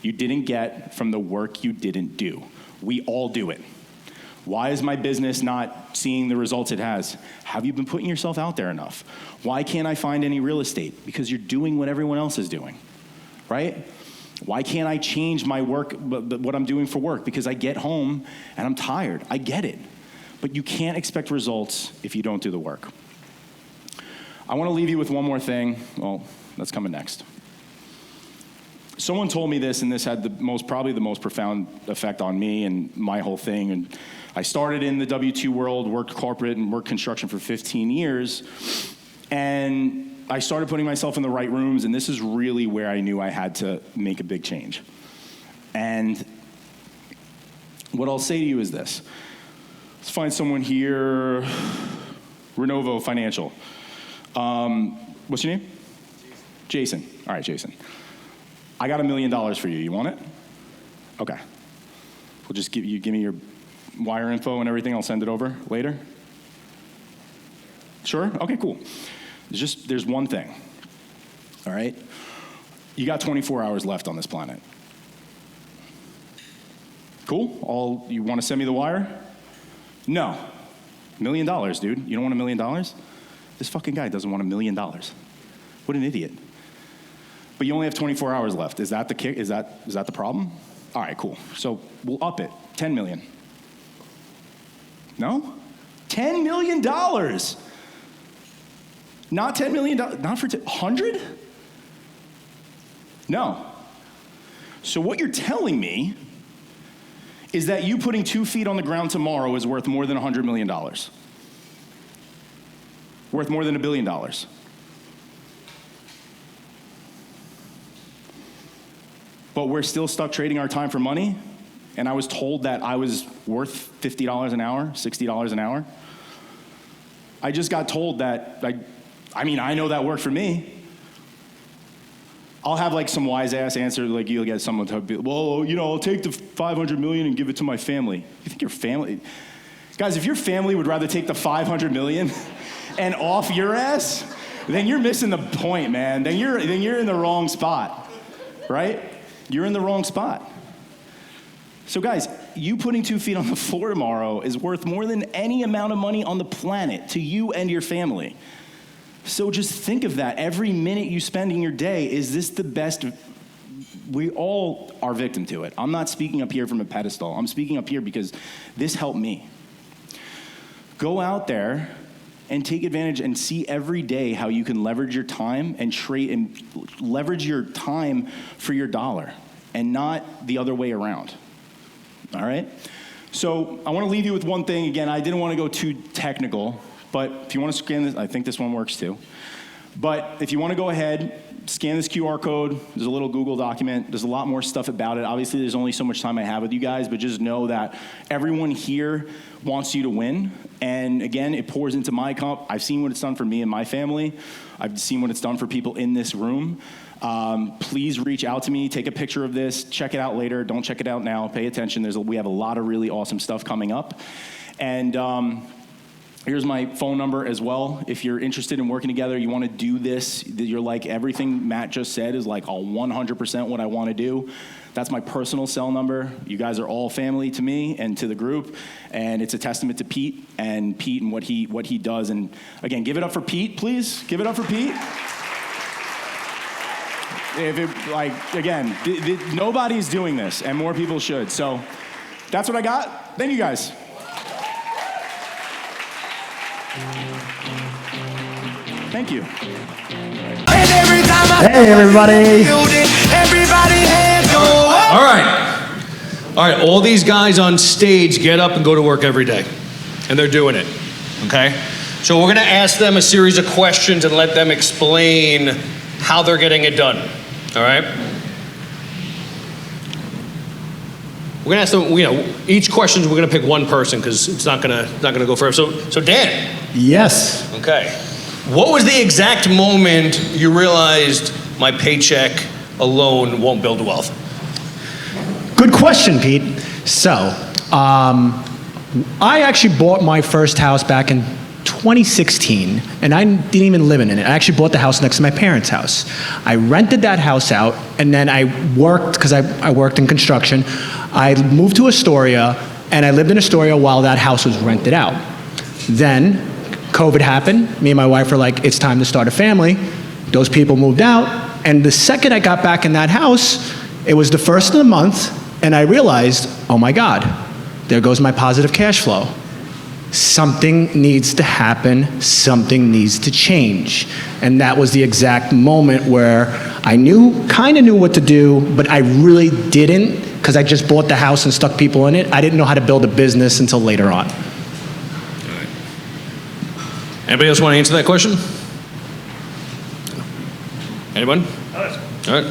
you didn't get from the work you didn't do. We all do it. Why is my business not seeing the results it has? Have you been putting yourself out there enough? Why can't I find any real estate? Because you're doing what everyone else is doing, right? Why can't I change my work, what I'm doing for work? Because I get home and I'm tired. I get it. But you can't expect results if you don't do the work. I want to leave you with one more thing. Well, that's coming next. Someone told me this, and this had probably the most profound effect on me and my whole thing. And I started in the W-2 world, worked corporate and worked construction for 15 years. And I started putting myself in the right rooms, and this is really where I knew I had to make a big change. And what I'll say to you is this. Let's find someone here. Renovo Financial. What's your name? Jason. All right, Jason. I got $1 million for you. You want it? Okay. We'll just give me your wire info and everything. I'll send it over later. Sure? Okay, cool. There's one thing. All right? You got 24 hours left on this planet. Cool? You want to send me the wire? No. $1 million, dude. You don't want $1 million? This fucking guy doesn't want $1 million. What an idiot. But you only have 24 hours left. Is that the kick? Is that the problem? All right, cool. So we'll up it. 10 million. No? $10 million. Not $10 million. Not for 100? No. So what you're telling me is that you putting 2 feet on the ground tomorrow is worth more than $100 million. Worth more than $1 billion. But we're still stuck trading our time for money, and I was told that I was worth $50 an hour, $60 an hour. I just got told that, I know that worked for me. I'll have like some wise ass answer, like you'll get someone to be, well, I'll take the 500 million and give it to my family. You think your family, guys, if your family would rather take the 500 million and off your ass, then you're missing the point, man. Then you're in the wrong spot, right? You're in the wrong spot. So guys, you putting 2 feet on the floor tomorrow is worth more than any amount of money on the planet to you and your family. So just think of that. Every minute you spend in your day, is this the best? We all are victim to it. I'm not speaking up here from a pedestal. I'm speaking up here because this helped me. Go out there and take advantage and see every day how you can leverage your time and trade and leverage your time for your dollar and not the other way around. All right? So I want to leave you with one thing. Again, I didn't want to go too technical, but if you want to scan this, I think this one works too. But if you want to go ahead, scan this QR code. There's a little Google document. There's a lot more stuff about it. Obviously, there's only so much time I have with you guys, but just know that everyone here wants you to win. And again, it pours into my cup. I've seen what it's done for me and my family. I've seen what it's done for people in this room. Please reach out to me. Take a picture of this. Check it out later. Don't check it out now. Pay attention. We have a lot of really awesome stuff coming up. And here's my phone number as well. If you're interested in working together, you want to do this, you're like, everything Matt just said is like 100% what I want to do. That's my personal cell number. You guys are all family to me and to the group, and it's a testament to Pete and what he does. And again, give it up for Pete, please. Give it up for Pete. Nobody's doing this, and more people should. So that's what I got. Thank you guys. Thank you. Hey, everybody. All right, all these guys on stage get up and go to work every day. And they're doing it, okay? So we're gonna ask them a series of questions and let them explain how they're getting it done, all right? We're gonna ask them, each question we're gonna pick one person because it's not gonna go forever. So Dan. Yes. Okay. What was the exact moment you realized my paycheck alone won't build wealth? Good question, Pete. So, I actually bought my first house back in 2016, and I didn't even live in it. I actually bought the house next to my parents' house. I rented that house out, and then I worked, because I worked in construction. I moved to Astoria, and I lived in Astoria while that house was rented out. Then, COVID happened. Me and my wife were like, it's time to start a family. Those people moved out, and the second I got back in that house, it was the first of the month, and I realized, oh my God, there goes my positive cash flow. something needs to happen, something needs to change. And that was the exact moment where I kind of knew what to do, but I really didn't, because I just bought the house and stuck people in it. I didn't know how to build a business until later on. Anybody else want to answer that question? Anyone? All right.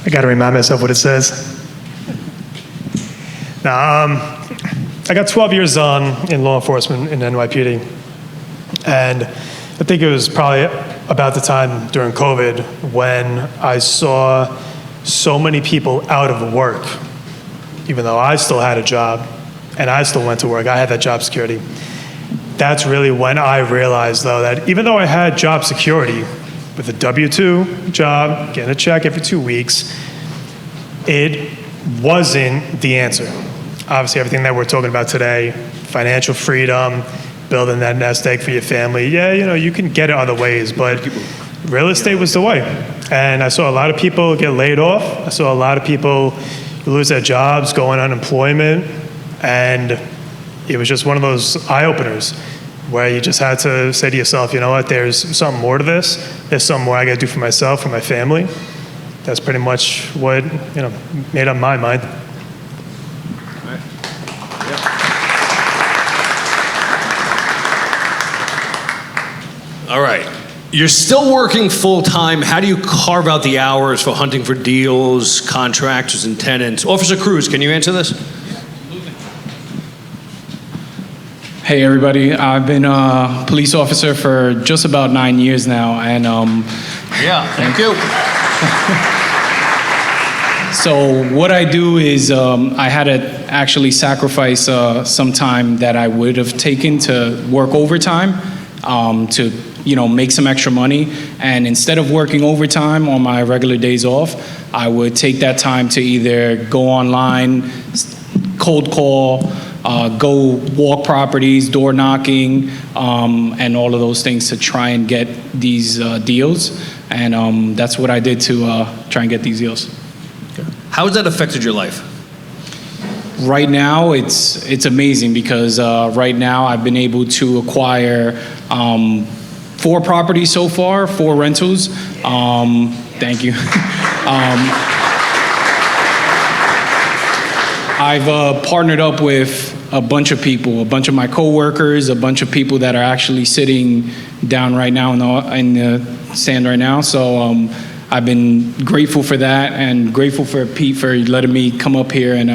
I got to remind myself what it says. Now, I got 12 years in law enforcement in NYPD. And I think it was probably about the time during COVID when I saw so many people out of work, even though I still had a job and I still went to work. I had that job security. That's really when I realized, though, that even though I had job security with a W-2 job, getting a check every 2 weeks, it wasn't the answer. Obviously, everything that we're talking about today, financial freedom, building that nest egg for your family, yeah, you can get it other ways, but real estate was the way. And I saw a lot of people get laid off. I saw a lot of people lose their jobs, go on unemployment, and it was just one of those eye-openers where you just had to say to yourself, you know what, there's something more to this. There's something more I gotta do for myself, for my family. That's pretty much what, made up my mind. All right. You're still working full-time. How do you carve out the hours for hunting for deals, contractors, and tenants? Officer Cruz, can you answer this? Hey everybody, I've been a police officer for just about 9 years now, and yeah, thank you. So what I do is I had to actually sacrifice some time that I would have taken to work overtime to make some extra money, and instead of working overtime on my regular days off, I would take that time to either go online, cold call, go walk properties, door knocking, and all of those things to try and get these deals. And that's what I did to try and get these deals. How has that affected your life? Right now, it's amazing because right now I've been able to acquire 4 properties so far, 4 rentals. Thank you. I've partnered up with a bunch of people, a bunch of my coworkers, a bunch of people that are actually sitting down right now in the stand right now. So I've been grateful for that, and grateful for Pete for letting me come up here, and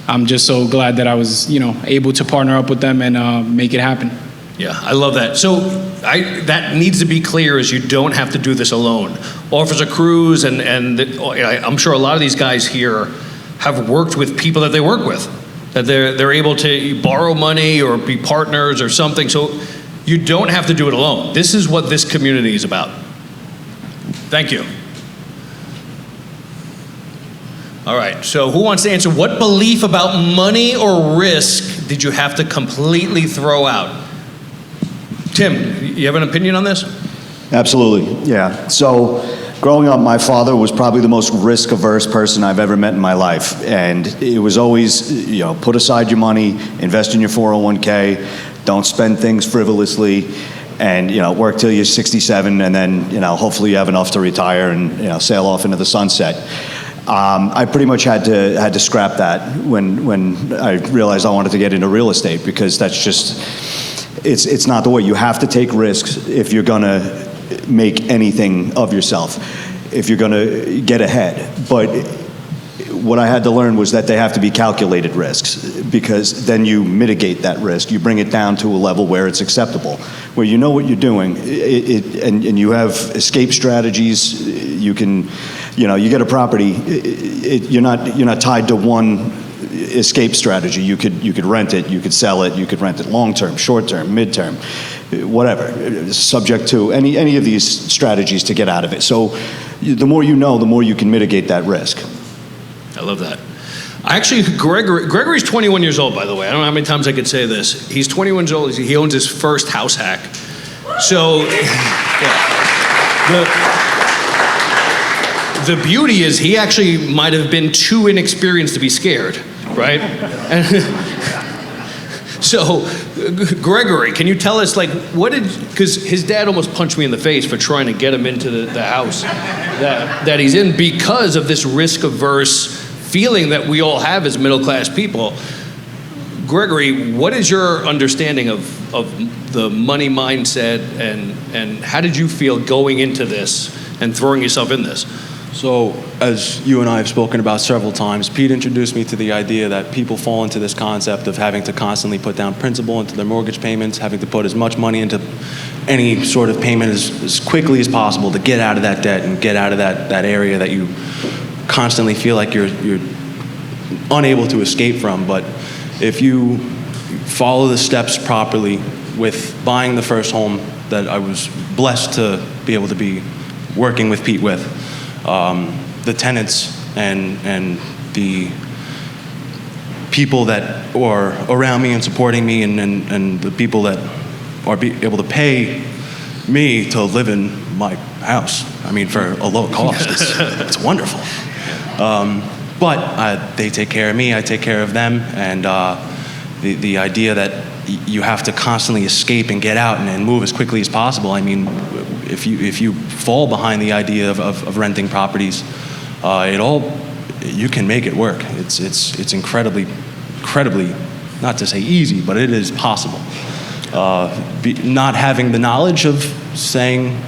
I'm just so glad that I was able to partner up with them and make it happen. Yeah, I love that. So that needs to be clear, is you don't have to do this alone. Officer Cruz and I'm sure a lot of these guys here have worked with people that they work with, that they're able to borrow money or be partners or something. So you don't have to do it alone. This is what this community is about. Thank you. All right, so who wants to answer? What belief about money or risk did you have to completely throw out? Tim, you have an opinion on this? Absolutely, yeah. So growing up, my father was probably the most risk-averse person I've ever met in my life. And it was always, put aside your money, invest in your 401k, don't spend things frivolously, and, work till you're 67, and then, hopefully you have enough to retire and, sail off into the sunset. I pretty much had to scrap that when I realized I wanted to get into real estate, because that's just, it's not the way. You have to take risks if you're gonna make anything of yourself, if you're gonna get ahead. But what I had to learn was that they have to be calculated risks, because then you mitigate that risk. You bring it down to a level where it's acceptable, where you know what you're doing, and you have escape strategies. You can, you get a property, you're not tied to one escape strategy. You could rent it, you could sell it, you could rent it long-term, short-term, mid-term, whatever, subject to any of these strategies to get out of it. So the more you know, the more you can mitigate that risk. I love that. Actually, Gregory's 21 years old, by the way. I don't know how many times I could say this. He's 21 years old. He owns his first house hack. So, the beauty is he actually might have been too inexperienced to be scared, right? So, Gregory, can you tell us, like, because his dad almost punched me in the face for trying to get him into the house that he's in because of this risk-averse feeling that we all have as middle-class people. Gregory, what is your understanding of the money mindset, and how did you feel going into this and throwing yourself in this? So, as you and I have spoken about several times, Pete introduced me to the idea that people fall into this concept of having to constantly put down principal into their mortgage payments, having to put as much money into any sort of payment as quickly as possible to get out of that debt and get out of that area that you constantly feel like you're unable to escape from. But if you follow the steps properly with buying the first home that I was blessed to be able to be working with Pete with, the tenants and the people that are around me and supporting me, and the people that are able to pay me to live in my house, I mean, for a low cost, it's wonderful. But they take care of me, I take care of them, and the idea that you have to constantly escape and get out and move as quickly as possible. I mean, if you fall behind the idea of renting properties, you can make it work. It's incredibly, not to say easy, but it is possible. Not having the knowledge of saying,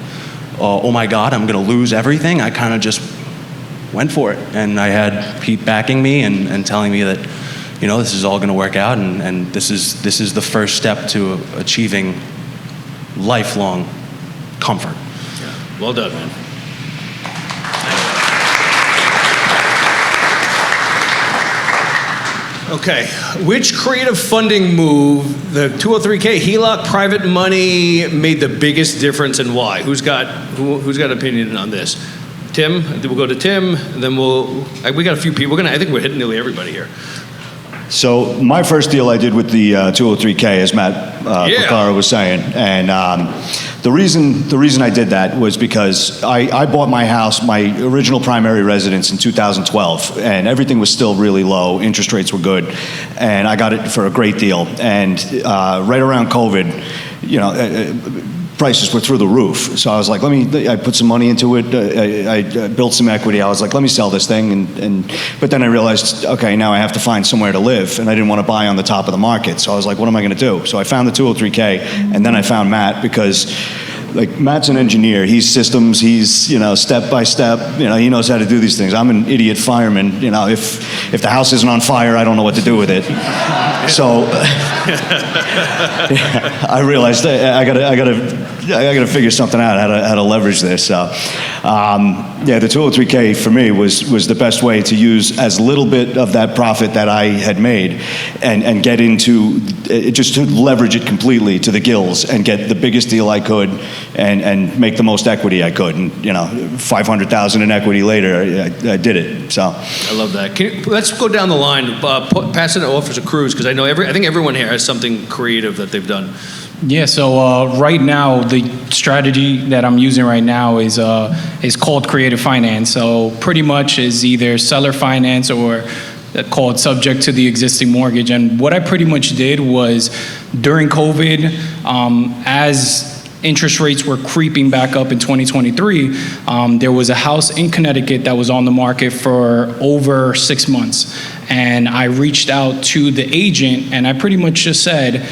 oh my God, I'm going to lose everything, I kind of just went for it. And I had Pete backing me and telling me that, you know, this is all going to work out, and this is the first step to achieving lifelong comfort. Yeah. Well done, man. Okay, which creative funding move, the 203K, HELOC, private money, made the biggest difference, and why? Who's got opinion on this? Tim, we'll go to Tim, and then we got a few people. I think we're hitting nearly everybody here. So my first deal I did with the 203K, as Matt Picara was saying, and the reason I did that was because I bought my house, my original primary residence, in 2012, and everything was still really low. Interest rates were good, and I got it for a great deal. And right around COVID, you know, prices were through the roof. So I was like, I put some money into it. I built some equity. I was like, let me sell this thing. But then I realized, okay, now I have to find somewhere to live, and I didn't want to buy on the top of the market. So I was like, what am I going to do? So I found the 203K, and then I found Matt, because like, Matt's an engineer. He's systems. He's, you know, step by step. You know, he knows how to do these things. I'm an idiot fireman. You know, if the house isn't on fire, I don't know what to do with it. So I realized I gotta figure something out how to leverage this. So the 203K for me was the best way to use as little bit of that profit that I had made and get into just to leverage it completely to the gills and get the biggest deal I could and make the most equity I could. And, you know, $500,000 in equity later, I did it. So I love that. Let's go down the line. Pass it off as a Cruz, because I think everyone here has something creative that they've done. Yeah, so right now, the strategy that I'm using right now is called creative finance. So pretty much is either seller finance or called subject to the existing mortgage. And what I pretty much did was, during COVID, as interest rates were creeping back up in 2023, there was a house in Connecticut that was on the market for over 6 months. And I reached out to the agent, and I pretty much just said,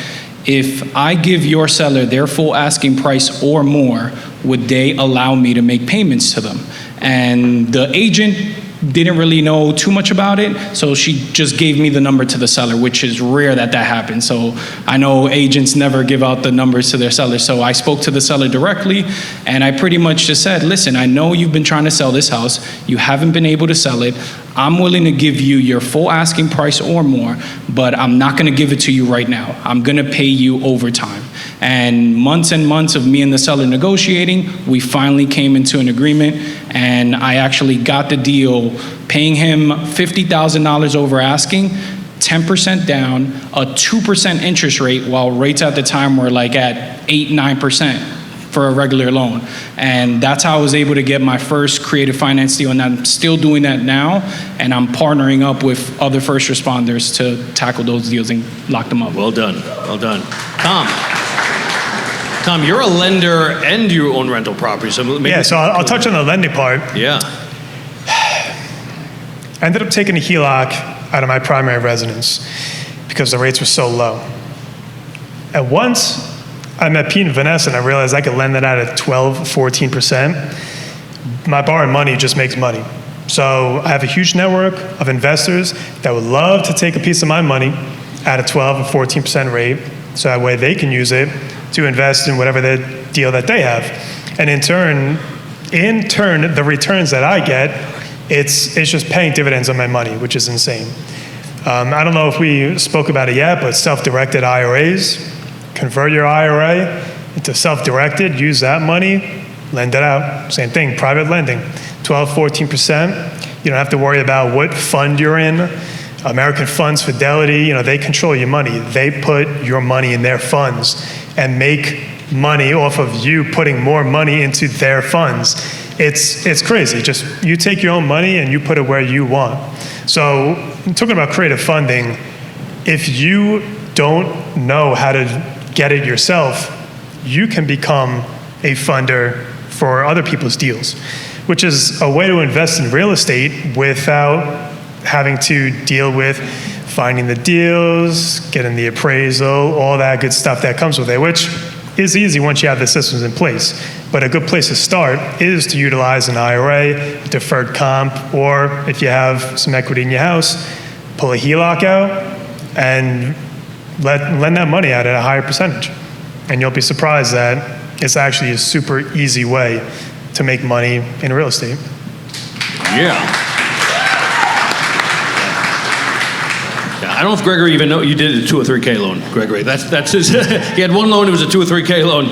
if I give your seller their full asking price or more, would they allow me to make payments to them? And the agent didn't really know too much about it, so she just gave me the number to the seller, which is rare that happens. So I know agents never give out the numbers to their sellers. So I spoke to the seller directly, and I pretty much just said, listen, I know you've been trying to sell this house. You haven't been able to sell it. I'm willing to give you your full asking price or more, but I'm not going to give it to you right now. I'm going to pay you over time. And months of me and the seller negotiating, we finally came into an agreement, and I actually got the deal, paying him $50,000 over asking, 10% down, a 2% interest rate, while rates at the time were like at 8-9%. for a regular loan. And that's how I was able to get my first creative finance deal, and I'm still doing that now, and I'm partnering up with other first responders to tackle those deals and lock them up. Well done, well done. Tom, you're a lender and you own rental properties. So maybe Yeah, so I'll touch on the lending part. Yeah. I ended up taking a HELOC out of my primary residence because the rates were so low. And once I met Pete and Vanessa and I realized I could lend that out at 12, 14%, my borrowed money just makes money. So I have a huge network of investors that would love to take a piece of my money at a 12 or 14% rate, so that way they can use it to invest in whatever the deal that they have. And in turn, the returns that I get, it's just paying dividends on my money, which is insane. I don't know if we spoke about it yet, but self-directed IRAs, convert your IRA into self-directed, use that money, lend it out. Same thing, private lending, 12, 14%. You don't have to worry about what fund you're in. American Funds, Fidelity, they control your money. They put your money in their funds and make money off of you putting more money into their funds. It's crazy. Just you take your own money and you put it where you want. So talking about creative funding, if you don't know how to get it yourself, you can become a funder for other people's deals, which is a way to invest in real estate without having to deal with finding the deals, getting the appraisal, all that good stuff that comes with it, which is easy once you have the systems in place. But a good place to start is to utilize an IRA, deferred comp, or if you have some equity in your house, pull a HELOC out and lend that money out at a higher percentage. And you'll be surprised that it's actually a super easy way to make money in real estate. Yeah. I don't know if Gregory even know you did a 2 or 3K loan, Gregory. That's his. He had one loan. It was a 2 or 3K loan.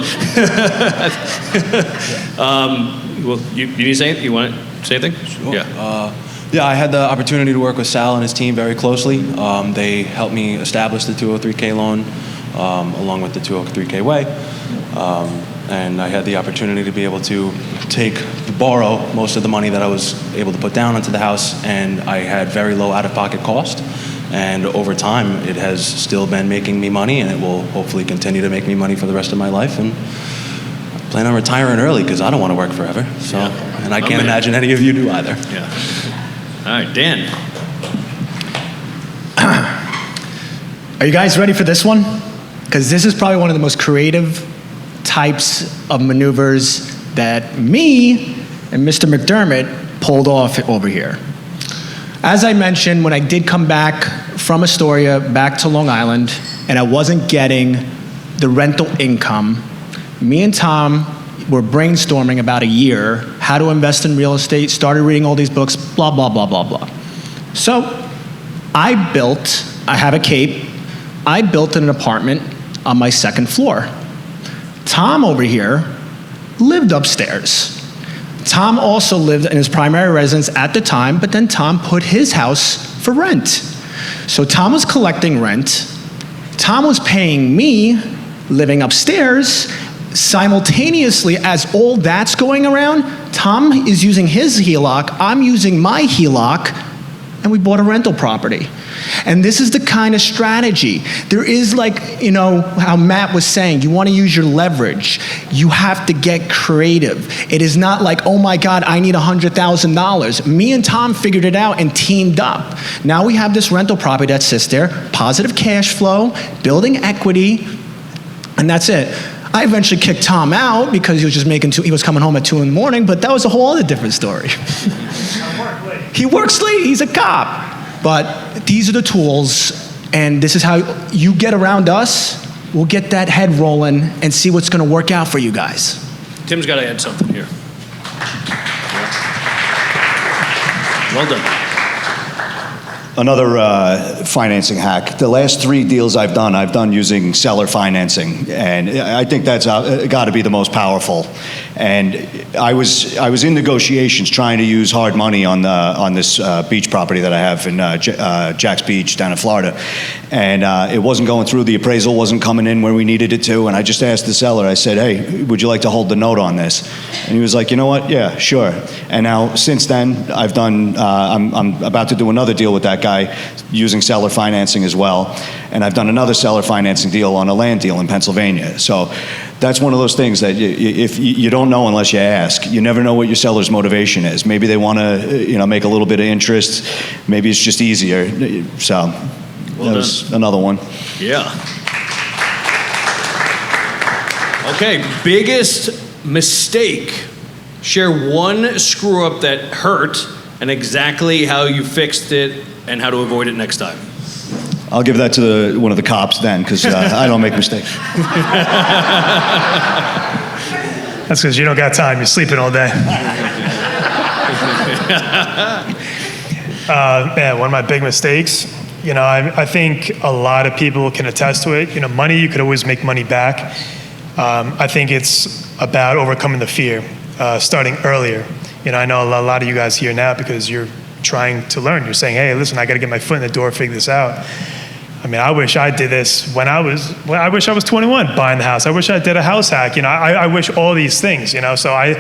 Well, you need to say it? You want to say anything? Sure. Yeah. Yeah, I had the opportunity to work with Sal and his team very closely. They helped me establish the 203K loan along with the 203K way. And I had the opportunity to be able to borrow most of the money that I was able to put down into the house, and I had very low out-of-pocket cost. And over time, it has still been making me money, and it will hopefully continue to make me money for the rest of my life. And I plan on retiring early because I don't want to work forever. So, yeah. And I can't imagine any of you do either. Yeah. All right, Dan. Are you guys ready for this one? Because this is probably one of the most creative types of maneuvers that me and Mr. McDermott pulled off over here. As I mentioned, when I did come back from Astoria back to Long Island and I wasn't getting the rental income, me and Tom were brainstorming about a year how to invest in real estate, started reading all these books, blah, blah, blah, blah, blah. So I have a cape, I built an apartment on my second floor. Tom over here lived upstairs. Tom also lived in his primary residence at the time, but then Tom put his house for rent. So Tom was collecting rent. Tom was paying me living upstairs. Simultaneously, as all that's going around, Tom is using his HELOC, I'm using my HELOC, and we bought a rental property. And this is the kind of strategy. There is how Matt was saying, you want to use your leverage. You have to get creative. It is not like, oh my God, I need $100,000. Me and Tom figured it out and teamed up. Now we have this rental property that sits there, positive cash flow, building equity, and that's it. I eventually kicked Tom out because he was just he was coming home at 2 in the morning, but that was a whole other different story. He works late, he's a cop. But these are the tools, and this is how you get around us. We'll get that head rolling and see what's going to work out for you guys. Tim's got to add something here. Well done. Another financing hack. The last 3 deals I've done using seller financing, and I think that's got to be the most powerful. And I was in negotiations trying to use hard money on this beach property that I have in Jack's Beach down in Florida, and it wasn't going through. The appraisal wasn't coming in where we needed it to, and I just asked the seller. I said, "Hey, would you like to hold the note on this?" And he was like, "You know what? Yeah, sure." And now since then, I've done. I'm about to do another deal with that guy using seller financing as well, and I've done another seller financing deal on a land deal in Pennsylvania. So that's one of those things that if you don't know unless you ask. You never know what your seller's motivation is. Maybe they want to make a little bit of interest. Maybe it's just easier. So that was another one. Yeah. Okay, biggest mistake. Share one screw up that hurt and exactly how you fixed it and how to avoid it next time. I'll give that to one of the cops then, because I don't make mistakes. That's because you don't got time. You're sleeping all day. Man, one of my big mistakes, I think a lot of people can attest to it. Money, you could always make money back. I think it's about overcoming the fear, starting earlier. I know a lot of you guys here now because you're trying to learn. You're saying, hey, listen, I got to get my foot in the door, figure this out. I mean, I wish I did this I wish I was 21 buying the house. I wish I did a house hack. I wish all these things, So I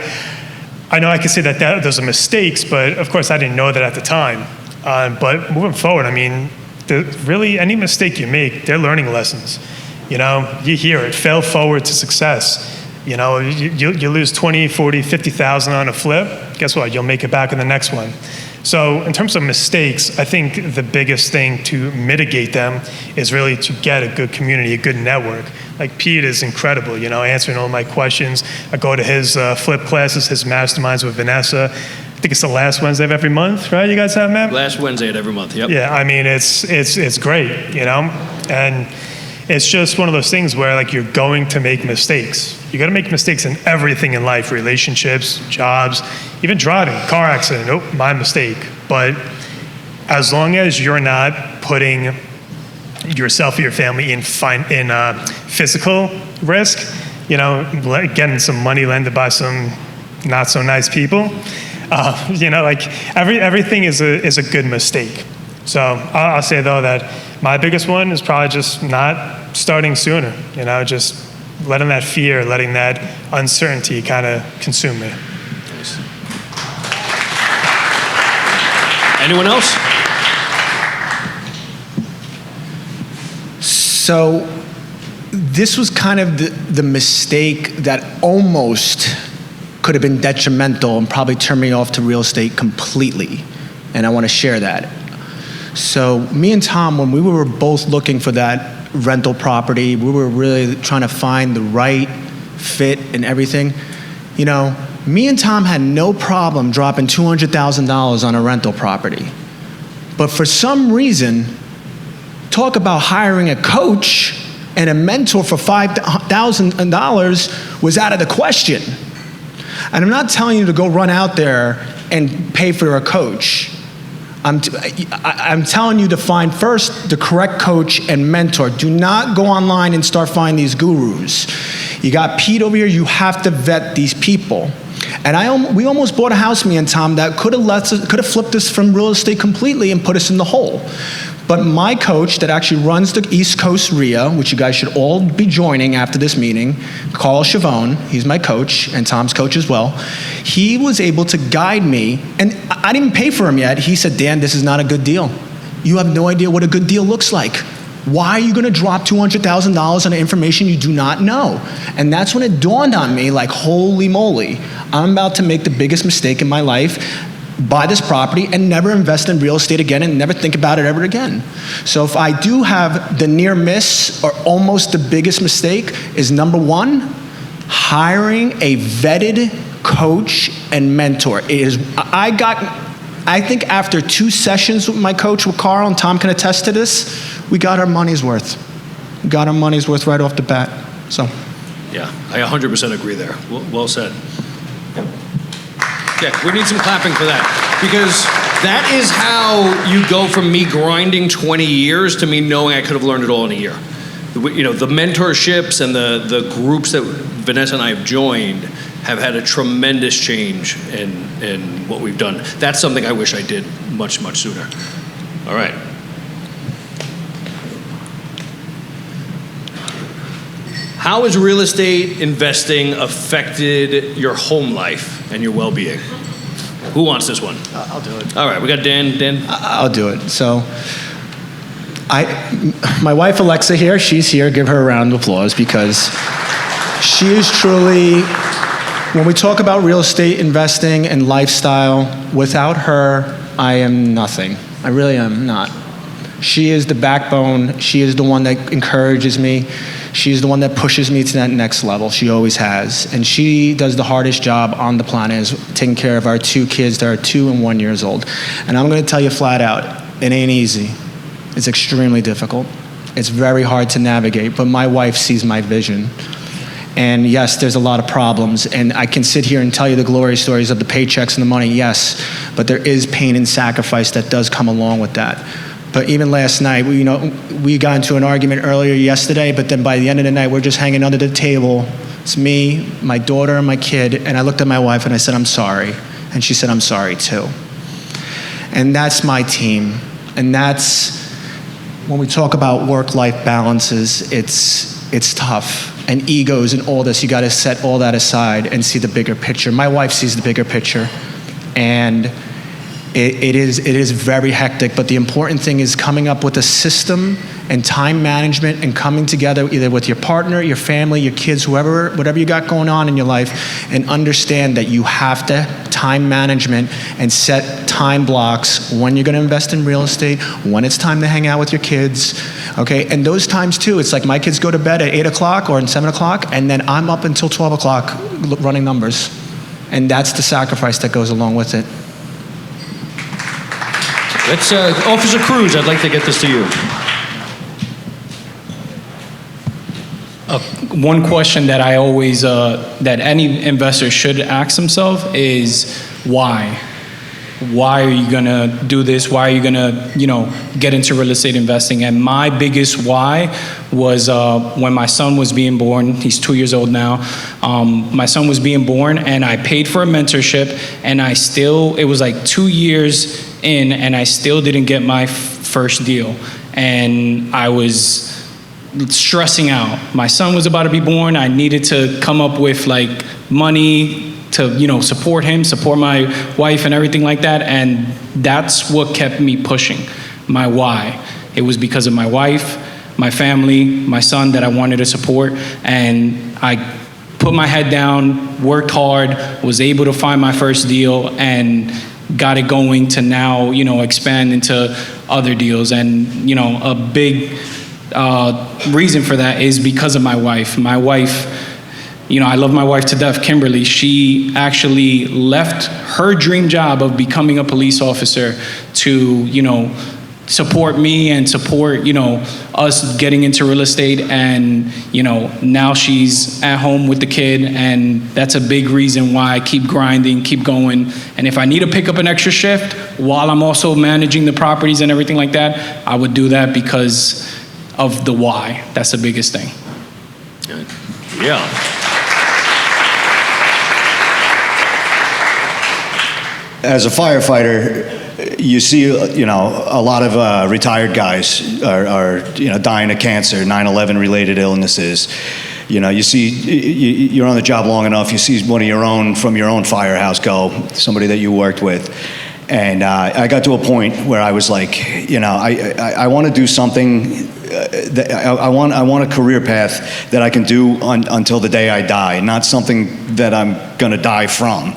know I can say that those are mistakes, but of course I didn't know that at the time. But moving forward, I mean, really any mistake you make, they're learning lessons. You hear it, fail forward to success. You lose 20, 40, 50,000 on a flip. Guess what? You'll make it back in the next one. So in terms of mistakes, I think the biggest thing to mitigate them is really to get a good community, a good network. Like Pete is incredible, answering all my questions. I go to his flip classes, his masterminds with Vanessa. I think it's the last Wednesday of every month, right? You guys have, Matt? Last Wednesday of every month, yep. Yeah, I mean, it's great, And it's just one of those things where you're going to make mistakes. You got to make mistakes in everything in life, relationships, jobs, even driving, car accident. Oh, my mistake. But as long as you're not putting yourself or your family in physical risk, getting some money lended by some not so nice people, everything is a good mistake. So I'll say though that my biggest one is probably just not starting sooner, just letting that fear, letting that uncertainty kind of consume me. Nice. Anyone else? So this was kind of the mistake that almost could have been detrimental and probably turned me off to real estate completely. And I want to share that. So me and Tom, when we were both looking for that rental property, we were really trying to find the right fit and everything. Me and Tom had no problem dropping $200,000 on a rental property. But for some reason, talk about hiring a coach and a mentor for $5,000 was out of the question. And I'm not telling you to go run out there and pay for a coach. I'm telling you to find first the correct coach and mentor. Do not go online and start finding these gurus. You got Pete over here, you have to vet these people. And we almost bought a house, me and Tom, that could have flipped us from real estate completely and put us in the hole. But my coach that actually runs the East Coast RIA, which you guys should all be joining after this meeting, Carl Chavone, he's my coach and Tom's coach as well. He was able to guide me, and I didn't pay for him yet. He said, Dan, this is not a good deal. You have no idea what a good deal looks like. Why are you going to drop $200,000 on information you do not know? And that's when it dawned on me, holy moly, I'm about to make the biggest mistake in my life, buy this property and never invest in real estate again and never think about it ever again. So if I do have the near miss or almost the biggest mistake is number one, hiring a vetted coach and mentor. I think after 2 sessions with my coach, with Carl, and Tom can attest to this, we got our money's worth. We got our money's worth right off the bat, so. Yeah, I 100% agree there. Well said. Yeah, we need some clapping for that because That is how you go from me grinding 20 years to me knowing I could have learned it all in a year. You know, the mentorships and the groups that Vanessa and I have joined have had a tremendous change in what we've done. That's something I wish I did much, much sooner. All right. How has real estate investing affected your home life and your well-being? Who wants this one? I'll do it. All right, we got Dan. I'll do it. So, my wife Alexa here, she's here. Give her a round of applause because she is truly, when we talk about real estate investing and lifestyle, without her, I am nothing. I really am not. She is the backbone. She is the one that encourages me. She's the one that pushes me to that next level. She always has. And she does the hardest job on the planet, is taking care of our 2 kids that are 2 and 1 years old. And I'm going to tell you flat out, it ain't easy. It's extremely difficult. It's very hard to navigate, but my wife sees my vision. And yes, there's a lot of problems, and I can sit here and tell you the glory stories of the paychecks and the money, yes, but there is pain and sacrifice that does come along with that. But even last night, we got into an argument earlier yesterday, but then by the end of the night, we're just hanging under the table. It's me, my daughter, and my kid, and I looked at my wife and I said, I'm sorry. And she said, I'm sorry too. And that's my team. And that's, when we talk about work-life balances, it's tough. And egos and all this, you gotta set all that aside and see the bigger picture. My wife sees the bigger picture, and it is very hectic, but the important thing is coming up with a system and time management and coming together either with your partner, your family, your kids, whatever you got going on in your life, and understand that you have to time management and set time blocks when you're gonna invest in real estate, when it's time to hang out with your kids, okay? And those times too, it's like my kids go to bed at 8 o'clock or 7 o'clock, and then I'm up until 12 o'clock running numbers. And that's the sacrifice that goes along with it. Let's, Officer Cruz, I'd like to get this to you. One question that I always, that any investor should ask themselves is why? Why are you gonna do this? Why are you gonna, get into real estate investing? And my biggest why was when my son was being born. He's 2 years old now. My son was being born, and I paid for a mentorship, and it was like 2 years in, and I still didn't get my first deal. And I was stressing out. My son was about to be born. I needed to come up with like money to, support him, support my wife and everything like that. And that's what kept me pushing, my why. It was because of my wife, my family, my son that I wanted to support. And I put my head down, worked hard, was able to find my first deal, and got it going to now, expand into other deals. And, a big reason for that is because of my wife. My wife, I love my wife to death, Kimberly. She actually left her dream job of becoming a police officer to, support me and support, us getting into real estate. And, now she's at home with the kid, and that's a big reason why I keep grinding, keep going. And if I need to pick up an extra shift while I'm also managing the properties and everything like that, I would do that because of the why. That's the biggest thing. Good. Yeah. As a firefighter, you see, a lot of retired guys are dying of cancer, 9/11 related illnesses. You see, you're on the job long enough, you see one of your own from your own firehouse go, somebody that you worked with. And I got to a point where I was like, I want to do something. I want a career path that I can do until the day I die, not something that I'm going to die from.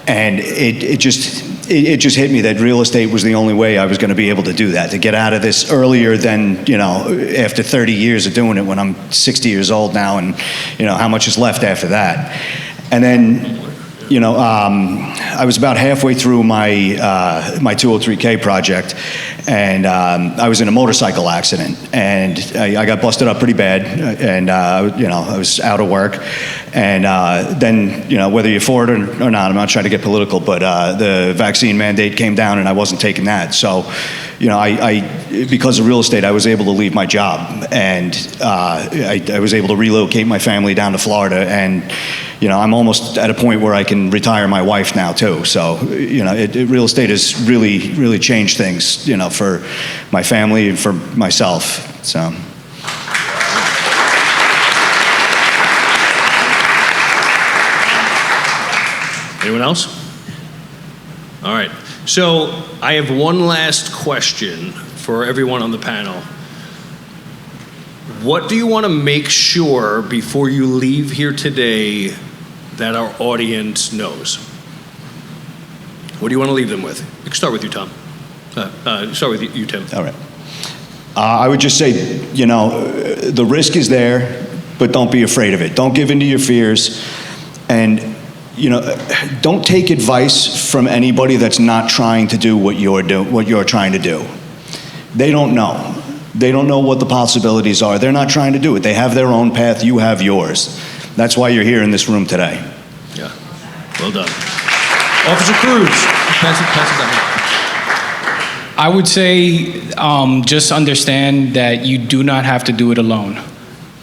And it just hit me that real estate was the only way I was going to be able to do that, to get out of this earlier than, after 30 years of doing it, when I'm 60 years old now, and, how much is left after that. And then, I was about halfway through my 203K project, and I was in a motorcycle accident, and I got busted up pretty bad, and I was out of work, And then, whether you're for it or not, I'm not trying to get political, but the vaccine mandate came down and I wasn't taking that. So, because of real estate, I was able to leave my job, and I was able to relocate my family down to Florida, and I'm almost at a point where I can retire my wife now too. So real estate has really changed things, for my family and for myself. So. Anyone else? All right. So I have one last question for everyone on the panel. What do you want to make sure before you leave here today that our audience knows? What do you want to leave them with? You can start with you, Tom. Start with you, Tim. All right. I would just say, the risk is there, but don't be afraid of it. Don't give in to your fears. And don't take advice from anybody that's not trying to do what you're trying to do. They don't know. They don't know what the possibilities are. They're not trying to do it. They have their own path. You have yours. That's why you're here in this room today. Yeah. Well done. Officer Cruz. Pass it down. I would say just understand that you do not have to do it alone.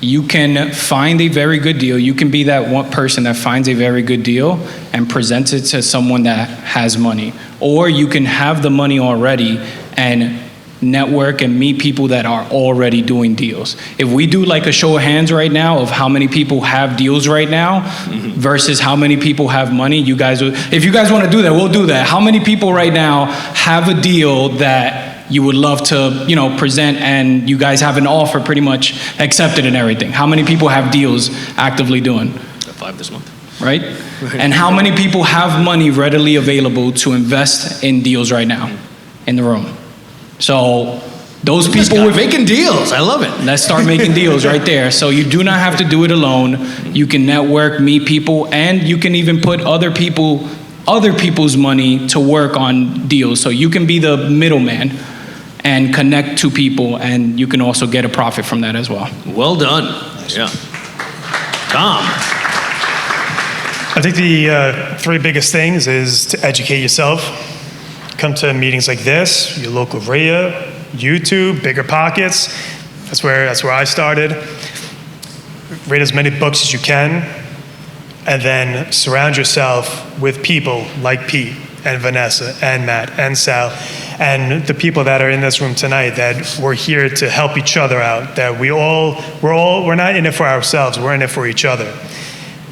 You can find a very good deal. You can be that one person that finds a very good deal and presents it to someone that has money. Or you can have the money already and network and meet people that are already doing deals. If we do like a show of hands right now of how many people have deals right now versus how many people have money, if you guys want to do that, we'll do that. How many people right now have a deal that you would love to, present, and you guys have an offer pretty much accepted and everything? How many people have deals actively doing? 5 this month. Right? And how many people have money readily available to invest in deals right now in the room? So those people with making deals, I love it. Let's start making deals right there. So you do not have to do it alone. You can network, meet people, and you can even put other people's money to work on deals. So you can be the middleman and connect to people, and you can also get a profit from that as well. Well done. Yeah. Tom. I think the 3 biggest things is to educate yourself. Come to meetings like this, your local radio, YouTube, Bigger Pockets. That's where I started. Read as many books as you can, and then surround yourself with people like Pete and Vanessa and Matt and Sal and the people that are in this room tonight, that we're here to help each other out, that we're not in it for ourselves, we're in it for each other.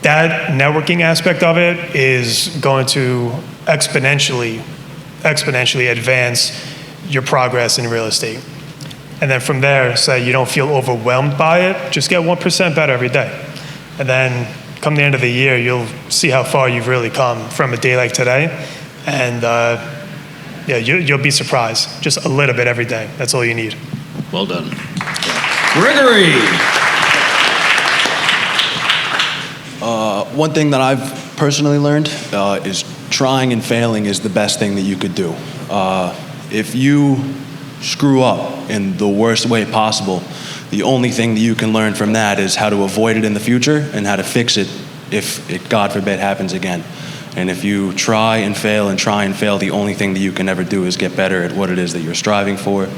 That networking aspect of it is going to exponentially advance your progress in real estate. And then from there, so you don't feel overwhelmed by it, just get 1% better every day. And then come the end of the year, you'll see how far you've really come from a day like today. And you'll be surprised. Just a little bit every day. That's all you need. Well done. Gregory. One thing that I've personally learned is trying and failing is the best thing that you could do. If you screw up in the worst way possible, the only thing that you can learn from that is how to avoid it in the future and how to fix it if it, God forbid, happens again. And if you try and fail, the only thing that you can ever do is get better at what it is that you're striving for,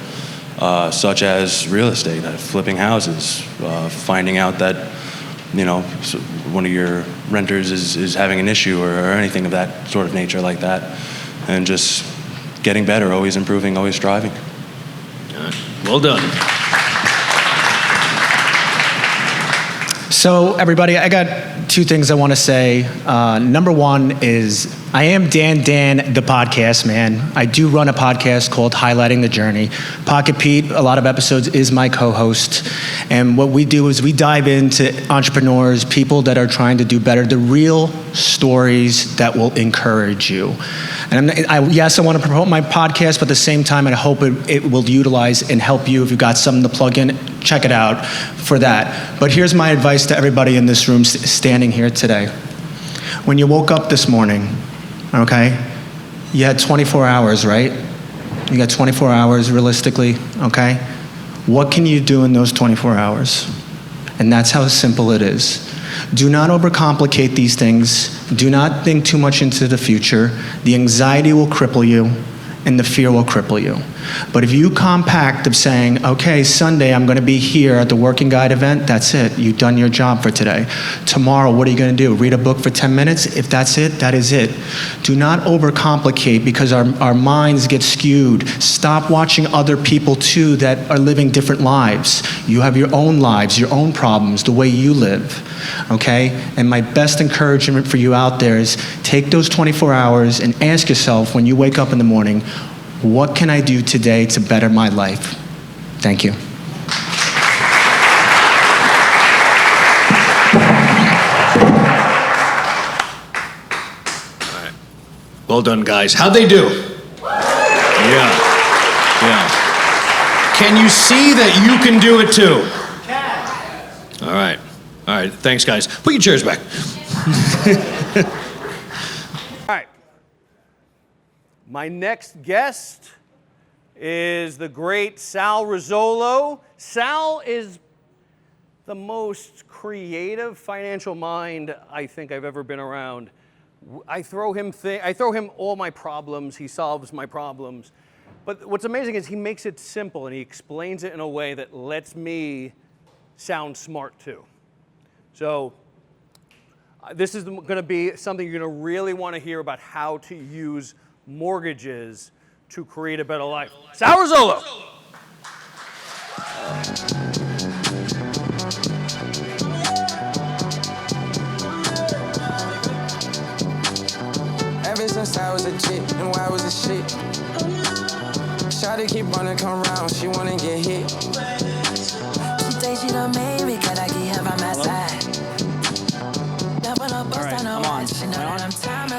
such as real estate, flipping houses, finding out that one of your renters is having an issue or anything of that sort of nature like that, and just getting better, always improving, always striving. Well done. So everybody, I got 2 things I want to say. Number 1 is I am Dan, the podcast man. I do run a podcast called Highlighting the Journey. Pocket Pete, a lot of episodes, is my co-host. And what we do is we dive into entrepreneurs, people that are trying to do better, the real stories that will encourage you. And yes, I want to promote my podcast, but at the same time, I hope it will utilize and help you. If you've got something to plug in, check it out for that. But here's my advice to everybody in this room standing here today. When you woke up this morning, okay, you had 24 hours, right? You got 24 hours realistically, okay? What can you do in those 24 hours? And that's how simple it is. Do not overcomplicate these things. Do not think too much into the future. The anxiety will cripple you, and the fear will cripple you. But if you compact of saying, okay, Sunday I'm going to be here at the Working Guide event, that's it. You've done your job for today. Tomorrow, what are you going to do? Read a book for 10 minutes? If that's it, that is it. Do not overcomplicate because our minds get skewed. Stop watching other people too that are living different lives. You have your own lives, your own problems, the way you live. Okay? And my best encouragement for you out there is take those 24 hours and ask yourself when you wake up in the morning, what can I do today to better my life? Thank you. All right. Well done, guys. How'd they do? Yeah. Can you see that you can do it too? All right. All right. Thanks, guys. Put your chairs back. All right. My next guest is the great Sal Rizzolo. Sal is the most creative financial mind I think I've ever been around. I throw him all my problems. He solves my problems. But what's amazing is he makes it simple and he explains it in a way that lets me sound smart too. So this is going to be something you're going to really want to hear about how to use mortgages to create a better life. Sal Rizzolo. Ever since I was a chick, and why was a shit? Try to keep running, come round, she wanna get hit. She say she done made me, cause I keep her by my side. All right,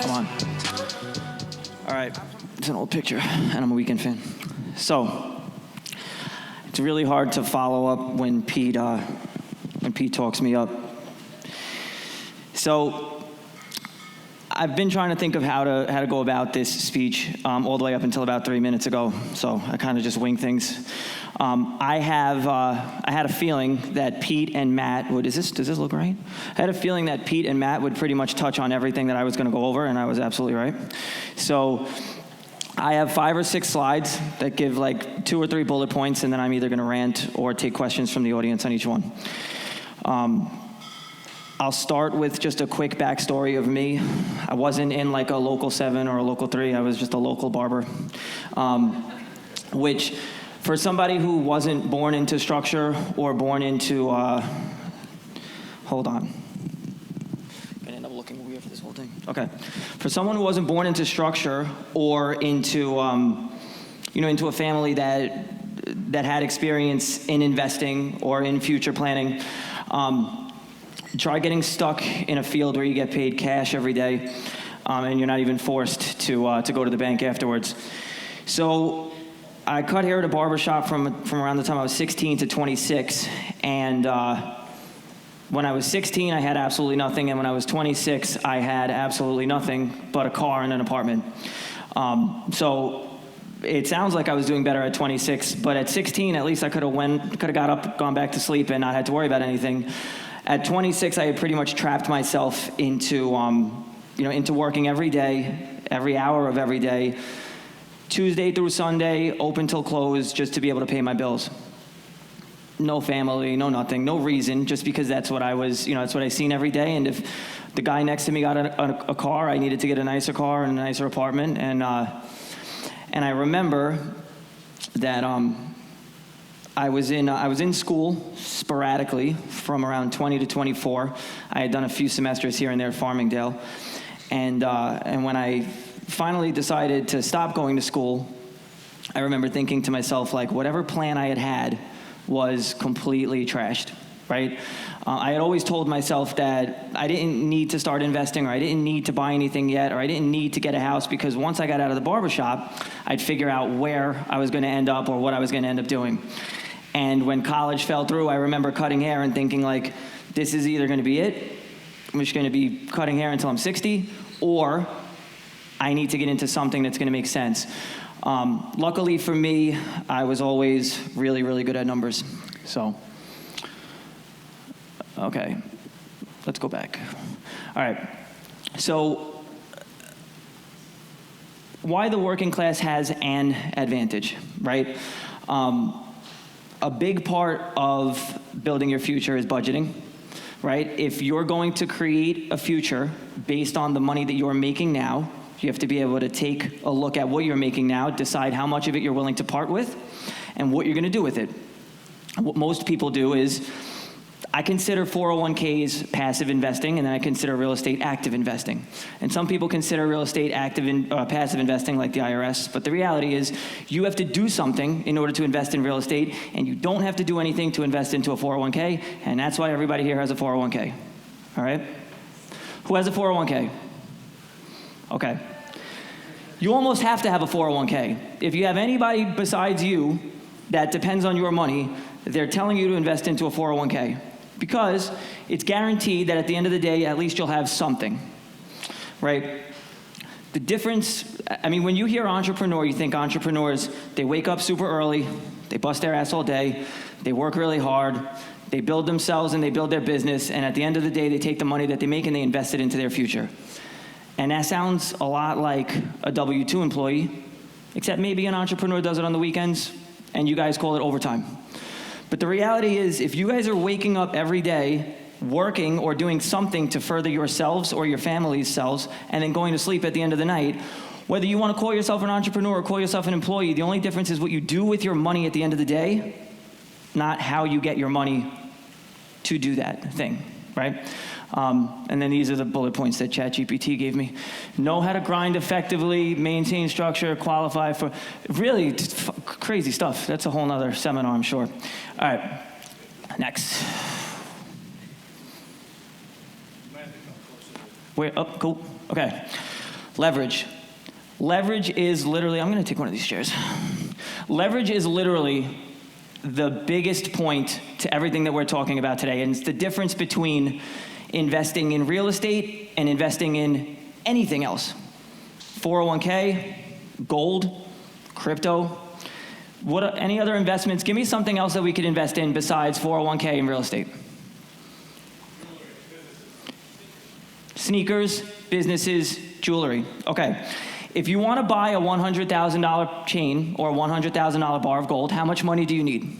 come on. All right, it's an old picture, and I'm a Weekend fan. So, it's really hard to follow up when Pete talks me up. So, I've been trying to think of how to go about this speech all the way up until about 3 minutes ago. So I kind of just wing things. I had a feeling that Pete and Matt would. Does this look right? I had a feeling that Pete and Matt would pretty much touch on everything that I was going to go over, and I was absolutely right. So I have 5 or 6 slides that give like 2 or 3 bullet points, and then I'm either going to rant or take questions from the audience on each one. I'll start with just a quick backstory of me. I wasn't in like a local 7 or a local 3. I was just a local barber, which for somebody who wasn't born into structure or born into, hold on. I'm gonna end up looking weird for this whole thing. Okay. For someone who wasn't born into structure or into, into a family that had experience in investing or in future planning, try getting stuck in a field where you get paid cash every day, and you're not even forced to go to the bank afterwards. So I cut hair at a barbershop from around the time I was 16 to 26, and when I was 16, I had absolutely nothing, and when I was 26, I had absolutely nothing but a car and an apartment. So it sounds like I was doing better at 26, but at 16, at least I could have got up, gone back to sleep, and not had to worry about anything. At 26, I had pretty much trapped myself into working every day, every hour of every day, Tuesday through Sunday, open till close, just to be able to pay my bills. No family, no nothing, no reason, just because that's what I was, that's what I seen every day. And if the guy next to me got a car, I needed to get a nicer car and a nicer apartment. And I remember that I was in school sporadically from around 20 to 24. I had done a few semesters here and there at Farmingdale. And when I finally decided to stop going to school, I remember thinking to myself, like, whatever plan I had was completely trashed, right? I had always told myself that I didn't need to start investing, or I didn't need to buy anything yet, or I didn't need to get a house, because once I got out of the barbershop, I'd figure out where I was going to end up or what I was going to end up doing. And when college fell through, I remember cutting hair and thinking, like, this is either going to be it, I'm just going to be cutting hair until I'm 60, or I need to get into something that's going to make sense. Luckily for me, I was always really, really good at numbers. So, okay. let's go back. All right, so why the working class has an advantage, right? A big part of building your future is budgeting, right? If you're going to create a future based on the money that you're making now, you have to be able to take a look at what you're making now, decide how much of it you're willing to part with, and what you're going to do with it. What most people do is, I consider 401ks passive investing, and then I consider real estate active investing. And some people consider real estate passive investing like the IRS, but the reality is you have to do something in order to invest in real estate, and you don't have to do anything to invest into a 401k, and that's why everybody here has a 401k, all right? Who has a 401k? Okay. You almost have to have a 401k. If you have anybody besides you that depends on your money, they're telling you to invest into a 401k. Because it's guaranteed that at the end of the day, at least you'll have something, right? The difference, I mean, when you hear entrepreneur, you think entrepreneurs, they wake up super early, they bust their ass all day, they work really hard, they build themselves and they build their business, and at the end of the day, they take the money that they make and they invest it into their future. And that sounds a lot like a W-2 employee, except maybe an entrepreneur does it on the weekends, and you guys call it overtime. But the reality is, if you guys are waking up every day, working or doing something to further yourselves or your family's selves, and then going to sleep at the end of the night, whether you want to call yourself an entrepreneur or call yourself an employee, the only difference is what you do with your money at the end of the day, not how you get your money to do that thing, right? And then these are the bullet points that ChatGPT gave me. Know how to grind effectively, maintain structure, qualify for, really crazy stuff. That's a whole nother seminar, I'm sure. All right, next. Wait, oh, cool, okay. Leverage. Leverage is literally, I'm gonna take one of these chairs. Leverage is literally the biggest point to everything that we're talking about today, and it's the difference between investing in real estate and investing in anything else. 401k, gold, crypto, any other investments? Give me something else that we could invest in besides 401k and real estate. Sneakers, businesses, jewelry. Okay. If you want to buy a $100,000 chain or a $100,000 bar of gold, how much money do you need?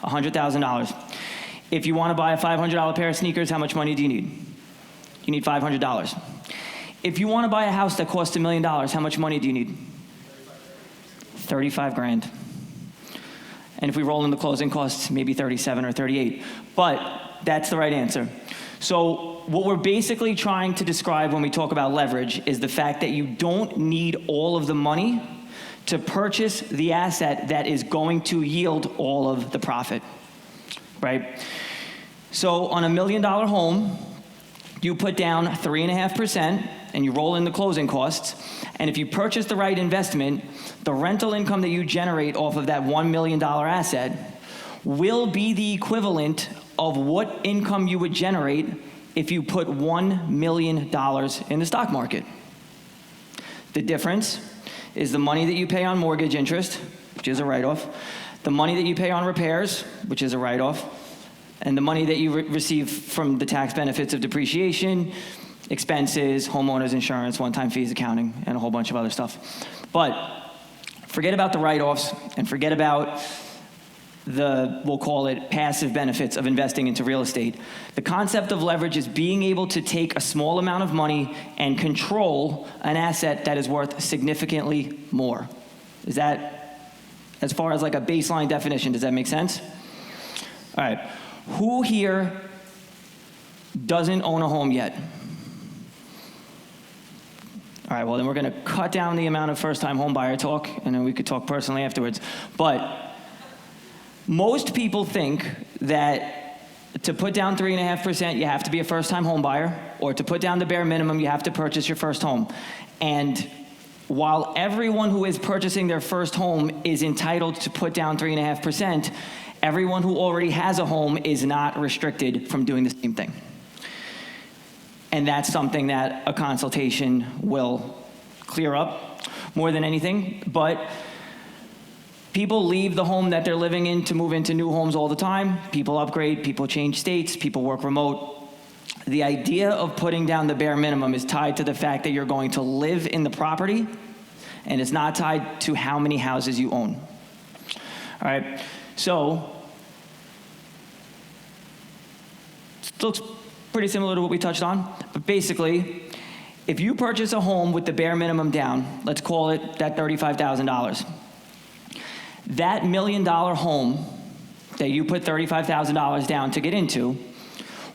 $100,000. If you want to buy a $500 pair of sneakers, how much money do you need? You need $500. If you want to buy a house that costs $1 million, how much money do you need? 35 grand. And if we roll in the closing costs, maybe 37 or 38. But that's the right answer. So what we're basically trying to describe when we talk about leverage is the fact that you don't need all of the money to purchase the asset that is going to yield all of the profit, right? So on $1 million home, you put down 3.5% and you roll in the closing costs. And if you purchase the right investment, the rental income that you generate off of that $1 million asset will be the equivalent of what income you would generate if you put $1 million in the stock market. The difference is the money that you pay on mortgage interest, which is a write-off, the money that you pay on repairs, which is a write-off, and the money that you receive from the tax benefits of depreciation, expenses, homeowners insurance, one-time fees, accounting, and a whole bunch of other stuff. But forget about the write-offs and forget about the, we'll call it, passive benefits of investing into real estate. The concept of leverage is being able to take a small amount of money and control an asset that is worth significantly more. Is that, as far as like a baseline definition, does that make sense? All right, who here doesn't own a home yet? All right, well then we're gonna cut down the amount of first-time home buyer talk, and then we could talk personally afterwards. But most people think that to put down 3.5%, you have to be a first-time home buyer, or to put down the bare minimum, you have to purchase your first home. And while everyone who is purchasing their first home is entitled to put down 3.5%, everyone who already has a home is not restricted from doing the same thing. And that's something that a consultation will clear up more than anything. But people leave the home that they're living in to move into new homes all the time. People upgrade, people change states, people work remote. The idea of putting down the bare minimum is tied to the fact that you're going to live in the property, and it's not tied to how many houses you own. All right, so it looks pretty similar to what we touched on, but basically, if you purchase a home with the bare minimum down, let's call it that $35,000, that $1 million home that you put $35,000 down to get into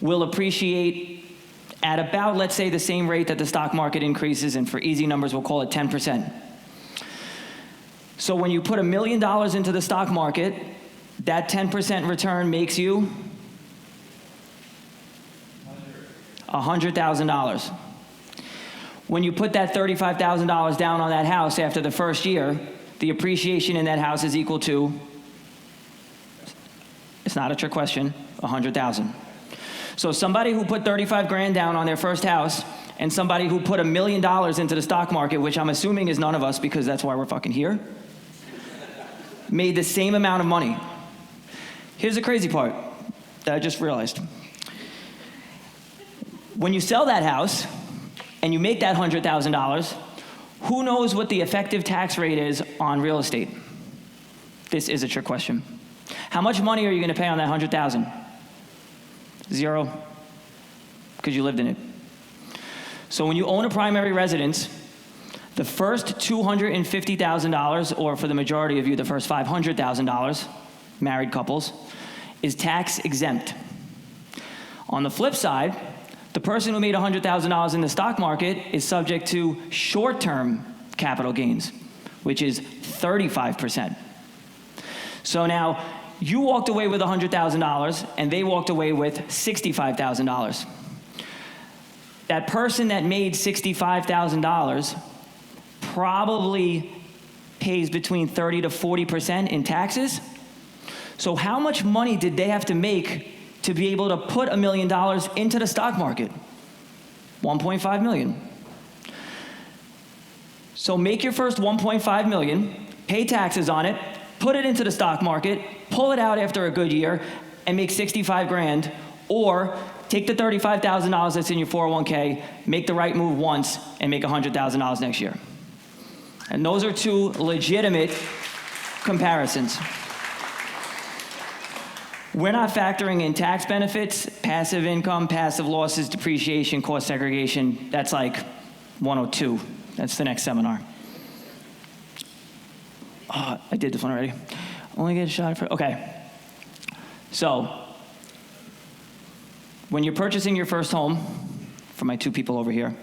will appreciate at about, let's say, the same rate that the stock market increases, and for easy numbers, we'll call it 10%. So when you put $1 million into the stock market, that 10% return makes you $100,000. When you put that $35,000 down on that house after the first year, the appreciation in that house is equal to, it's not a trick question, $100,000. So somebody who put 35 grand down on their first house and somebody who put $1 million into the stock market, which I'm assuming is none of us because that's why we're fucking here, made the same amount of money. Here's the crazy part that I just realized. When you sell that house and you make that $100,000, who knows what the effective tax rate is on real estate? This is a trick question. How much money are you going to pay on that $100,000? 0, because you lived in it. So when you own a primary residence, the first $250,000, or for the majority of you, the first $500,000, married couples, is tax exempt. On the flip side, the person who made $100,000 in the stock market is subject to short-term capital gains, which is 35%. So now, you walked away with $100,000, and they walked away with $65,000. That person that made $65,000 probably pays between 30 to 40% in taxes. So how much money did they have to make to be able to put $1 million into the stock market? $1.5 million. So make your first $1.5 million, pay taxes on it, put it into the stock market, pull it out after a good year, and make 65 grand, or take the $35,000 that's in your 401k, make the right move once, and make $100,000 next year. And those are two legitimate comparisons. We're not factoring in tax benefits, passive income, passive losses, depreciation, cost segregation. That's like 102. That's the next seminar. Oh, I did this one already. Only get a shot for, okay. So, when you're purchasing your first home, for my two people over here,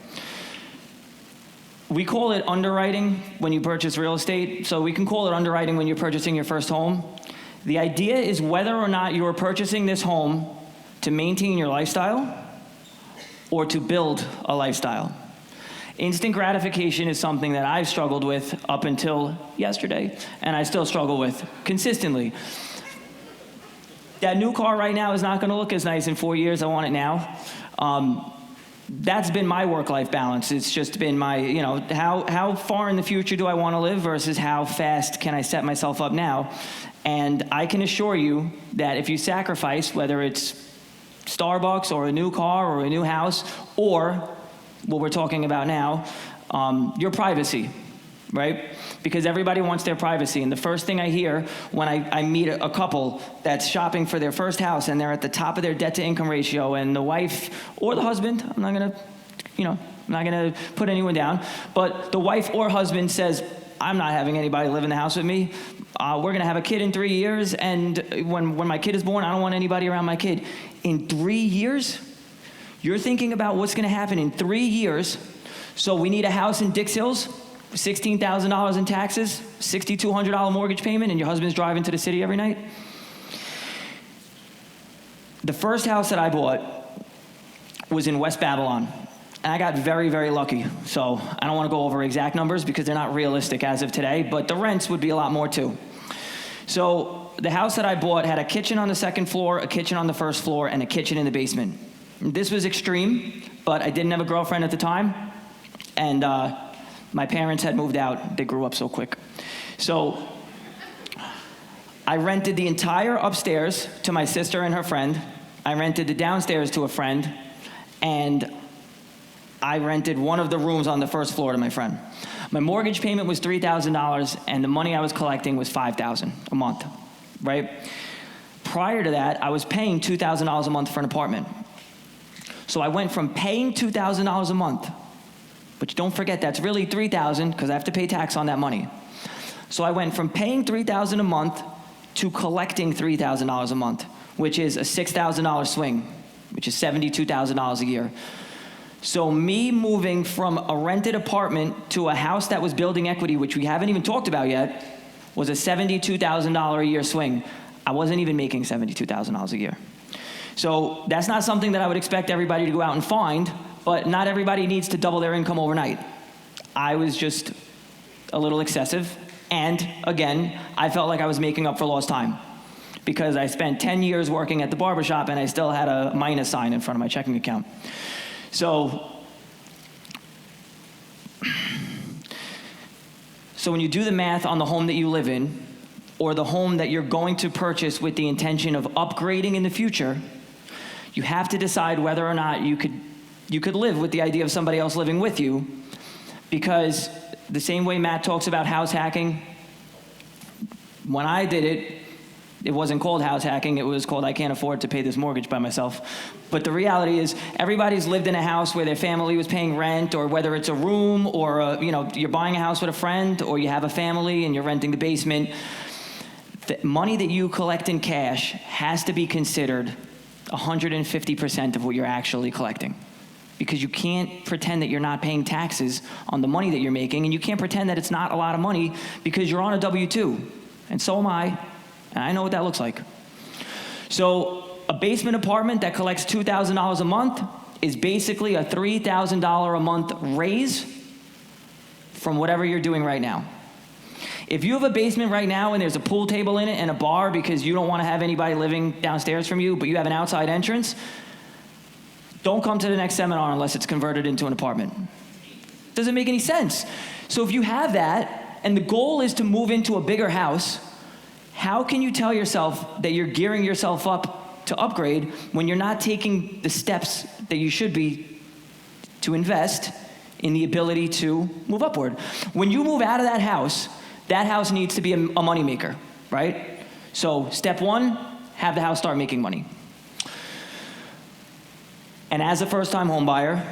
we call it underwriting when you purchase real estate. So we can call it underwriting when you're purchasing your first home. The idea is whether or not you are purchasing this home to maintain your lifestyle or to build a lifestyle. Instant gratification is something that I've struggled with up until yesterday, and I still struggle with consistently. That new car right now is not going to look as nice in 4 years. I want it now. That's been my work-life balance. It's just been my, how far in the future do I want to live versus how fast can I set myself up now? And I can assure you that if you sacrifice, whether it's Starbucks or a new car or a new house or what we're talking about now, your privacy, right? Because everybody wants their privacy. And the first thing I hear when I meet a couple that's shopping for their first house and they're at the top of their debt-to-income ratio, and the wife or the husband, I'm not gonna put anyone down, but the wife or husband says, I'm not having anybody live in the house with me. We're gonna have a kid in 3 years, and when my kid is born, I don't want anybody around my kid. In 3 years? You're thinking about what's gonna happen in 3 years. So we need a house in Dix Hills, $16,000 in taxes, $6,200 mortgage payment, and your husband's driving to the city every night. The first house that I bought was in West Babylon. And I got very, very lucky. So I don't want to go over exact numbers because they're not realistic as of today, but the rents would be a lot more too. So the house that I bought had a kitchen on the second floor, a kitchen on the first floor, and a kitchen in the basement. This was extreme, but I didn't have a girlfriend at the time, and my parents had moved out. They grew up so quick. So I rented the entire upstairs to my sister and her friend. I rented the downstairs to a friend, and I rented one of the rooms on the first floor to my friend. My mortgage payment was $3,000, and the money I was collecting was $5,000 a month, right? Prior to that, I was paying $2,000 a month for an apartment. So I went from paying $2,000 a month, but don't forget that's really $3,000 because I have to pay tax on that money. So I went from paying $3,000 a month to collecting $3,000 a month, which is a $6,000 swing, which is $72,000 a year. So me moving from a rented apartment to a house that was building equity, which we haven't even talked about yet, was a $72,000 a year swing. I wasn't even making $72,000 a year. So that's not something that I would expect everybody to go out and find, but not everybody needs to double their income overnight. I was just a little excessive, and again, I felt like I was making up for lost time because I spent 10 years working at the barbershop and I still had a minus sign in front of my checking account. So when you do the math on the home that you live in, or the home that you're going to purchase with the intention of upgrading in the future, you have to decide whether or not you could live with the idea of somebody else living with you, because the same way Matt talks about house hacking, when I did it, it wasn't called house hacking, it was called I can't afford to pay this mortgage by myself. But the reality is everybody's lived in a house where their family was paying rent, or whether it's a room, or you're buying a house with a friend, or you have a family and you're renting the basement. The money that you collect in cash has to be considered 150% of what you're actually collecting. Because you can't pretend that you're not paying taxes on the money that you're making, and you can't pretend that it's not a lot of money because you're on a W-2, and so am I, and I know what that looks like. So a basement apartment that collects $2,000 a month is basically a $3,000 a month raise from whatever you're doing right now. If you have a basement right now and there's a pool table in it and a bar because you don't want to have anybody living downstairs from you, but you have an outside entrance, don't come to the next seminar unless it's converted into an apartment. Doesn't make any sense. So if you have that, and the goal is to move into a bigger house, how can you tell yourself that you're gearing yourself up to upgrade when you're not taking the steps that you should be to invest in the ability to move upward? When you move out of that house needs to be a moneymaker, right? So step one, have the house start making money. And as a first-time home buyer,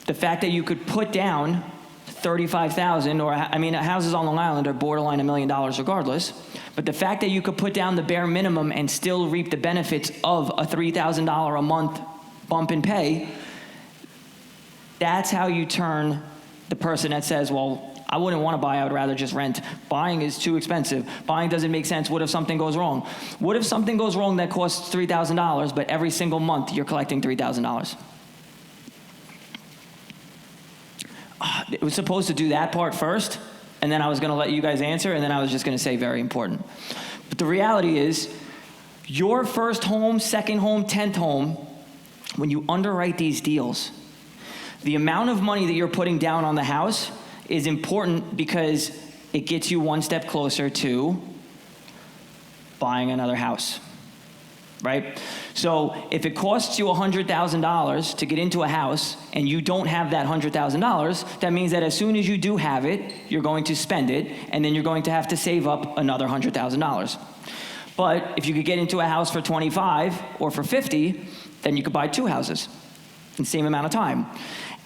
the fact that you could put down $35,000, or houses on Long Island are borderline $1 million regardless, but the fact that you could put down the bare minimum and still reap the benefits of a $3,000 a month bump in pay, that's how you turn the person that says, well, I wouldn't want to buy, I would rather just rent. Buying is too expensive. Buying doesn't make sense. What if something goes wrong? What if something goes wrong that costs $3,000, but every single month you're collecting $3,000? It was supposed to do that part first, and then I was going to let you guys answer, and then I was just going to say very important. But the reality is, your first home, second home, 10th home, when you underwrite these deals, the amount of money that you're putting down on the house is important because it gets you one step closer to buying another house, right? So if it costs you $100,000 to get into a house and you don't have that $100,000, that means that as soon as you do have it, you're going to spend it, and then you're going to have to save up another $100,000. But if you could get into a house for 25 or for 50, then you could buy 2 houses in the same amount of time.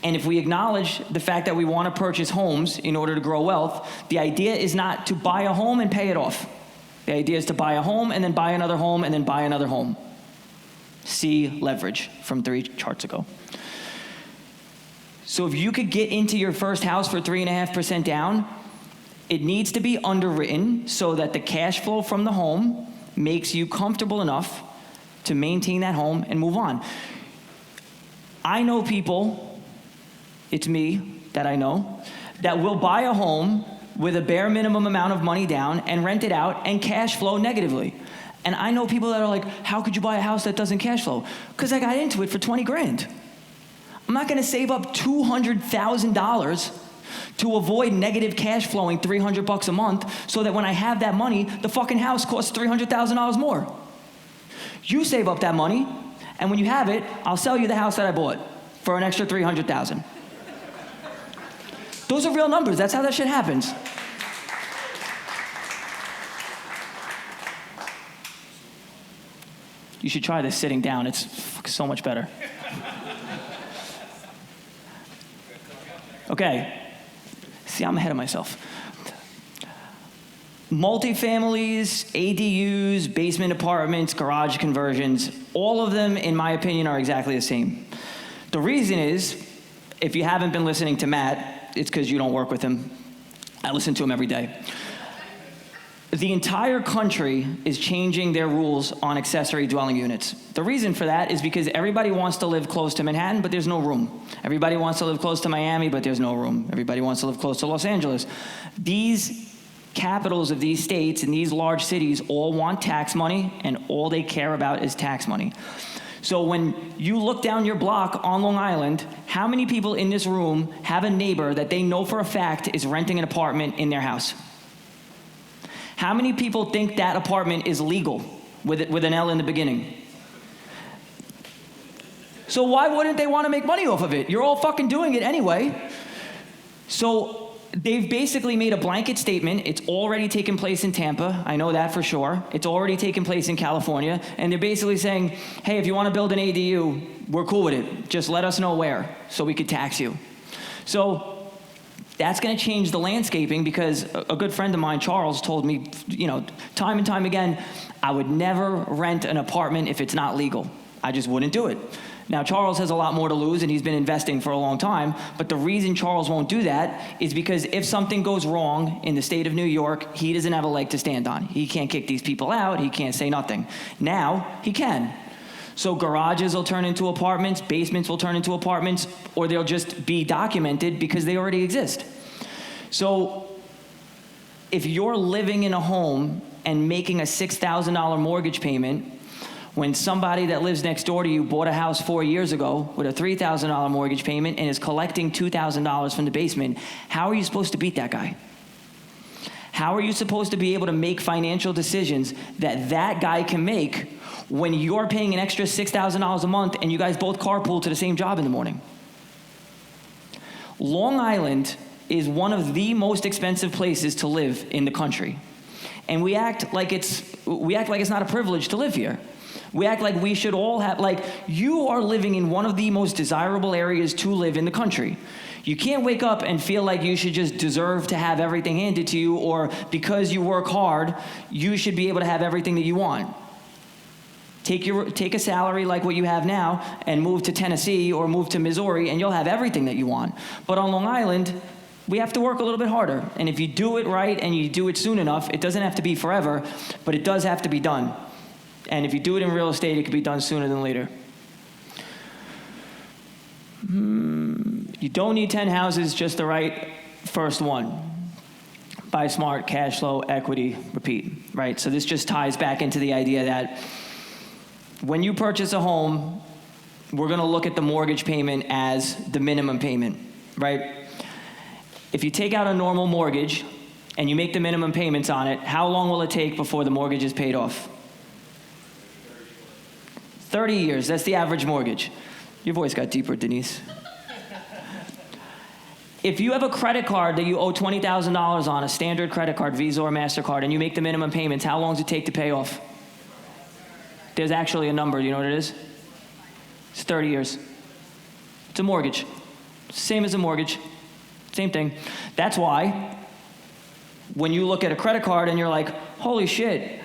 And if we acknowledge the fact that we want to purchase homes in order to grow wealth, the idea is not to buy a home and pay it off. The idea is to buy a home and then buy another home and then buy another home. See leverage from 3 charts ago. So if you could get into your first house for 3.5% down, it needs to be underwritten so that the cash flow from the home makes you comfortable enough to maintain that home and move on. I know people, it's me that I know, that will buy a home with a bare minimum amount of money down and rent it out and cash flow negatively. And I know people that are like, how could you buy a house that doesn't cash flow? Because I got into it for 20 grand. I'm not gonna save up $200,000 to avoid negative cash flowing $300 a month so that when I have that money, the fucking house costs $300,000 more. You save up that money, and when you have it, I'll sell you the house that I bought. for an extra $300,000. Those are real numbers. That's how that shit happens. You should try this sitting down. It's so much better. Okay. See, I'm ahead of myself. Multifamilies, ADUs, basement apartments, garage conversions, all of them, in my opinion, are exactly the same. The reason is, if you haven't been listening to Matt, it's because you don't work with him. I listen to him every day. The entire country is changing their rules on accessory dwelling units. The reason for that is because everybody wants to live close to Manhattan, but there's no room. Everybody wants to live close to Miami, but there's no room. Everybody wants to live close to Los Angeles. These capitals of these states and these large cities all want tax money, and all they care about is tax money. So when you look down your block on Long Island, how many people in this room have a neighbor that they know for a fact is renting an apartment in their house? How many people think that apartment is legal with an L in the beginning? So why wouldn't they want to make money off of it? You're all fucking doing it anyway. So they've basically made a blanket statement. It's already taken place in Tampa. I know that for sure. It's already taken place in California. And they're basically saying, hey, if you want to build an ADU, we're cool with it. Just let us know where so we could tax you. So that's going to change the landscaping, because a good friend of mine, Charles, told me, time and time again, I would never rent an apartment if it's not legal. I just wouldn't do it. Now, Charles has a lot more to lose, and he's been investing for a long time, but the reason Charles won't do that is because if something goes wrong in the state of New York, he doesn't have a leg to stand on. He can't kick these people out. He can't say nothing. Now, he can. So garages will turn into apartments, basements will turn into apartments, or they'll just be documented because they already exist. So if you're living in a home and making a $6,000 mortgage payment, when somebody that lives next door to you bought a house 4 years ago with a $3,000 mortgage payment and is collecting $2,000 from the basement, how are you supposed to beat that guy? How are you supposed to be able to make financial decisions that that guy can make when you're paying an extra $6,000 a month and you guys both carpool to the same job in the morning? Long Island is one of the most expensive places to live in the country. And we act like it's not a privilege to live here. We act like we should all have, like, you are living in one of the most desirable areas to live in the country. You can't wake up and feel like you should just deserve to have everything handed to you, or because you work hard, you should be able to have everything that you want. Take a salary like what you have now and move to Tennessee or move to Missouri, and you'll have everything that you want. But on Long Island, we have to work a little bit harder. And if you do it right and you do it soon enough, it doesn't have to be forever, but it does have to be done. And if you do it in real estate, it can be done sooner than later. You don't need 10 houses, just the right first one. Buy smart, cash flow, equity, repeat, right? So this just ties back into the idea that when you purchase a home, we're gonna look at the mortgage payment as the minimum payment, right? If you take out a normal mortgage and you make the minimum payments on it, how long will it take before the mortgage is paid off? 30 years, that's the average mortgage. Your voice got deeper, Denise. If you have a credit card that you owe $20,000 on, a standard credit card, Visa or MasterCard, and you make the minimum payments, how long does it take to pay off? There's actually a number, do you know what it is? It's 30 years. It's a mortgage. Same as a mortgage. Same thing. That's why when you look at a credit card and you're like, holy shit,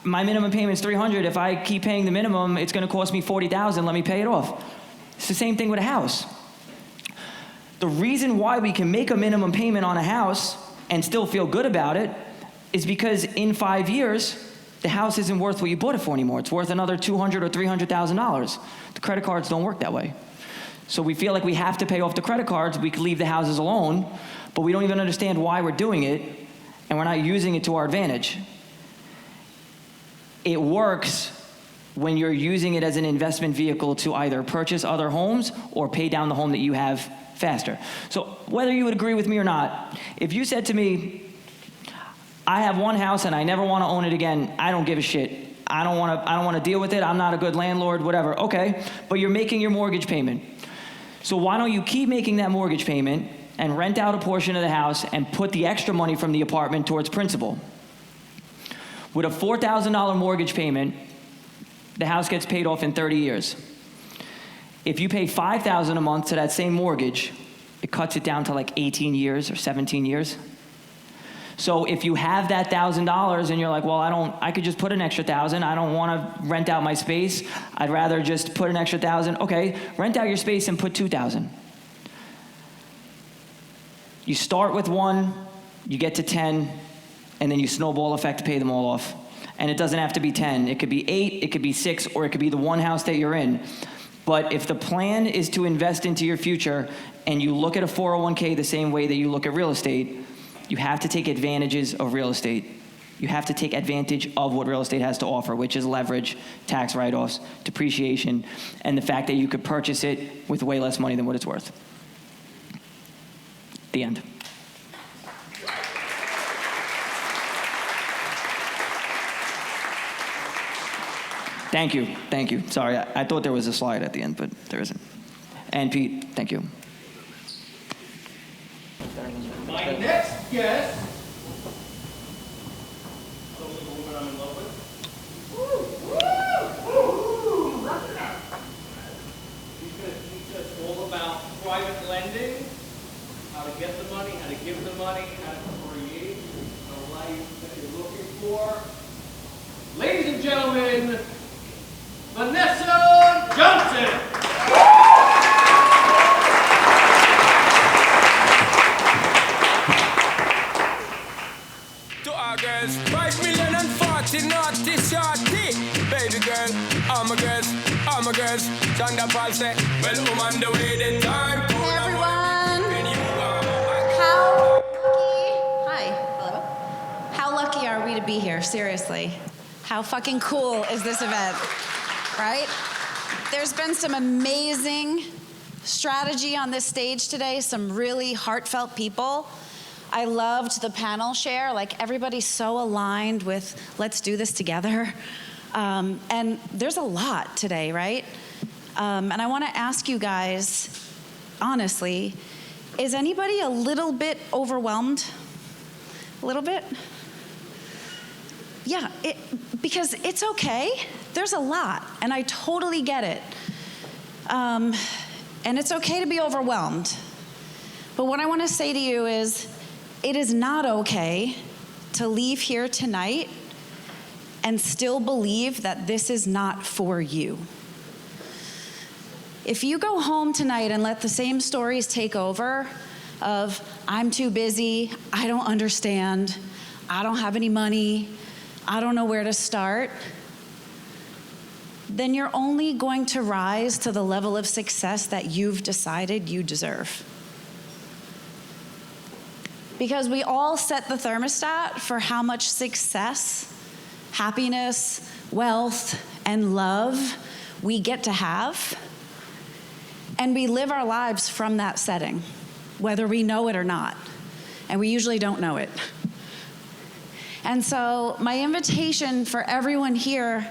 my minimum payment's $300. If I keep paying the minimum, it's going to cost me $40,000. Let me pay it off. It's the same thing with a house. The reason why we can make a minimum payment on a house and still feel good about it is because in 5 years, the house isn't worth what you bought it for anymore. It's worth another $200,000 or $300,000. The credit cards don't work that way. So we feel like we have to pay off the credit cards. We could leave the houses alone, but we don't even understand why we're doing it, and we're not using it to our advantage. It works when you're using it as an investment vehicle to either purchase other homes or pay down the home that you have faster. So whether you would agree with me or not, if you said to me, I have one house and I never want to own it again, I don't give a shit. I don't want to deal with it. I'm not a good landlord, whatever. Okay, but you're making your mortgage payment. So why don't you keep making that mortgage payment and rent out a portion of the house and put the extra money from the apartment towards principal? With a $4,000 mortgage payment, the house gets paid off in 30 years. If you pay $5,000 a month to that same mortgage, it cuts it down to like 18 years or 17 years. So if you have that $1,000 and you're like, well, I could just put an extra $1,000. I don't want to rent out my space. I'd rather just put an extra $1,000. Okay, rent out your space and put $2,000. You start with 1, you get to 10, and then you snowball effect to pay them all off. And it doesn't have to be 10. It could be 8, it could be 6, or it could be the one house that you're in. But if the plan is to invest into your future and you look at a 401k the same way that you look at real estate, you have to take advantages of real estate. You have to take advantage of what real estate has to offer, which is leverage, tax write-offs, depreciation, and the fact that you could purchase it with way less money than what it's worth. The end. Thank you, thank you. Sorry, I thought there was a slide at the end, but there isn't. And Pete, thank you. My next guest, the woman I'm in love with. She's going to teach us all about private lending, how to get the money, how to give the money, how to create the life that you're looking for. Ladies and gentlemen, Vanessa Johnson. To our girls, 5 million and 40 naughty shorty. Baby girl, all my girls, Chanda Paul say, well, I'm on the way, the time. Hey everyone. How lucky are we to be here, seriously? How fucking cool is this event, right? There's been some amazing strategy on this stage today, some really heartfelt people. I loved the panel share, like everybody's so aligned with let's do this together. And there's a lot today, right? And I wanna ask you guys, honestly, is anybody a little bit overwhelmed? A little bit? Yeah, because it's okay. There's a lot, and I totally get it. And it's okay to be overwhelmed. But what I wanna say to you is, it is not okay to leave here tonight and still believe that this is not for you. If you go home tonight and let the same stories take over of, I'm too busy, I don't understand, I don't have any money, I don't know where to start, then you're only going to rise to the level of success that you've decided you deserve. Because we all set the thermostat for how much success, happiness, wealth, and love we get to have. And we live our lives from that setting, whether we know it or not. And we usually don't know it. And so my invitation for everyone here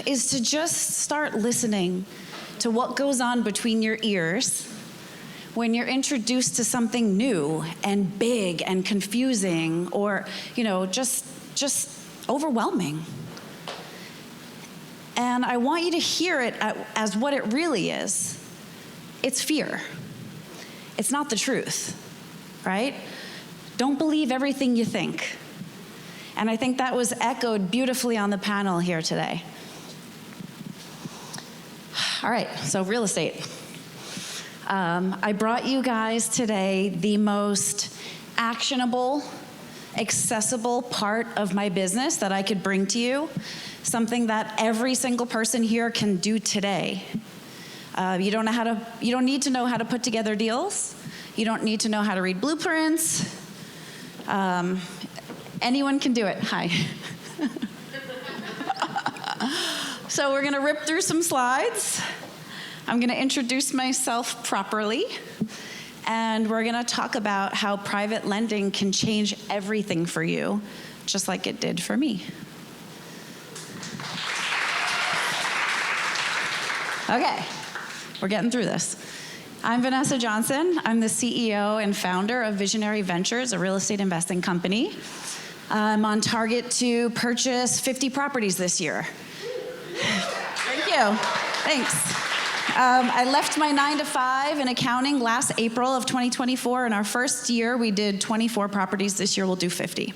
is to just start listening to what goes on between your ears when you're introduced to something new and big and confusing or, just overwhelming. And I want you to hear it as what it really is. It's fear. It's not the truth, right? Don't believe everything you think. And I think that was echoed beautifully on the panel here today. All right, so real estate. I brought you guys today the most actionable, accessible part of my business that I could bring to you, something that every single person here can do today. You don't need to know how to put together deals. You don't need to know how to read blueprints. Anyone can do it. Hi. So we're gonna rip through some slides. I'm gonna introduce myself properly, and we're gonna talk about how private lending can change everything for you, just like it did for me. Okay, we're getting through this. I'm Vanessa Johnson. I'm the CEO and founder of Visionary Ventures, a real estate investing company. I'm on target to purchase 50 properties this year. Thank you. Thanks. I left my 9-to-5 in accounting last April of 2024. In our first year, we did 24 properties. This year, we'll do 50.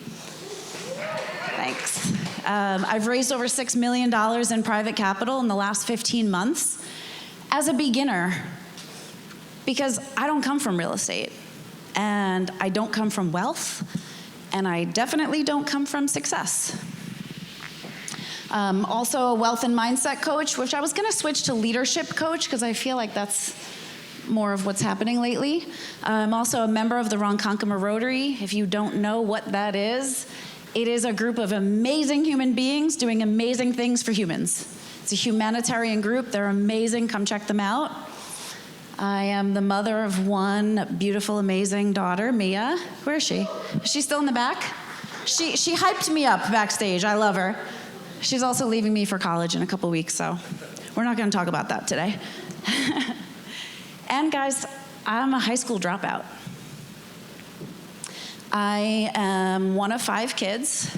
Thanks. I've raised over $6 million in private capital in the last 15 months as a beginner, because I don't come from real estate, and I don't come from wealth, and I definitely don't come from success. Also a wealth and mindset coach, which I was gonna switch to leadership coach because I feel like that's more of what's happening lately. I'm also a member of the Ronkonkoma Rotary. If you don't know what that is, it is a group of amazing human beings doing amazing things for humans. It's a humanitarian group. They're amazing. Come check them out. I am the mother of one beautiful, amazing daughter, Mia. Where is she? Is she still in the back? She hyped me up backstage. I love her. She's also leaving me for college in a couple weeks, so we're not going to talk about that today. And guys, I'm a high school dropout. I am one of 5 kids.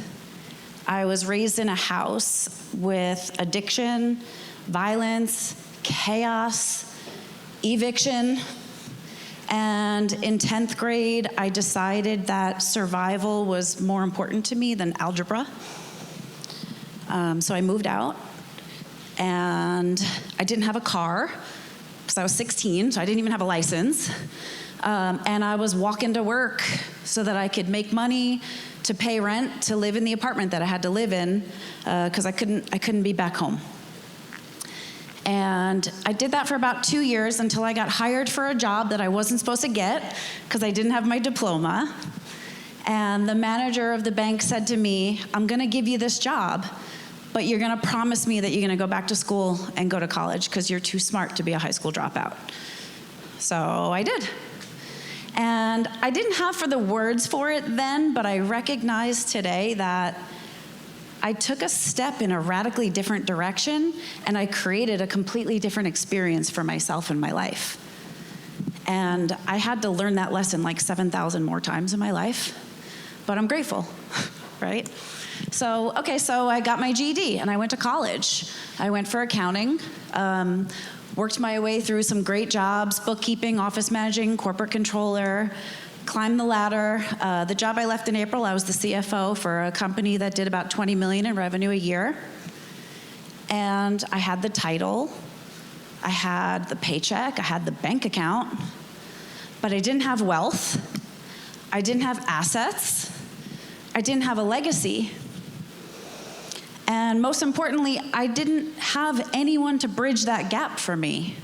I was raised in a house with addiction, violence, chaos, eviction, and in 10th grade, I decided that survival was more important to me than algebra. So I moved out, and I didn't have a car because I was 16, so I didn't even have a license. And I was walking to work so that I could make money to pay rent, to live in the apartment that I had to live in, because I couldn't be back home. And I did that for about 2 years until I got hired for a job that I wasn't supposed to get because I didn't have my diploma. And the manager of the bank said to me, I'm gonna give you this job, but you're gonna promise me that you're gonna go back to school and go to college because you're too smart to be a high school dropout. So I did. And I didn't have the words for it then, but I recognize today that I took a step in a radically different direction, and I created a completely different experience for myself in my life. And I had to learn that lesson like 7,000 more times in my life, but I'm grateful, right? So I got my GED, and I went to college. I went for accounting, worked my way through some great jobs, bookkeeping, office managing, corporate controller, climbed the ladder. The job I left in April, I was the CFO for a company that did about 20 million in revenue a year. And I had the title, I had the paycheck, I had the bank account, but I didn't have wealth, I didn't have assets, I didn't have a legacy, and most importantly, I didn't have anyone to bridge that gap for me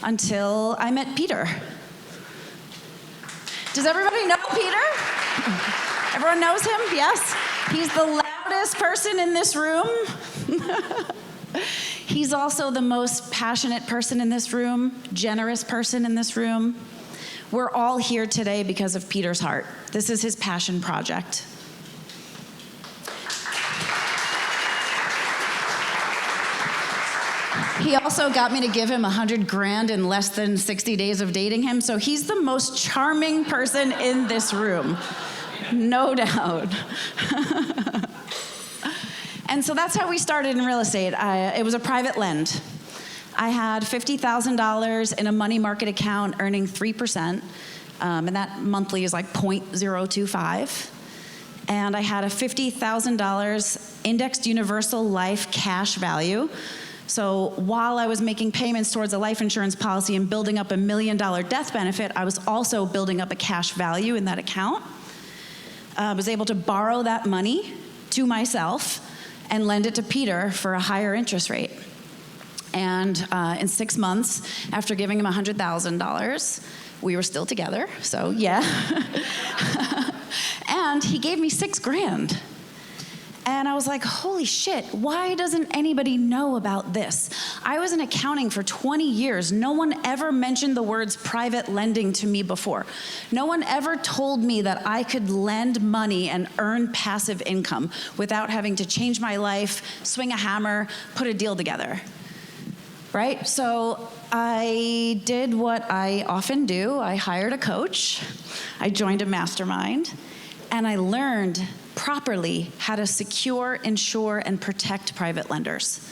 until I met Peter. Does everybody know Peter? Everyone knows him? Yes? He's the loudest person in this room. He's also the most passionate person in this room, generous person in this room. We're all here today because of Peter's heart. This is his passion project. He also got me to give him $100,000 in less than 60 days of dating him, so he's the most charming person in this room, no doubt. And so that's how we started in real estate. It was a private lend. I had $50,000 in a money market account earning 3%, and that monthly is like 0.025. And I had a $50,000 indexed universal life cash value. So while I was making payments towards a life insurance policy and building up $1 million death benefit, I was also building up a cash value in that account. I was able to borrow that money to myself and lend it to Peter for a higher interest rate. And in 6 months, after giving him $100,000, we were still together, so yeah. And he gave me $6,000. And I was like, holy shit, why doesn't anybody know about this? I was in accounting for 20 years. No one ever mentioned the words private lending to me before. No one ever told me that I could lend money and earn passive income without having to change my life, swing a hammer, put a deal together. right? So I did what I often do. I hired a coach, I joined a mastermind, and I learned properly how to secure, insure, and protect private lenders.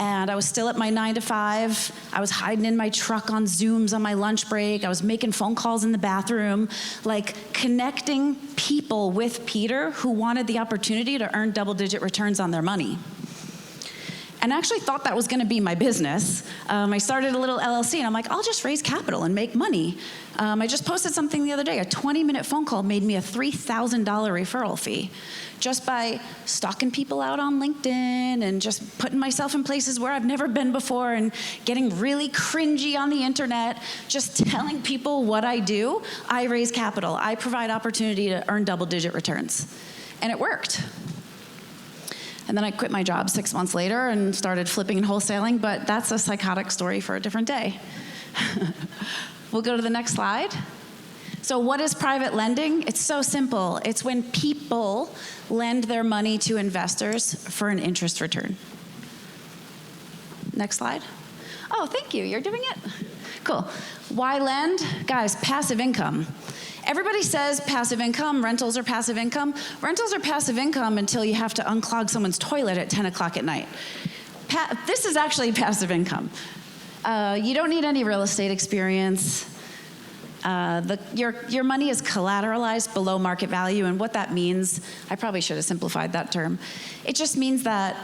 And I was still at my 9-to-5. I was hiding in my truck on Zooms on my lunch break. I was making phone calls in the bathroom, like connecting people with Peter who wanted the opportunity to earn double-digit returns on their money. And I actually thought that was going to be my business. I started a little LLC, and I'm like, I'll just raise capital and make money. I just posted something the other day. A 20-minute phone call made me a $3,000 referral fee just by stalking people out on LinkedIn and just putting myself in places where I've never been before and getting really cringy on the internet, just telling people what I do. I raise capital. I provide opportunity to earn double-digit returns. And it worked. And then I quit my job 6 months later and started flipping and wholesaling, but that's a psychotic story for a different day. We'll go to the next slide. So what is private lending? It's so simple. It's when people lend their money to investors for an interest return. Next slide. Oh, thank you. You're doing it? Cool. Why lend? Guys, passive income. Everybody says passive income, rentals are passive income. Rentals are passive income until you have to unclog someone's toilet at 10 o'clock at night. This is actually passive income. You don't need any real estate experience. Your money is collateralized below market value, and what that means, I probably should have simplified that term. It just means that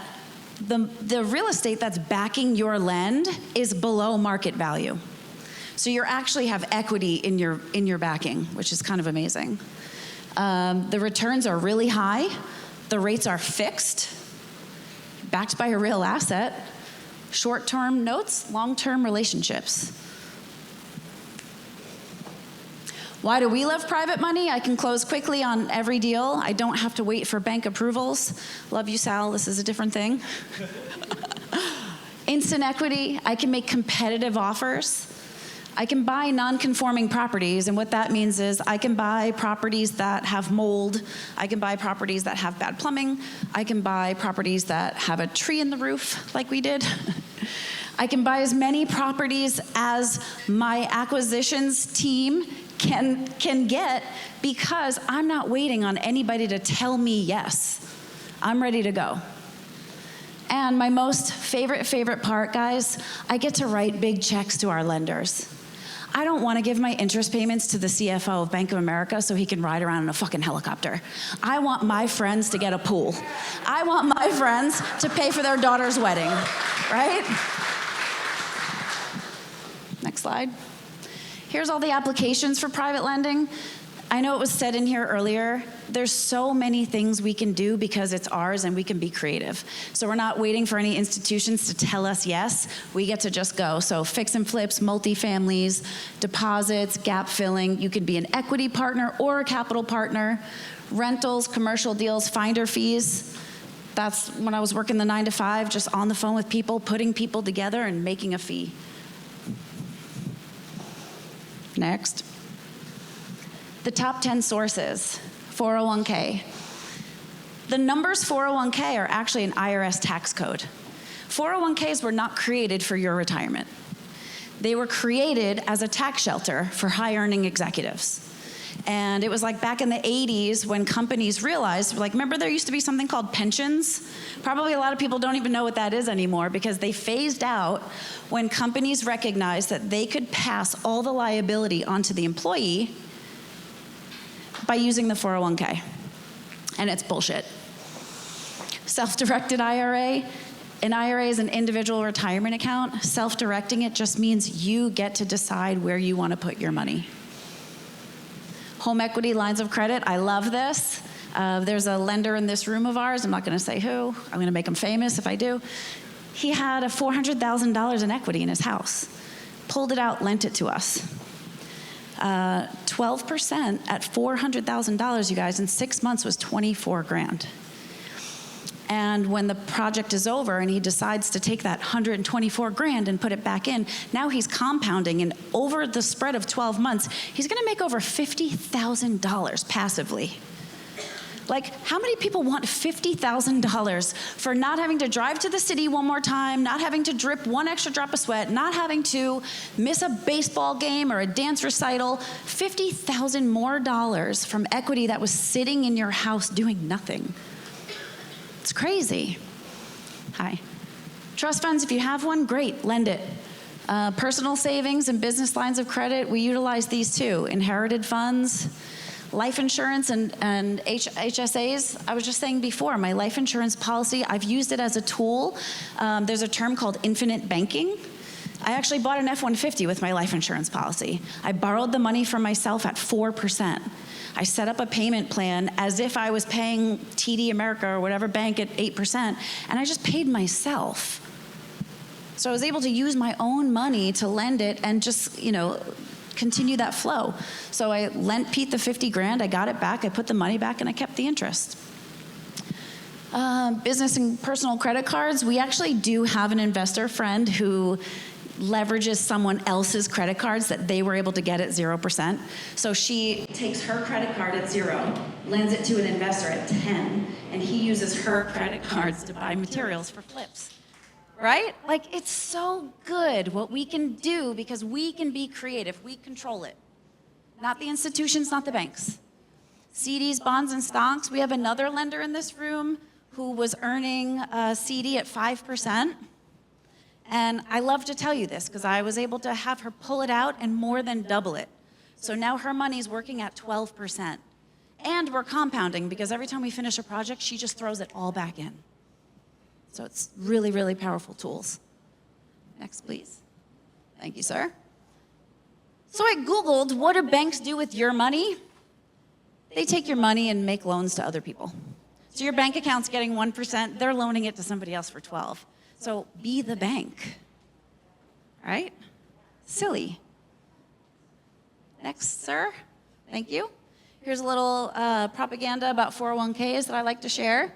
the real estate that's backing your lend is below market value. So you actually have equity in your backing, which is kind of amazing. The returns are really high. The rates are fixed, backed by a real asset. Short-term notes, long-term relationships. Why do we love private money? I can close quickly on every deal. I don't have to wait for bank approvals. Love you, Sal. This is a different thing. Instant equity. I can make competitive offers. I can buy non-conforming properties, and what that means is I can buy properties that have mold. I can buy properties that have bad plumbing. I can buy properties that have a tree in the roof, like we did. I can buy as many properties as my acquisitions team can get because I'm not waiting on anybody to tell me yes. I'm ready to go. And my most favorite part, guys, I get to write big checks to our lenders. I don't want to give my interest payments to the CFO of Bank of America so he can ride around in a fucking helicopter. I want my friends to get a pool. I want my friends to pay for their daughter's wedding, right? Next slide. Here's all the applications for private lending. I know it was said in here earlier, there's so many things we can do because it's ours and we can be creative. So we're not waiting for any institutions to tell us yes, we get to just go. So fix and flips, multifamilies, deposits, gap filling. You could be an equity partner or a capital partner. Rentals, commercial deals, finder fees. That's when I was working the 9-to-5, just on the phone with people, putting people together and making a fee. Next. The top 10 sources, 401k. The numbers 401k are actually an IRS tax code. 401ks were not created for your retirement. They were created as a tax shelter for high-earning executives. And it was like back in the 80s when companies realized, like, remember there used to be something called pensions? Probably a lot of people don't even know what that is anymore because they phased out when companies recognized that they could pass all the liability onto the employee by using the 401k. And it's bullshit. Self-directed IRA. An IRA is an individual retirement account. Self-directing it just means you get to decide where you want to put your money. Home equity lines of credit. I love this. There's a lender in this room of ours. I'm not going to say who. I'm going to make him famous if I do. He had $400,000 in equity in his house. Pulled it out, lent it to us. 12% at $400,000, you guys, in 6 months was 24 grand. And when the project is over and he decides to take that 124 grand and put it back in, now he's compounding, and over the spread of 12 months, he's gonna make over $50,000 passively. Like, how many people want $50,000 for not having to drive to the city one more time, not having to drip one extra drop of sweat, not having to miss a baseball game or a dance recital? $50,000 more from equity that was sitting in your house doing nothing. It's crazy. Hi. Trust funds, if you have one, great, lend it. Personal savings and business lines of credit, we utilize these too. Inherited funds, life insurance and HSAs. I was just saying before, my life insurance policy, I've used it as a tool. There's a term called infinite banking. I actually bought an F-150 with my life insurance policy. I borrowed the money from myself at 4%. I set up a payment plan as if I was paying TD America or whatever bank at 8%, and I just paid myself. So I was able to use my own money to lend it and just, continue that flow. So I lent Pete the 50 grand, I got it back, I put the money back, and I kept the interest. Business and personal credit cards, we actually do have an investor friend who leverages someone else's credit cards that they were able to get at 0%. So she takes her credit card at 0, lends it to an investor at 10, and he uses her credit cards to buy materials for flips. Right? Like, it's so good what we can do because we can be creative. We control it. Not the institutions, not the banks. CDs, bonds, and stocks. We have another lender in this room who was earning a CD at 5%. And I love to tell you this because I was able to have her pull it out and more than double it. So now her money's working at 12%. And we're compounding because every time we finish a project, she just throws it all back in. So it's really, really powerful tools. Next, please. Thank you, sir. So I Googled, what do banks do with your money? They take your money and make loans to other people. So your bank account's getting 1%, they're loaning it to somebody else for 12. So be the bank, right? Silly. Next, sir. Thank you. Here's a little propaganda about 401ks that I like to share.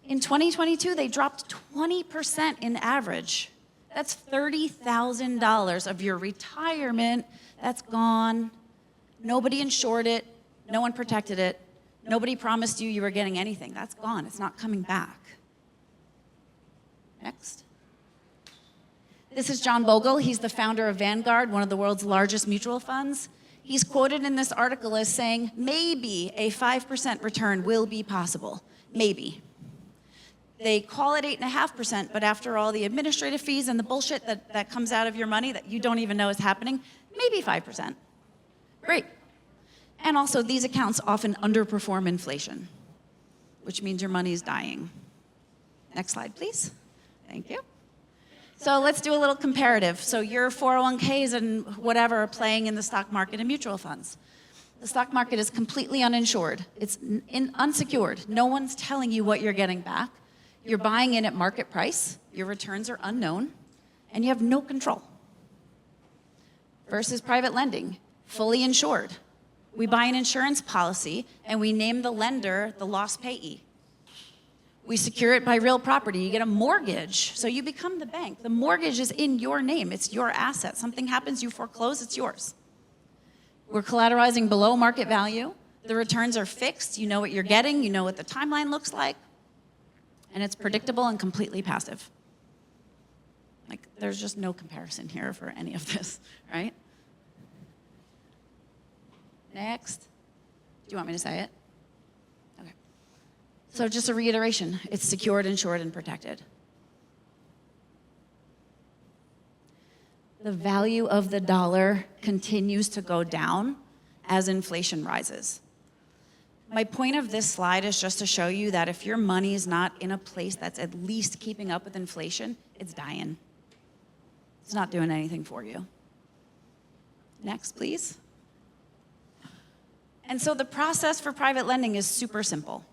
In 2022, they dropped 20% in average. That's $30,000 of your retirement that's gone. Nobody insured it. No one protected it. Nobody promised you were getting anything. That's gone. It's not coming back. Next. This is John Bogle. He's the founder of Vanguard, one of the world's largest mutual funds. He's quoted in this article as saying, maybe a 5% return will be possible. Maybe. They call it 8.5%, but after all the administrative fees and the bullshit that comes out of your money that you don't even know is happening, maybe 5%. Great. And also, these accounts often underperform inflation, which means your money is dying. Next slide, please. Thank you. So let's do a little comparative. So your 401ks and whatever are playing in the stock market and mutual funds. The stock market is completely uninsured. It's unsecured. No one's telling you what you're getting back. You're buying in at market price, your returns are unknown, and you have no control. Versus private lending, fully insured. We buy an insurance policy and we name the lender the loss payee. We secure it by real property. You get a mortgage, so you become the bank. The mortgage is in your name. It's your asset. Something happens, you foreclose, it's yours. We're collateralizing below market value. The returns are fixed. You know what you're getting. You know what the timeline looks like. And it's predictable and completely passive. Like, there's just no comparison here for any of this, right? Next. Do you want me to say it? Okay. So just a reiteration, it's secured, insured, and protected. The value of the dollar continues to go down as inflation rises. My point of this slide is just to show you that if your money is not in a place that's at least keeping up with inflation, it's dying. It's not doing anything for you. Next, please. And so the process for private lending is super simple.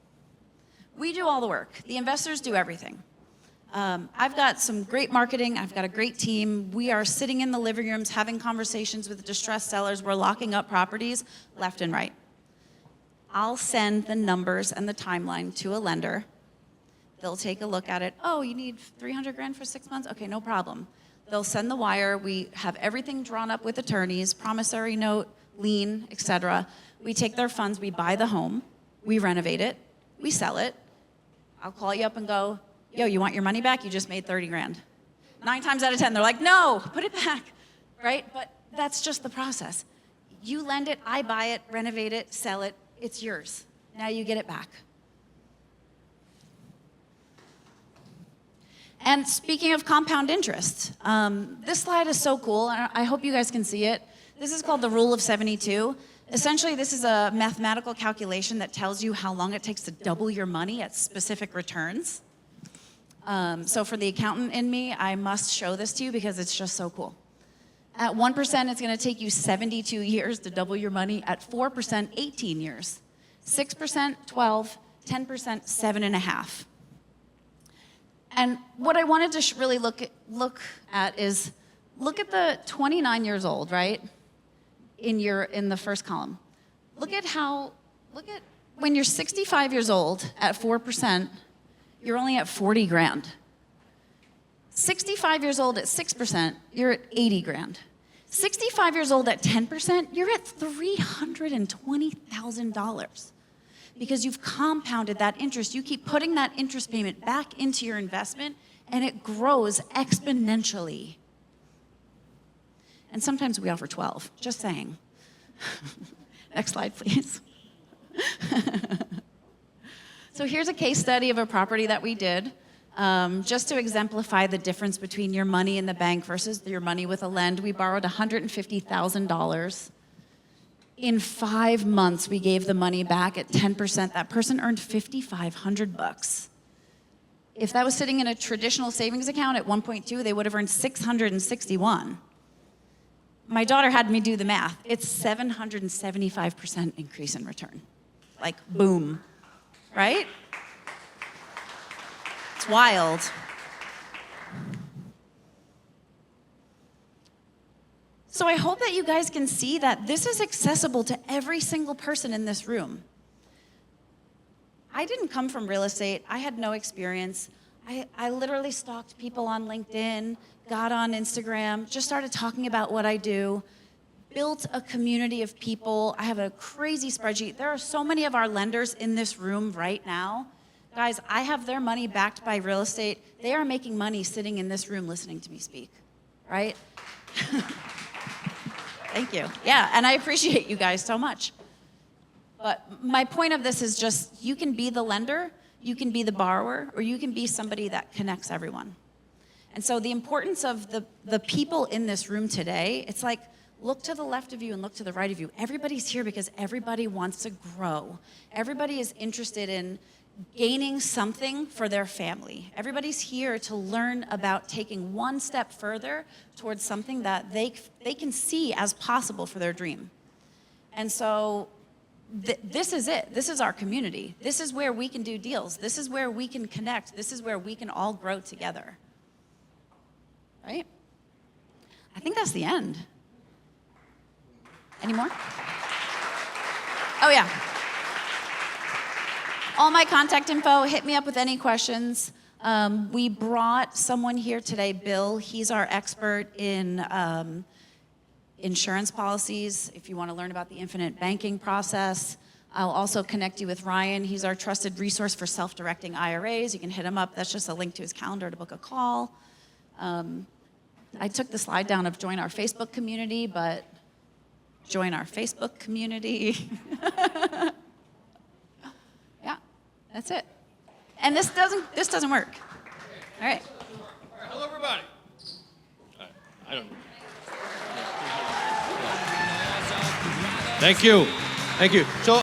We do all the work. The investors do everything. I've got some great marketing. I've got a great team. We are sitting in the living rooms having conversations with distressed sellers. We're locking up properties left and right. I'll send the numbers and the timeline to a lender. They'll take a look at it. Oh, you need 300 grand for 6 months? Okay, no problem. They'll send the wire. We have everything drawn up with attorneys, promissory note, lien, etc. We take their funds, we buy the home, we renovate it, we sell it. I'll call you up and go, yo, you want your money back? You just made 30 grand. 9 times out of 10, they're like, no, put it back, right? But that's just the process. You lend it, I buy it, renovate it, sell it, it's yours. Now you get it back. And speaking of compound interest, this slide is so cool, and I hope you guys can see it. This is called the Rule of 72. Essentially, this is a mathematical calculation that tells you how long it takes to double your money at specific returns. So for the accountant in me, I must show this to you because it's just so cool. At 1%, it's going to take you 72 years to double your money. At 4%, 18 years. 6%, 12, 10%, 7.5. And what I wanted to really look at is, look at the 29 years old, right? In the first column. Look at when you're 65 years old at 4%, you're only at 40 grand. 65 years old at 6%, you're at 80 grand. 65 years old at 10%, you're at $320,000. Because you've compounded that interest. You keep putting that interest payment back into your investment, and it grows exponentially. And sometimes we offer 12, just saying. Next slide, please. So here's a case study of a property that we did, just to exemplify the difference between your money in the bank versus your money with a lend. We borrowed $150,000. In 5 months, we gave the money back at 10%. That person earned $5,500. If that was sitting in a traditional savings account at 1.2, they would have earned $661. My daughter had me do the math. It's 775% increase in return. Like, boom, right? It's wild. So I hope that you guys can see that this is accessible to every single person in this room. I didn't come from real estate. I had no experience. I literally stalked people on LinkedIn, got on Instagram, just started talking about what I do, built a community of people. I have a crazy spreadsheet. There are so many of our lenders in this room right now. Guys, I have their money backed by real estate. They are making money sitting in this room listening to me speak, right? Thank you. Yeah, and I appreciate you guys so much. But my point of this is just, you can be the lender, you can be the borrower, or you can be somebody that connects everyone. And so the importance of the people in this room today, it's like, look to the left of you and look to the right of you. Everybody's here because everybody wants to grow. Everybody is interested in gaining something for their family. Everybody's here to learn about taking one step further towards something that they can see as possible for their dream. And so this is it. This is our community. This is where we can do deals. This is where we can connect. This is where we can all grow together. Right? I think that's the end. Any more? Oh, yeah. All my contact info, hit me up with any questions. We brought someone here today, Bill. He's our expert in insurance policies, if you want to learn about the infinite banking process. I'll also connect you with Ryan. He's our trusted resource for self-directing IRAs. You can hit him up. That's just a link to his calendar to book a call. I took the slide down of join our Facebook community, but join our Facebook community. Yeah, that's it. And this doesn't work. All right. Hello, everybody. I don't. Thank you. Thank you. So.